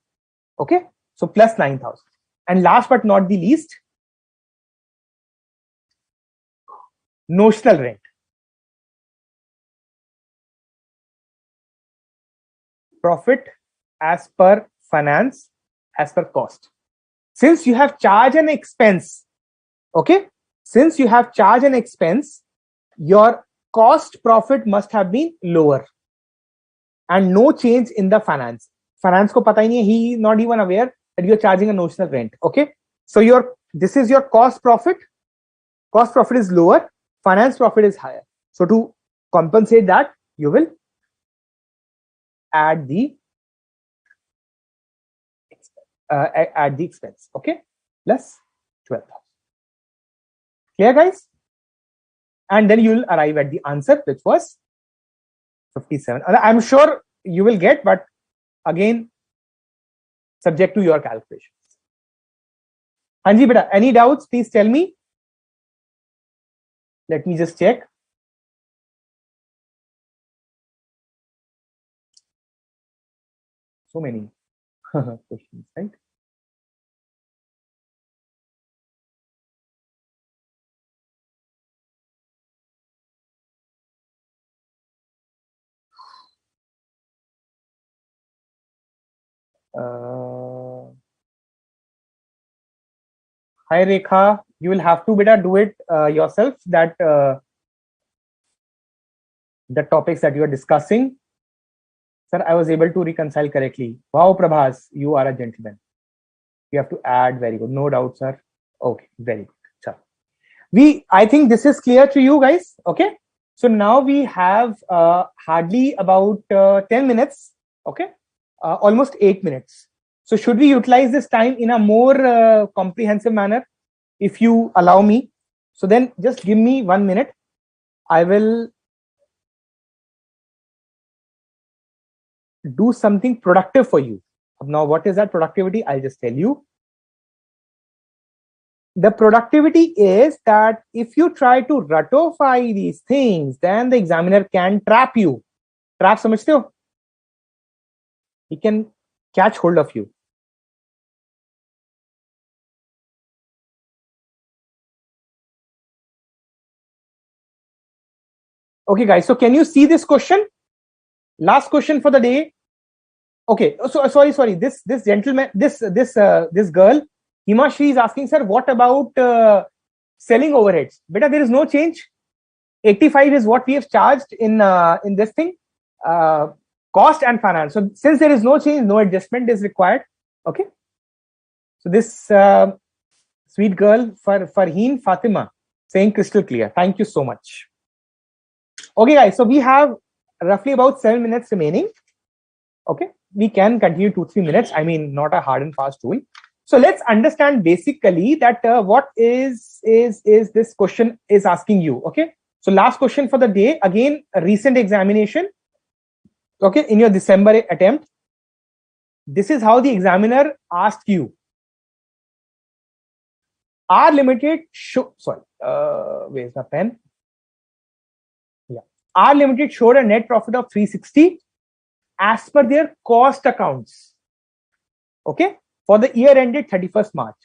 Speaker 1: Okay, so plus 9,000. And last but not the least, notional rent. Profit as per finance, as per cost. Since you have charged an expense, okay, since you have charged an expense, your cost profit must have been lower, and no change in the finance. Finance ko pata hi nahi hai, he not even aware that you are charging a notional rent. Okay, so this is your cost profit. Cost profit is lower, finance profit is higher. So to compensate that, you will add the expense. Okay, plus 12,000. Clear, guys? And then you will arrive at the answer, which was 57. I'm sure you will get, but again, subject to your calculations. Hanji beta, any doubts? Please tell me. Let me just check. So many questions, right? Hi Rekha, you will have to beta do it yourself, that the topics that you are discussing. Sir, I was able to reconcile correctly. Wow, Prabhas, you are a gentleman. You have to add. Very good. No doubt, sir. Okay, very good. Sure. I think this is clear to you guys. Okay. So now we have hardly about 10 minutes. Okay. Almost 8 minutes. So should we utilize this time in a more comprehensive manner, if you allow me? So then just give me 1 minute. I will do something productive for you. Now, what is that productivity? I'll just tell you. The productivity is that if you try to ratify these things, then the examiner can trap you. Trap, समझते हो? He can catch hold of you. Okay, guys. So can you see this question? Last question for the day. Okay. So sorry. This gentleman, this girl, Himashi is asking, sir, what about selling overheads? Beta, there is no change. 85 is what we have charged in this thing, cost and finance. So since there is no change, no adjustment is required. Okay. So this sweet girl, Farheen Fatima, saying crystal clear. Thank you so much. Okay, guys. So we have roughly about 7 minutes remaining. Okay, we can continue 2-3 minutes. I mean, not a hard and fast rule. So let's understand basically that what is this question is asking you. Okay. So last question for the day, again, a recent examination. Okay, in your December attempt, this is how the examiner asked you. R Limited, where's the pen? Yeah, R Limited showed a net profit of 360 as per their cost accounts. Okay, for the year ended 31st March.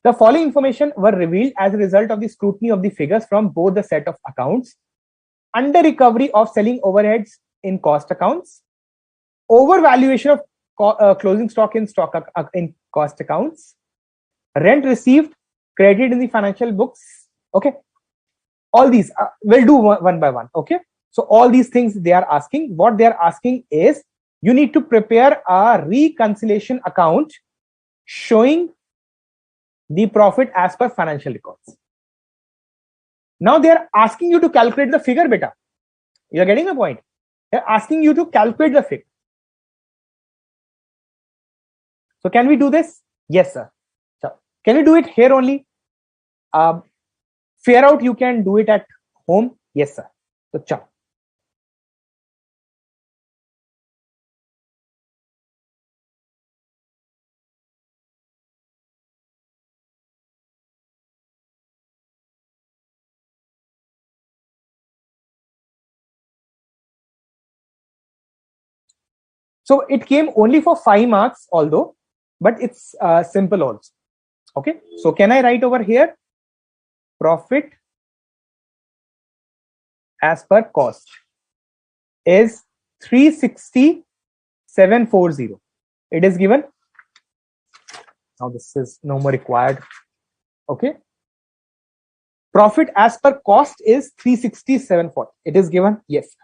Speaker 1: The following information were revealed as a result of the scrutiny of the figures from both the set of accounts: under recovery of selling overheads in cost accounts, overvaluation of closing stock in cost accounts, rent received credited in the financial books. Okay, all these we'll do one by one. Okay, so all these things they are asking. What they are asking is you need to prepare a reconciliation account showing the profit as per financial records. Now they are asking you to calculate the figure, beta. You are getting the point. They are asking you to calculate the figure. So can we do this? Yes, sir. So can we do it here only? Figure out you can do it at home. Yes, sir. So ciao. So it came only for 5 marks, although, but it's simple also. Okay. So can I write over here? Profit as per cost is 360,740. It is given. Now this is no more required. Okay. Profit as per cost is 360,740. It is given. Yes.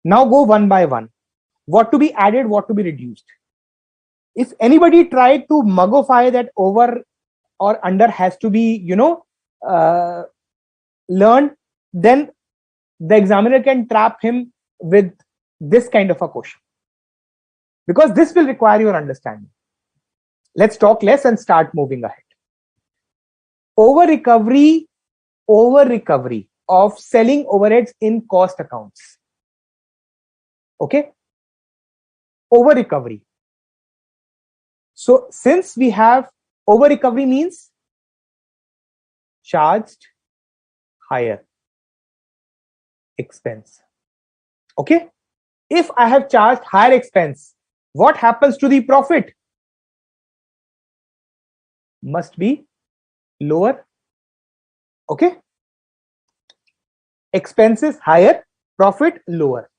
Speaker 1: Now go one by one. What to be added, what to be reduced. If anybody tried to mugify that over or under has to be, learned, then the examiner can trap him with this kind of a question, because this will require your understanding. Let's talk less and start moving ahead. Over recovery of selling overheads in cost accounts. Okay. Over recovery. So since we have over recovery means charged higher expense. Okay. If I have charged higher expense, what happens to the profit? Must be lower. Okay. Expenses higher, profit lower.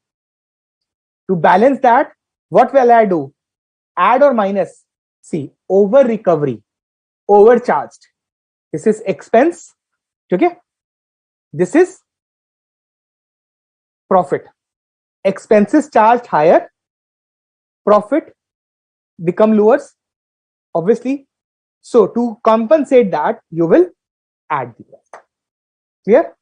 Speaker 1: To balance that, what will I do? Add or minus? See, over recovery, overcharged. This is expense. Okay. This is profit. Expenses charged higher, profit become lower, obviously. So to compensate that, you will add the price. Clear?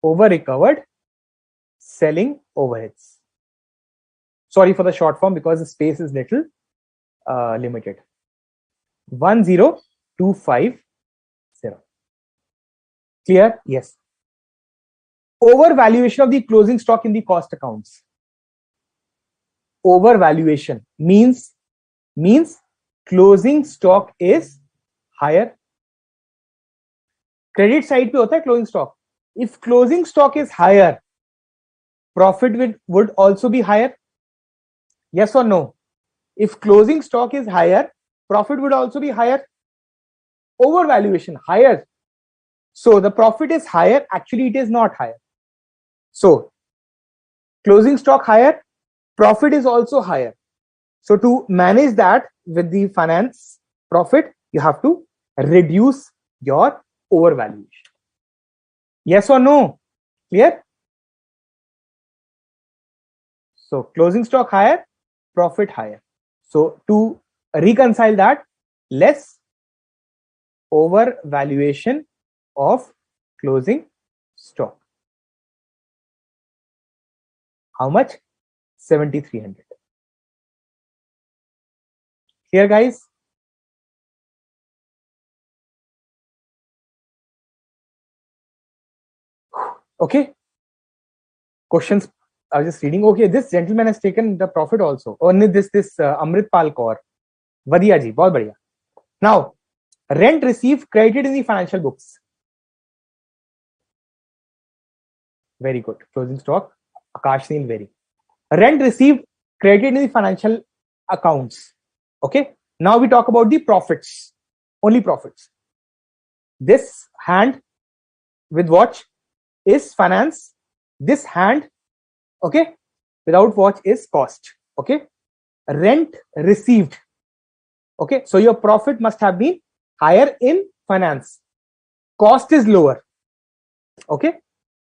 Speaker 1: Over recovered selling overheads. Sorry for the short form because the space is little limited. 10250. Clear? Yes. Overvaluation of the closing stock in the cost accounts. Overvaluation means closing stock is higher. Credit side पे होता है closing stock. If closing stock is higher, profit would also be higher. Yes or no? If closing stock is higher, profit would also be higher. Overvaluation, higher. So the profit is higher, actually it is not higher. So closing stock higher, profit is also higher. So to manage that with the finance profit, you have to reduce your overvaluation. Yes or no? Clear? So closing stock higher, profit higher. So to reconcile that, less overvaluation of closing stock. How much? 7,300. Clear, guys? Okay. Questions? I was just reading. Okay, this gentleman has taken the profit also. Oh, this Amritpal Kaur. Vadiya ji, bahut badhiya. Now, rent received credited in the financial books. Very good. Closing stock. Akash Neil, very. Rent received credited in the financial accounts. Okay. Now we talk about the profits. Only profits. This hand with watch is finance. This hand, okay, without watch is cost. Okay. Rent received. Okay. So your profit must have been higher in finance. Cost is lower. Okay.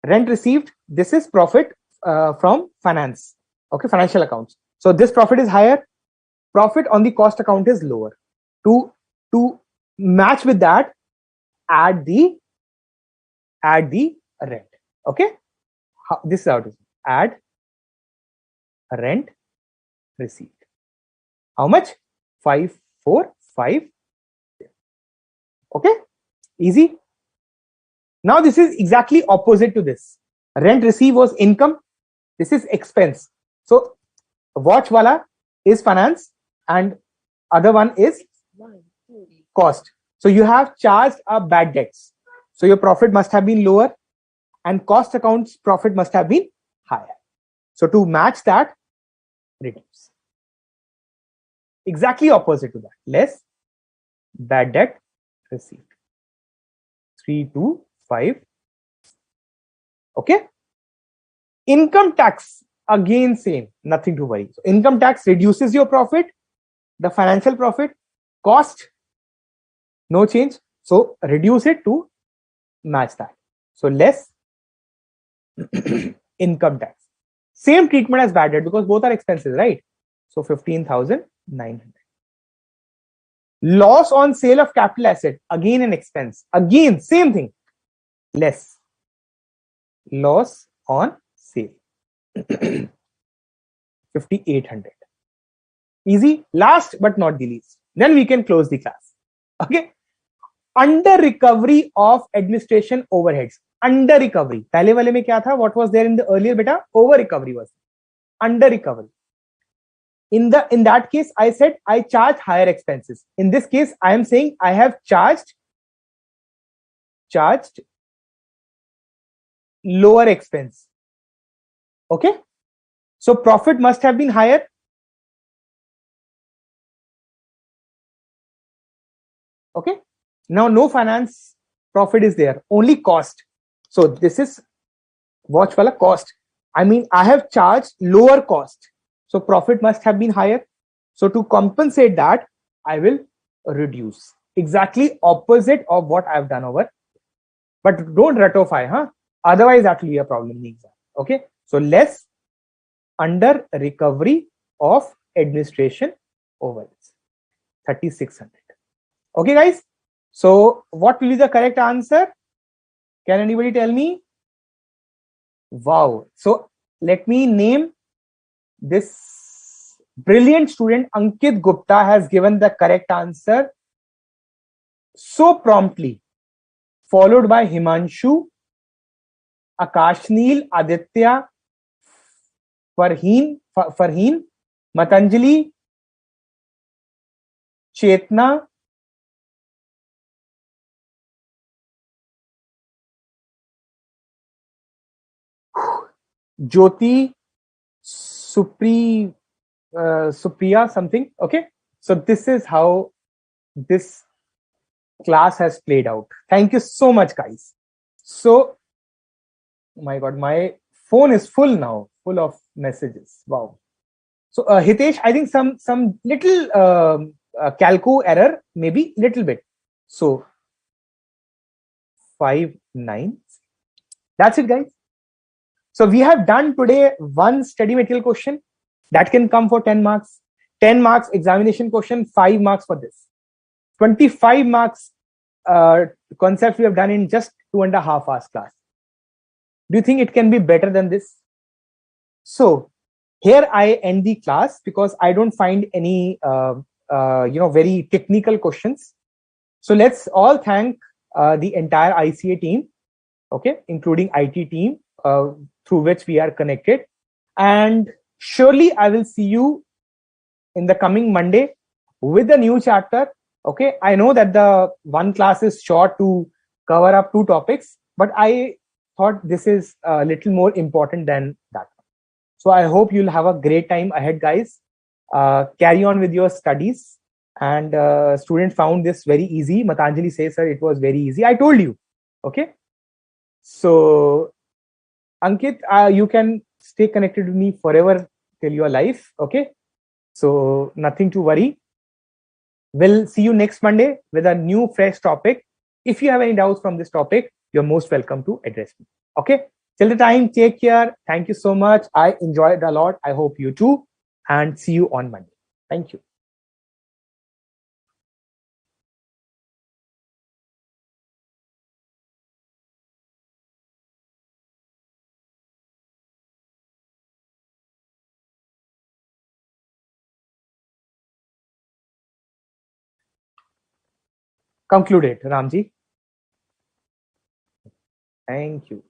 Speaker 1: Rent received. This is profit from finance. Okay. Financial accounts. So this profit is higher. Profit on the cost account is lower. To match with that, add the rent. Okay. This is how it is. Add rent received. How much? 5,450. Okay. Easy. Now this is exactly opposite to this. Rent received was income. This is expense. So watch wala is finance and other one is cost. So you have charged a bad debts. So your profit must have been lower and cost accounts profit must have been higher. So to match that, reduce. Exactly opposite to that. Less bad debt received. 325. Okay. Income tax, again same, nothing to worry. So income tax reduces your profit, the financial profit. Cost, no change. So reduce it to match that. So less income tax. Same treatment as bad debt because both are expenses, right? So 15,900. Loss on sale of capital asset, again an expense. Again, same thing. Less. Loss on sale. 5,800. Easy. Last but not the least. Then we can close the class. Okay. Under recovery of administration overheads. Under recovery. पहले वाले में क्या था? What was there in the earlier beta? Over recovery was. Under recovery. In that case, I said I charge higher expenses. In this case, I am saying I have charged lower expense. Okay. So profit must have been higher. Okay. Now no finance profit is there, only cost. So this is watch wala cost. I mean, I have charged lower cost. So profit must have been higher. So to compensate that, I will reduce. Exactly opposite of what I've done over. But don't ratify, huh? Otherwise, that will be a problem in the exam. Okay. So less under recovery of administration overheads. 3,600. Okay, guys. So what will be the correct answer? Can anybody tell me? Wow. So let me name this brilliant student. Ankit Gupta has given the correct answer so promptly, followed by Himanshu, Akashneel, Aditya, Farheen, Matanjali, Chetna, Jyoti, Supriya, something. Okay. So this is how this class has played out. Thank you so much, guys. So, oh my God, my phone is full now, full of messages. Wow. So, Hitesh, I think some little calco error, maybe little bit. So, 5 9. That's it, guys. So we have done today one study material question that can come for 10 marks, 10 marks examination question, 5 marks for this. 25 marks concept we have done in just 2.5 hours class. Do you think it can be better than this? So here I end the class because I don't find any very technical questions. So let's all thank the entire ICA team, okay, including IT team through which we are connected. And surely I will see you in the coming Monday with a new chapter. Okay, I know that the one class is short to cover up 2 topics, but I thought this is a little more important than that. So I hope you'll have a great time ahead, guys. Carry on with your studies. And student found this very easy. Matanjali says, sir, it was very easy. I told you. Okay. So Ankit, you can stay connected with me forever till your life. Okay. So nothing to worry. We'll see you next Monday with a new fresh topic. If you have any doubts from this topic, you're most welcome to address me. Okay. Till the time, take care. Thank you so much. I enjoyed a lot. I hope you too. And see you on Monday. Thank you. Concluded, Ramji. Thank you.